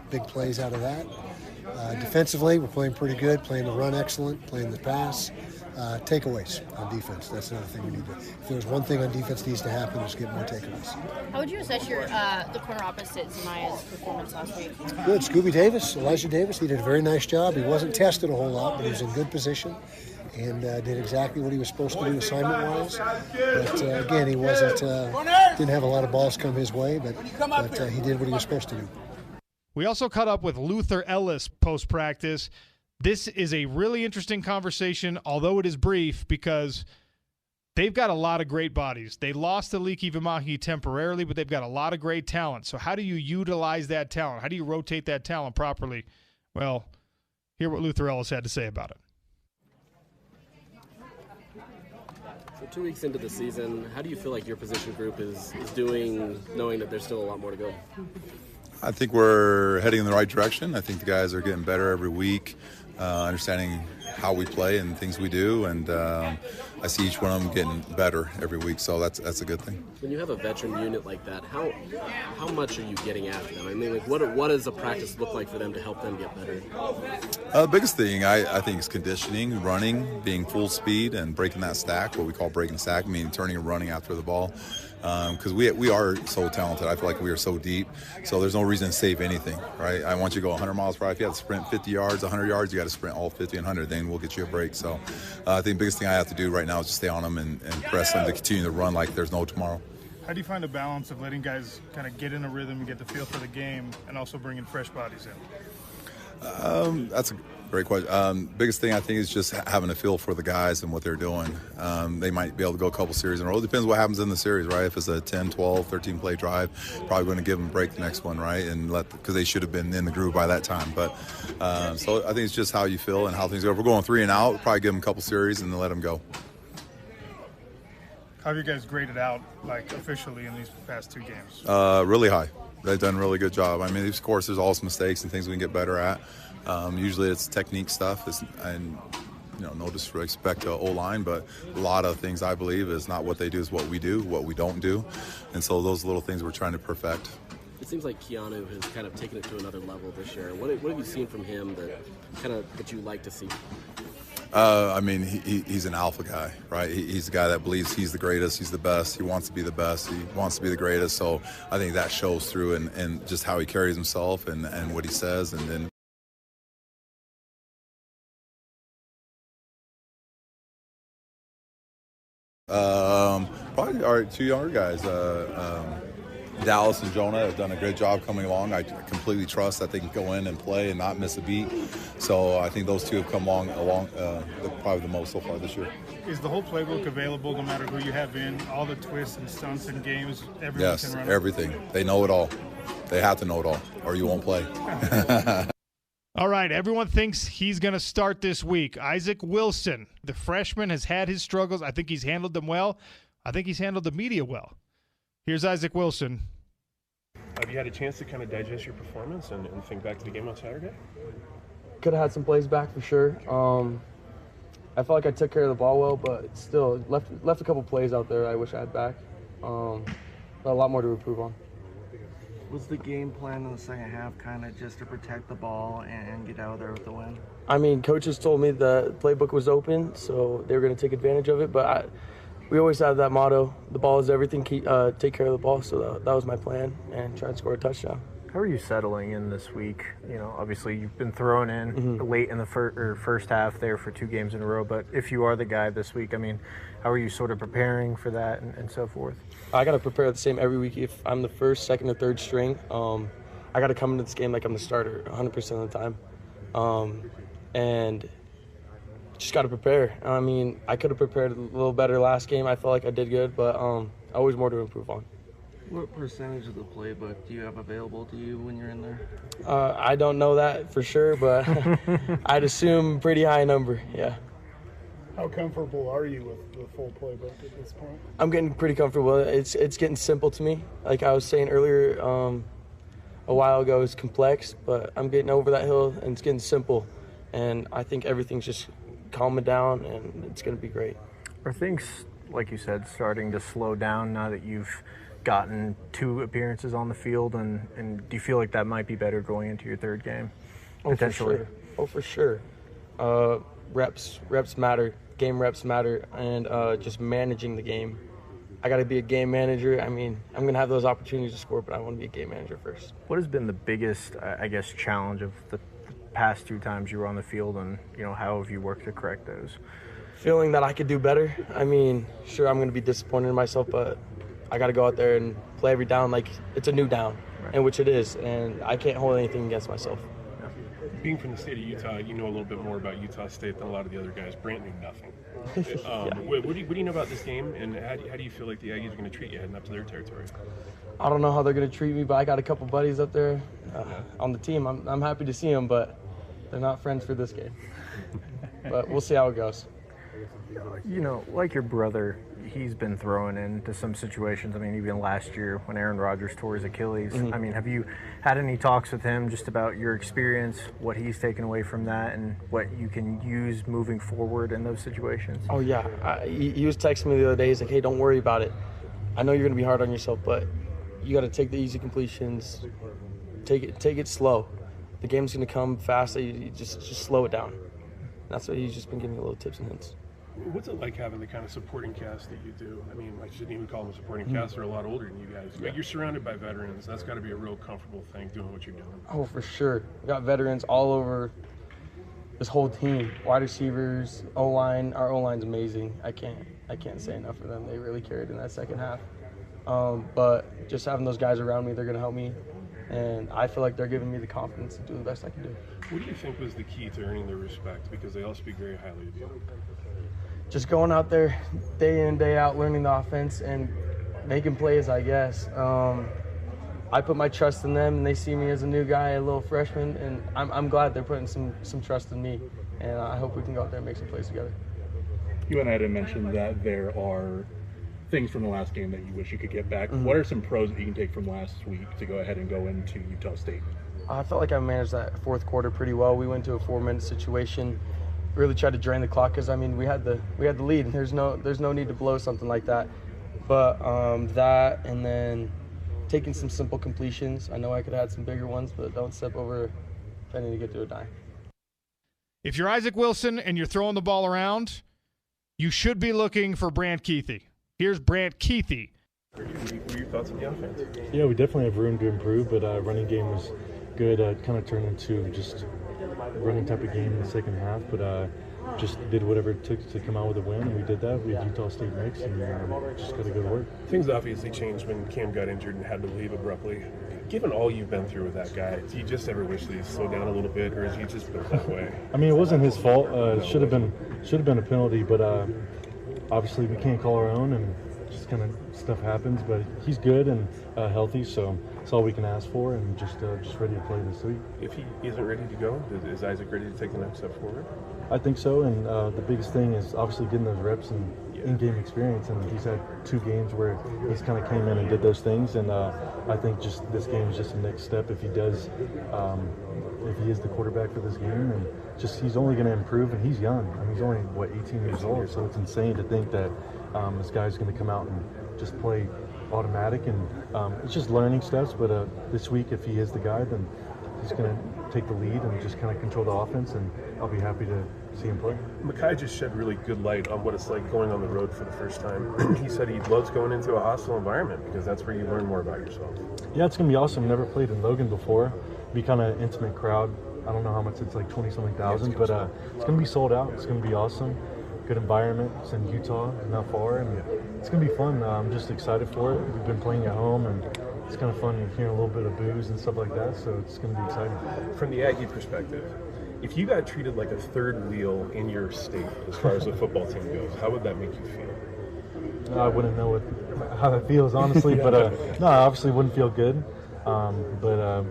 big plays out of that. Defensively, we're playing pretty good, playing the run excellent, playing the pass. Takeaways on defense. That's another thing we need to. If there's one thing on defense needs to happen, is get more takeaways. How would you assess the corner opposite Zemaya's performance last week? Good. Elijah Davis, he did a very nice job. He wasn't tested a whole lot, but he was in good position and did exactly what he was supposed to do assignment-wise. But again, he wasn't didn't have a lot of balls come his way, but he did what he was supposed to do. We also caught up with Luther Ellis post-practice. This is a really interesting conversation, although it is brief, because they've got a lot of great bodies. They lost to Leaky Vimahi temporarily, but they've got a lot of great talent. So how do you utilize that talent? How do you rotate that talent properly? Well, hear what Luther Ellis had to say about it. So 2 weeks into the season, how do you feel like your position group is doing, knowing that there's still a lot more to go? I think we're heading in the right direction. I think the guys are getting better every week, understanding how we play and things we do, and I see each one of them getting better every week, so that's a good thing. When you have a veteran unit like that, how much are you getting after them? I mean, like, what does a practice look like for them to help them get better? The biggest thing I think is conditioning, running, being full speed, and breaking that stack, what we call breaking the stack, meaning turning and running after the ball. Because we are so talented. I feel like we are so deep, so there's no reason to save anything, right? I want you to go 100 miles per hour. If you have to sprint 50 yards, 100 yards, you got to sprint all 50 and 100. Then we'll get you a break. So I think the biggest thing I have to do right now is just stay on them and press them to continue to run like there's no tomorrow. How do you find a balance of letting guys kind of get in a rhythm and get the feel for the game and also bringing fresh bodies in? That's a great question. Biggest thing I think is just having a feel for the guys and what they're doing. They might be able to go a couple series in a row. It depends what happens in the series, right? If it's a 10, 12, 13 play drive, probably going to give them a break the next one, right? And because they should have been in the groove by that time. But so I think it's just how you feel and how things go. If we're going 3 and out, probably give them a couple series and then let them go. How have you guys graded out, like, officially in these past 2 games? Really high. They've done a really good job. I mean, of course, there's always mistakes and things we can get better at. Usually it's technique stuff, and no disrespect to O-line, but a lot of things I believe is not what they do, is what we do, what we don't do. And so those little things we're trying to perfect. It seems like Keanu has kind of taken it to another level this year. What have you seen from him that you like to see? I mean, he's an alpha guy, right? He's a guy that believes he's the greatest, he's the best, he wants to be the best, he wants to be the greatest. So I think that shows through in just how he carries himself and what he says. And then probably our 2 younger guys, Dallas and Jonah have done a great job coming along. I completely trust that they can go in and play and not miss a beat. So I think those two have come along probably the most so far this year. Is the whole playbook available no matter who you have in? All the twists and stunts and games, everyone can run it? Everything. They know it all. They have to know it all, or you won't play. All right, everyone thinks he's going to start this week. Isaac Wilson, the freshman, has had his struggles. I think he's handled them well. I think he's handled the media well. Here's Isaac Wilson. Have you had a chance to kind of digest your performance and think back to the game on Saturday? Could have had some plays back for sure. I felt like I took care of the ball well, but still left a couple plays out there I wish I had back. But a lot more to improve on. Was the game plan in the second half kind of just to protect the ball and get out of there with the win? I mean, coaches told me the playbook was open, so they were going to take advantage of it. But we always have that motto, the ball is everything, take care of the ball. So that was my plan, and try to score a touchdown. How are you settling in this week? You know, obviously you've been thrown in late in the first half there for 2 games in a row, but if you are the guy this week, I mean, how are you sort of preparing for that and so forth? I got to prepare the same every week. If I'm the first, second, or third string, I got to come into this game like I'm the starter 100% of the time. And just got to prepare. I mean, I could have prepared a little better last game. I felt like I did good, but always more to improve on. What percentage of the playbook do you have available to you when you're in there? I don't know that for sure, but I'd assume pretty high number, yeah. How comfortable are you with the full playbook at this point? I'm getting pretty comfortable. It's getting simple to me. Like I was saying earlier a while ago, it's complex, but I'm getting over that hill, and it's getting simple. And I think everything's just calming down, and it's going to be great. Are things, like you said, starting to slow down now that you've gotten 2 appearances on the field, and do you feel like that might be better going into your 3rd game, potentially? For sure. Reps matter, game reps matter, and just managing the game. I got to be a game manager. I mean, I'm going to have those opportunities to score, but I want to be a game manager first. What has been the biggest, I guess, challenge of the past 2 times you were on the field, and, you know, how have you worked to correct those? Feeling that I could do better. I mean, sure, I'm going to be disappointed in myself, but I got to go out there and play every down like it's a new down, and which it is, and I can't hold anything against myself. Being from the state of Utah, you know a little bit more about Utah State than a lot of the other guys. Brant knew nothing. What do you know about this game, and how do you feel like the Aggies are going to treat you heading up to their territory? I don't know how they're going to treat me, but I got a couple buddies up there on the team. I'm happy to see them, but they're not friends for this game. But we'll see how it goes. You know, like your brother, he's been thrown into some situations. I mean, even last year when Aaron Rodgers tore his Achilles. I mean, have you had any talks with him just about your experience, what he's taken away from that, and what you can use moving forward in those situations? Oh, yeah. He was texting me the other day. He's like, hey, don't worry about it. I know you're going to be hard on yourself, but you got to take the easy completions. Take it slow. The game's going to come fast. So you just slow it down. That's what he's just been giving me little tips and hints. What's it like having the kind of supporting cast that you do? I mean, I shouldn't even call them a supporting cast. They're a lot older than you guys. But you're surrounded by veterans. That's got to be a real comfortable thing, doing what you're doing. Oh, for sure. We got veterans all over this whole team. Wide receivers, O-line. Our O-line's amazing. I can't say enough for them. They really carried in that second half. But just having those guys around me, they're going to help me. And I feel like they're giving me the confidence to do the best I can do. What do you think was the key to earning their respect? Because they all speak very highly of you. Just going out there day in, day out, learning the offense and making plays, I guess. I put my trust in them, and they see me as a new guy, a little freshman, and I'm glad they're putting some trust in me. And I hope we can go out there and make some plays together. You and I had mentioned that there are things from the last game that you wish you could get back. What are some pros that you can take from last week to go ahead and go into Utah State? I felt like I managed that fourth quarter pretty well. We went to a 4-minute situation. Really tried to drain the clock because, I mean, we had the lead, and there's no need to blow something like that. But that, and then taking some simple completions. I know I could have had some bigger ones, but don't step over a penny to get to a dime. If you're Isaac Wilson and you're throwing the ball around, you should be looking for Brant Keithy. Here's Brant Keithy. What are your thoughts on the offense? Yeah, we definitely have room to improve, but running game was good. Kind of turned into just running type of game in the second half, but just did whatever it took to come out with a win, and we did that. We had Utah State mixed, and just got to go to work. Things obviously changed when Cam got injured and had to leave abruptly. Given all you've been through with that guy, do you just ever wish that he slowed down a little bit, or is he just built that way? I mean, it wasn't his fault. It should have been a penalty, but obviously we can't call our own, and just kind of stuff happens. But he's good and healthy, so that's all we can ask for, and just ready to play this week. If he isn't ready to go, is Isaac ready to take the next step forward? I think so, and the biggest thing is obviously getting those reps and in-game experience, and he's had 2 games where he's kind of came in and did those things, and I think just this game is just the next step if he does, if he is the quarterback for this game, and just he's only going to improve, and he's young. I mean, he's only, 18 years old, so it's insane to think that this guy's going to come out and just play automatic, and it's just learning steps, but this week, if he is the guy, then he's going to take the lead and just kind of control the offense, and I'll be happy to see him play. Mekhi just shed really good light on what it's like going on the road for the first time. He said he loves going into a hostile environment because that's where you learn more about yourself. Yeah, it's going to be awesome. Never played in Logan before. Be kind of intimate crowd. I don't know how much it's like 20-something thousand, but it's going to be sold out. It's going to be awesome. Good environment. It's in Utah, not far, and it's going to be fun. I'm just excited for it. We've been playing at home, and it's kind of fun hearing a little bit of booze and stuff like that, so it's going to be exciting. From the Aggie perspective, if you got treated like a third wheel in your state as far as the football team goes, how would that make you feel? I wouldn't know how that feels, honestly, but no, I obviously wouldn't feel good. But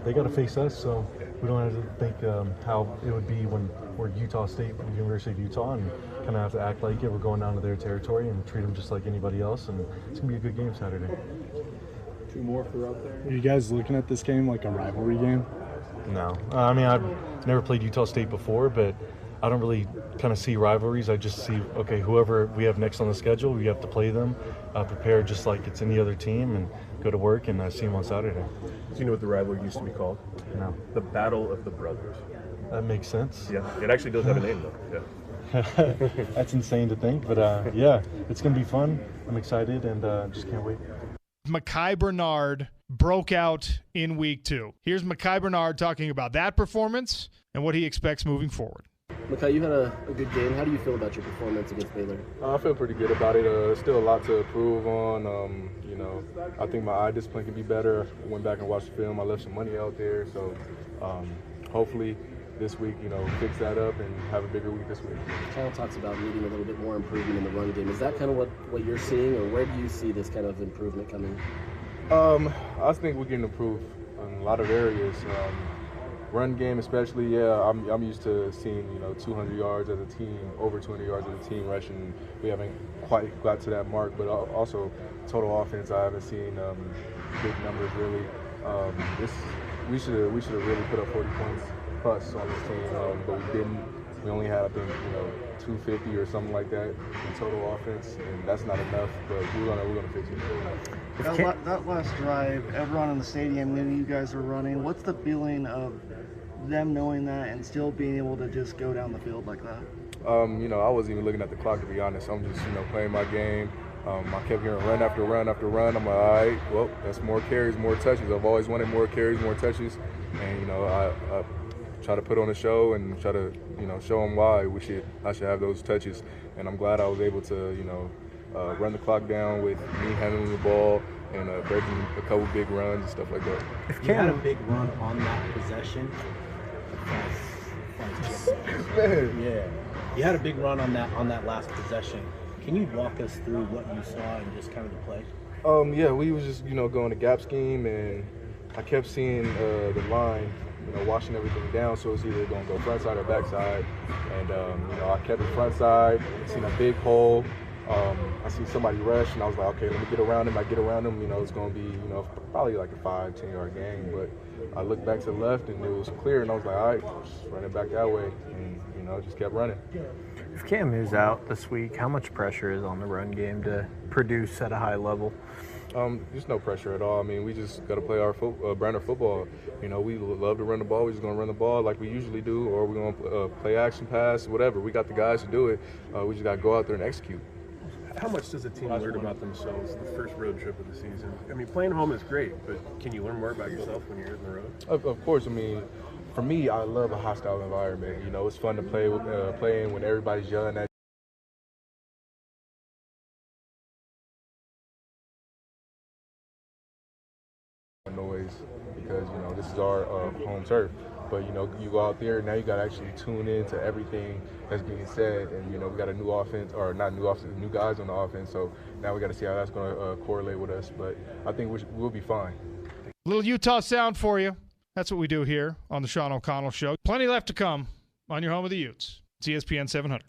they got to face us, so we don't have to think how it would be when we're Utah State, the University of Utah, and kind of have to act like it. We're going down to their territory and treat them just like anybody else, and it's going to be a good game Saturday. 2 more for out there. Are you guys looking at this game like a rivalry game? No. I mean, I've never played Utah State before, but I don't really kind of see rivalries. I just see, okay, whoever we have next on the schedule, we have to play them, prepare just like it's any other team, and go to work and see them on Saturday. Do you know what the rivalry used to be called? No. The Battle of the Brothers. That makes sense. Yeah, it actually does have a name, though. Yeah. That's insane to think, but yeah, it's going to be fun. I'm excited and just can't wait. Mekhi Bernard broke out in week 2. Here's Mekhi Bernard talking about that performance and what he expects moving forward. Mekhi, you had a good game. How do you feel about your performance against Baylor? I feel pretty good about it. Still a lot to improve on. I think my eye discipline can be better. I went back and watched the film. I left some money out there. So hopefully this week, fix that up and have a bigger week this week. Kyle talks about needing a little bit more improvement in the run game. Is that kind of what you're seeing, or where do you see this kind of improvement coming? I think we can improve in a lot of areas. Run game especially, I'm used to seeing, 200 yards as a team, over 200 yards as a team rushing. We haven't quite got to that mark, but also total offense, I haven't seen big numbers really. We should have really put up 40 points plus on this team, but we didn't. We only had, I think, 250 or something like that in total offense, and that's not enough. But we're gonna fix it. That last drive, everyone in the stadium knew you guys were running. What's the feeling of them knowing that and still being able to just go down the field like that? I wasn't even looking at the clock, to be honest. I'm just, playing my game. I kept hearing run after run after run. I'm like, all right, well, that's more carries, more touches. I've always wanted more carries, more touches, and I try to put on a show and try to, show them why I should have those touches. And I'm glad I was able to, run the clock down with me handling the ball and breaking a couple big runs and stuff like that. If you had a big run on that possession, yeah, you had a big run on that last possession. Can you walk us through what you saw and just kind of the play? Yeah, we was just going to gap scheme, and I kept seeing the line, washing everything down, so it's either going to go front side or back side. And, I kept it front side, seen a big hole. I see somebody rush, and I was like, okay, let me get around him. I get around him, it's going to be, probably like a 5-10 yard gain. But I looked back to the left, and it was clear, and I was like, all right, just run it back that way. And, just kept running. If Cam is out this week, how much pressure is on the run game to produce at a high level? There's no pressure at all. I mean, we just got to play our brand of football. We love to run the ball. We're just going to run the ball like we usually do, or we're going to play action pass, whatever. We got the guys to do it. We just got to go out there and execute. How much does a team learn about themselves the first road trip of the season? I mean, playing home is great, but can you learn more about yourself when you're in the road? Of course. I mean, for me, I love a hostile environment. You know, it's fun to play in when everybody's yelling at noise because, you know, this is our home turf. But, you know, you go out there, now you got to actually tune in to everything that's being said. And, you know, we got a new offense, or not new offense, new guys on the offense. So now we got to see how that's going to correlate with us. But I think we'll be fine. Little Utah sound for you. That's what we do here on the Sean O'Connell Show. Plenty left to come on your home of the Utes. It's ESPN 700.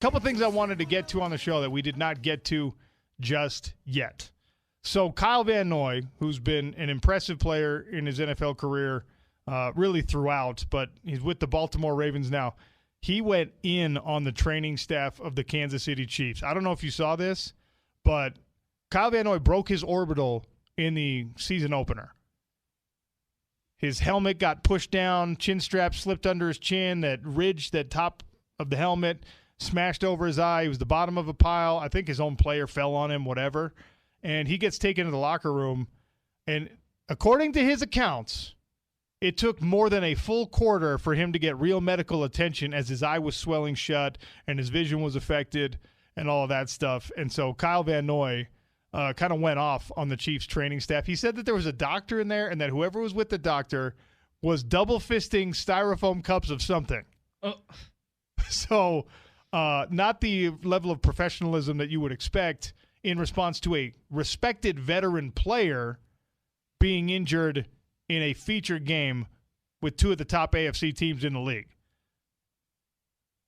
Couple things I wanted to get to on the show that we did not get to just yet. So Kyle Van Noy, who's been an impressive player in his NFL career really throughout, but he's with the Baltimore Ravens now. He went in on the training staff of the Kansas City Chiefs. I don't know if you saw this, but Kyle Van Noy broke his orbital in the season opener. His helmet got pushed down, chin strap slipped under his chin, that ridge, that top of the helmet, smashed over his eye. He was the bottom of a pile. I think his own player fell on him, whatever. And he gets taken to the locker room. And according to his accounts, it took more than a full quarter for him to get real medical attention as his eye was swelling shut and his vision was affected and all of that stuff. And so Kyle Van Noy kind of went off on the Chiefs training staff. He said that there was a doctor in there and that whoever was with the doctor was double fisting styrofoam cups of something. So not the level of professionalism that you would expect in response to a respected veteran player being injured in a featured game with two of the top AFC teams in the league.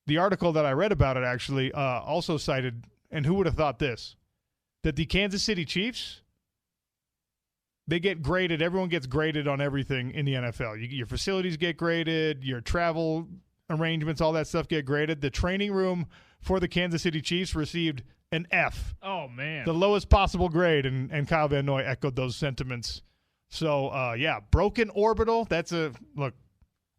The article that I read about it actually also cited, and who would have thought this, that the Kansas City Chiefs, they get graded, everyone gets graded on everything in the NFL. Your facilities get graded, your travel arrangements, all that stuff get graded. The training room for the Kansas City Chiefs received an F. Oh, man. The lowest possible grade, and Kyle Van Noy echoed those sentiments. So, broken orbital, look,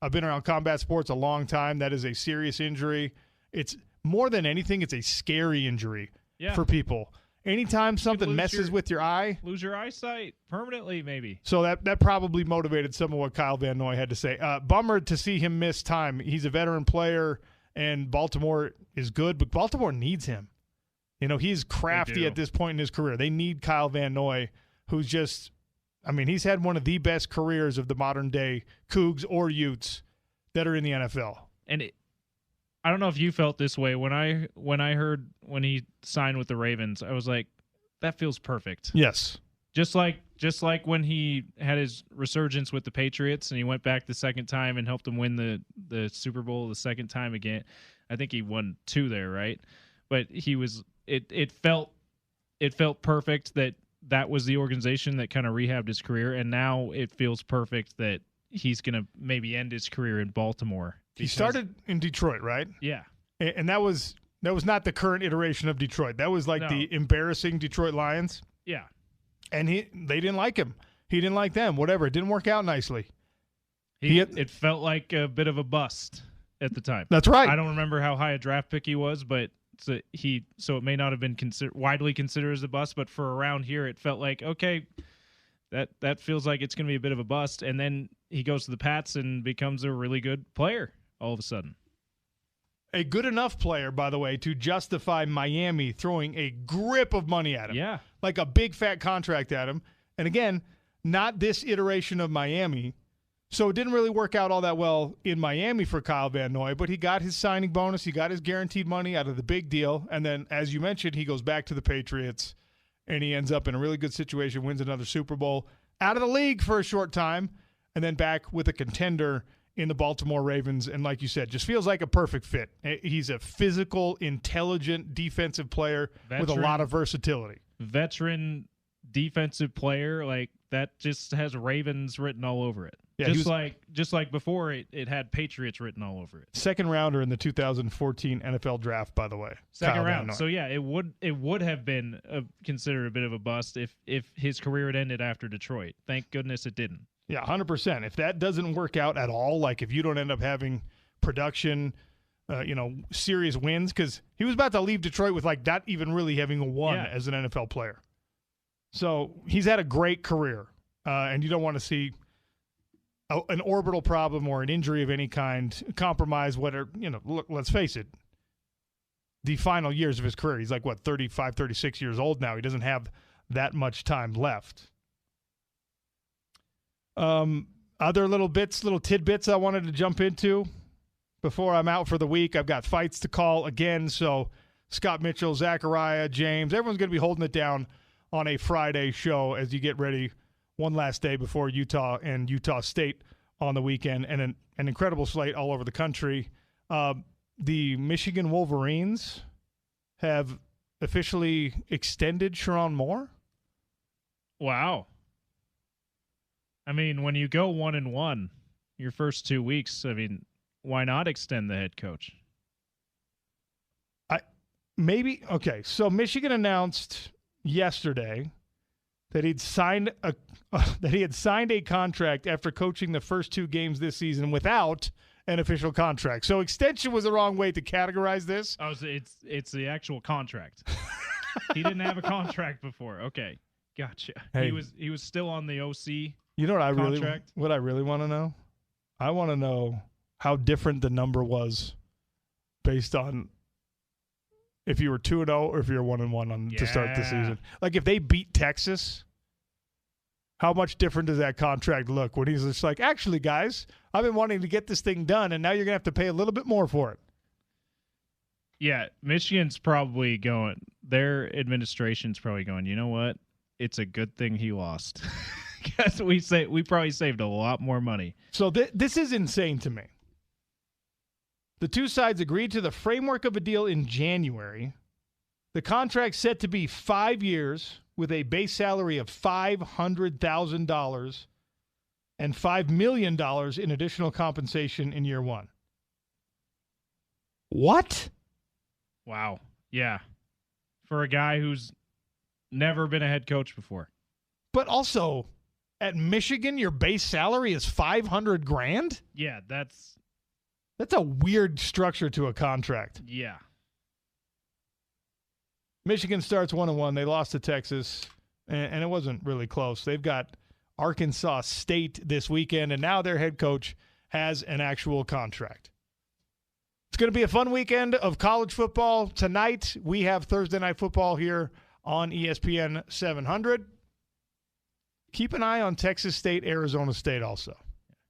I've been around combat sports a long time. That is a serious injury. It's more than anything, it's a scary injury for people. Anytime something messes with your eye. Lose your eyesight permanently, maybe. So that probably motivated some of what Kyle Van Noy had to say. Bummer to see him miss time. He's a veteran player, and Baltimore is good, but Baltimore needs him. He's crafty at this point in his career. They need Kyle Van Noy, who's just – he's had one of the best careers of the modern day Cougs or Utes that are in the NFL. And I don't know if you felt this way when I heard when he signed with the Ravens. I was like, that feels perfect. Yes. Just like when he had his resurgence with the Patriots and he went back the second time and helped them win the Super Bowl the second time again. I think he won 2 there, right? But it felt perfect that was the organization that kind of rehabbed his career, and now it feels perfect that he's going to maybe end his career in Baltimore. He started in Detroit, right? Yeah. And that was not the current iteration of Detroit. That was like the embarrassing Detroit Lions. Yeah. And they didn't like him. He didn't like them. Whatever. It didn't work out nicely. It felt like a bit of a bust at the time. That's right. I don't remember how high a draft pick he was, but so it may not have been widely considered as a bust, but for around here, it felt like, okay, that feels like it's going to be a bit of a bust. And then he goes to the Pats and becomes a really good player all of a sudden. A good enough player, by the way, to justify Miami throwing a grip of money at him. Yeah. Like a big fat contract at him. And again, not this iteration of Miami. So it didn't really work out all that well in Miami for Kyle Van Noy, but he got his signing bonus. He got his guaranteed money out of the big deal. And then, as you mentioned, he goes back to the Patriots, and he ends up in a really good situation, wins another Super Bowl, out of the league for a short time, and then back with a contender in the Baltimore Ravens. And like you said, just feels like a perfect fit. He's a physical, intelligent defensive player with a lot of versatility. Veteran defensive player, like that just has Ravens written all over it. Yeah, just like before, it had Patriots written all over it. Second rounder in the 2014 NFL draft, by the way. Second round. So yeah, it would have been considered a bit of a bust if his career had ended after Detroit. Thank goodness it didn't. Yeah, 100%. If that doesn't work out at all, like if you don't end up having production, serious wins, because he was about to leave Detroit with like not even really having won as an NFL player. So he's had a great career, and you don't want to see an orbital problem or an injury of any kind compromise look, let's face it, the final years of his career. He's like, 35, 36 years old now. He doesn't have that much time left. Other little tidbits I wanted to jump into before I'm out for the week. I've got fights to call again, so Scott Mitchell, Zachariah, James, everyone's going to be holding it down on a Friday show as you get ready one last day before Utah and Utah State on the weekend, and an incredible slate all over the country. The Michigan Wolverines have officially extended Sharon Moore. Wow. I mean, when you go 1-1 your first 2 weeks, why not extend the head coach? So Michigan announced yesterday that he had signed a contract after coaching the first 2 games this season without an official contract. So extension was the wrong way to categorize this. Oh, so it's the actual contract. He didn't have a contract before. Okay, gotcha. Hey. He was still on the OC. You know what contract? I really want to know? I want to know how different the number was based on if you were 2-0 or if you're 1-1 to start the season. Like if they beat Texas, how much different does that contract look when he's just like, actually, guys, I've been wanting to get this thing done, and now you're going to have to pay a little bit more for it. Yeah, Michigan's probably going, their administration's probably going, you know what? It's a good thing he lost. Because we probably saved a lot more money. So this is insane to me. The two sides agreed to the framework of a deal in January. The contract's set to be 5 years with a base salary of $500,000 and $5 million in additional compensation in year one. What? Wow. Yeah. For a guy who's never been a head coach before. But also, at Michigan, your base salary is $500,000? Yeah, that's a weird structure to a contract. Yeah. Michigan starts 1-1. They lost to Texas, and it wasn't really close. They've got Arkansas State this weekend, and now their head coach has an actual contract. It's going to be a fun weekend of college football. Tonight, we have Thursday Night Football here on ESPN 700. Keep an eye on Texas State, Arizona State also.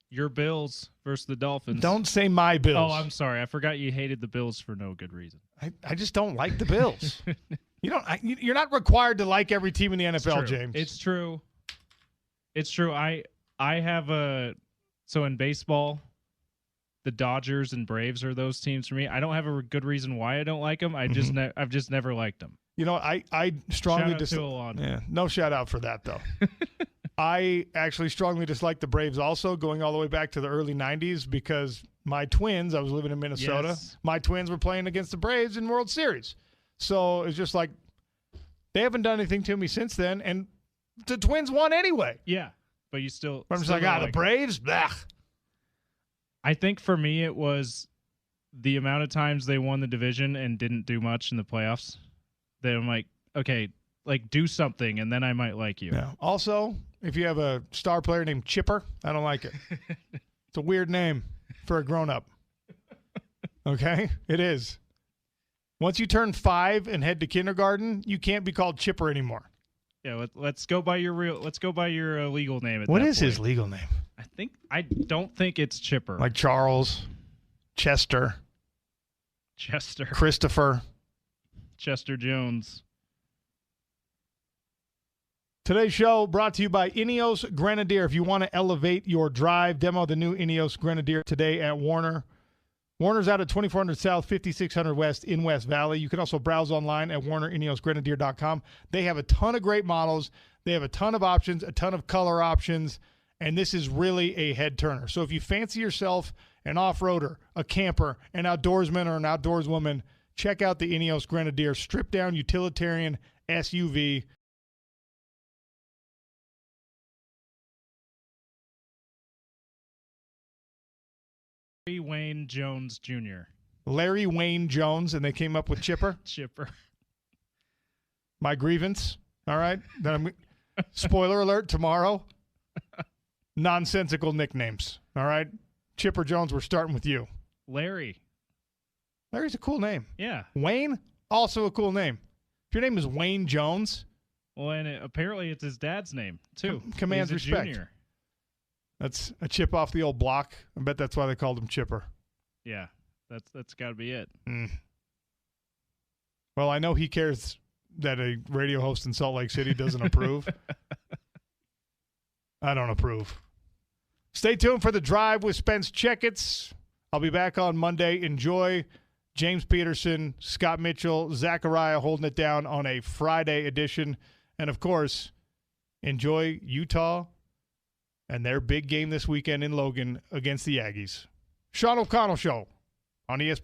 Your Bills versus the Dolphins. Don't say my Bills. Oh, I'm sorry. I forgot you hated the Bills for no good reason. I just don't like the Bills. You're not required to like every team in the NFL, James. It's true. It's true. I have so in baseball, the Dodgers and Braves are those teams for me. I don't have a good reason why I don't like them. I've just never liked them. You know, I strongly dislike. Yeah, no shout out for that though. I actually strongly dislike the Braves also, going all the way back to the early 90s because my Twins, I was living in Minnesota, my Twins were playing against the Braves in World Series. So it's just like they haven't done anything to me since then, and the Twins won anyway. Yeah, but you still. I'm just like, the Braves? Blah. I think for me it was the amount of times they won the division and didn't do much in the playoffs. That I'm like, okay, like do something, and then I might like you. Yeah. Also, if you have a star player named Chipper, I don't like it. It's a weird name for a grown-up. Okay? It is. Once you turn 5 and head to kindergarten, you can't be called Chipper anymore. Yeah, let's go by your legal name. What is his legal name? I don't think it's Chipper. Like Charles, Chester, Christopher, Chester Jones. Today's show brought to you by Ineos Grenadier. If you want to elevate your drive, demo the new Ineos Grenadier today at Warner. Warner's out at 2400 South, 5600 West in West Valley. You can also browse online at WarnerIneosGrenadier.com. They have a ton of great models. They have a ton of options, a ton of color options, and this is really a head turner. So if you fancy yourself an off-roader, a camper, an outdoorsman, or an outdoorswoman, check out the Ineos Grenadier stripped-down utilitarian SUV. Larry Wayne Jones Jr. Larry Wayne Jones, and they came up with Chipper. Chipper. My grievance. All right. Then spoiler alert, tomorrow. Nonsensical nicknames. All right. Chipper Jones, we're starting with you. Larry. Larry's a cool name. Yeah. Wayne, also a cool name. If your name is Wayne Jones. Well, and apparently it's his dad's name, too. Commands respect. Junior. That's a chip off the old block. I bet that's why they called him Chipper. Yeah, that's got to be it. Well, I know he cares that a radio host in Salt Lake City doesn't approve. I don't approve. Stay tuned for The Drive with Spence Checketts. I'll be back on Monday. Enjoy James Peterson, Scott Mitchell, Zachariah holding it down on a Friday edition. And, of course, enjoy Utah and their big game this weekend in Logan against the Aggies. Sean O'Connell Show on ESPN.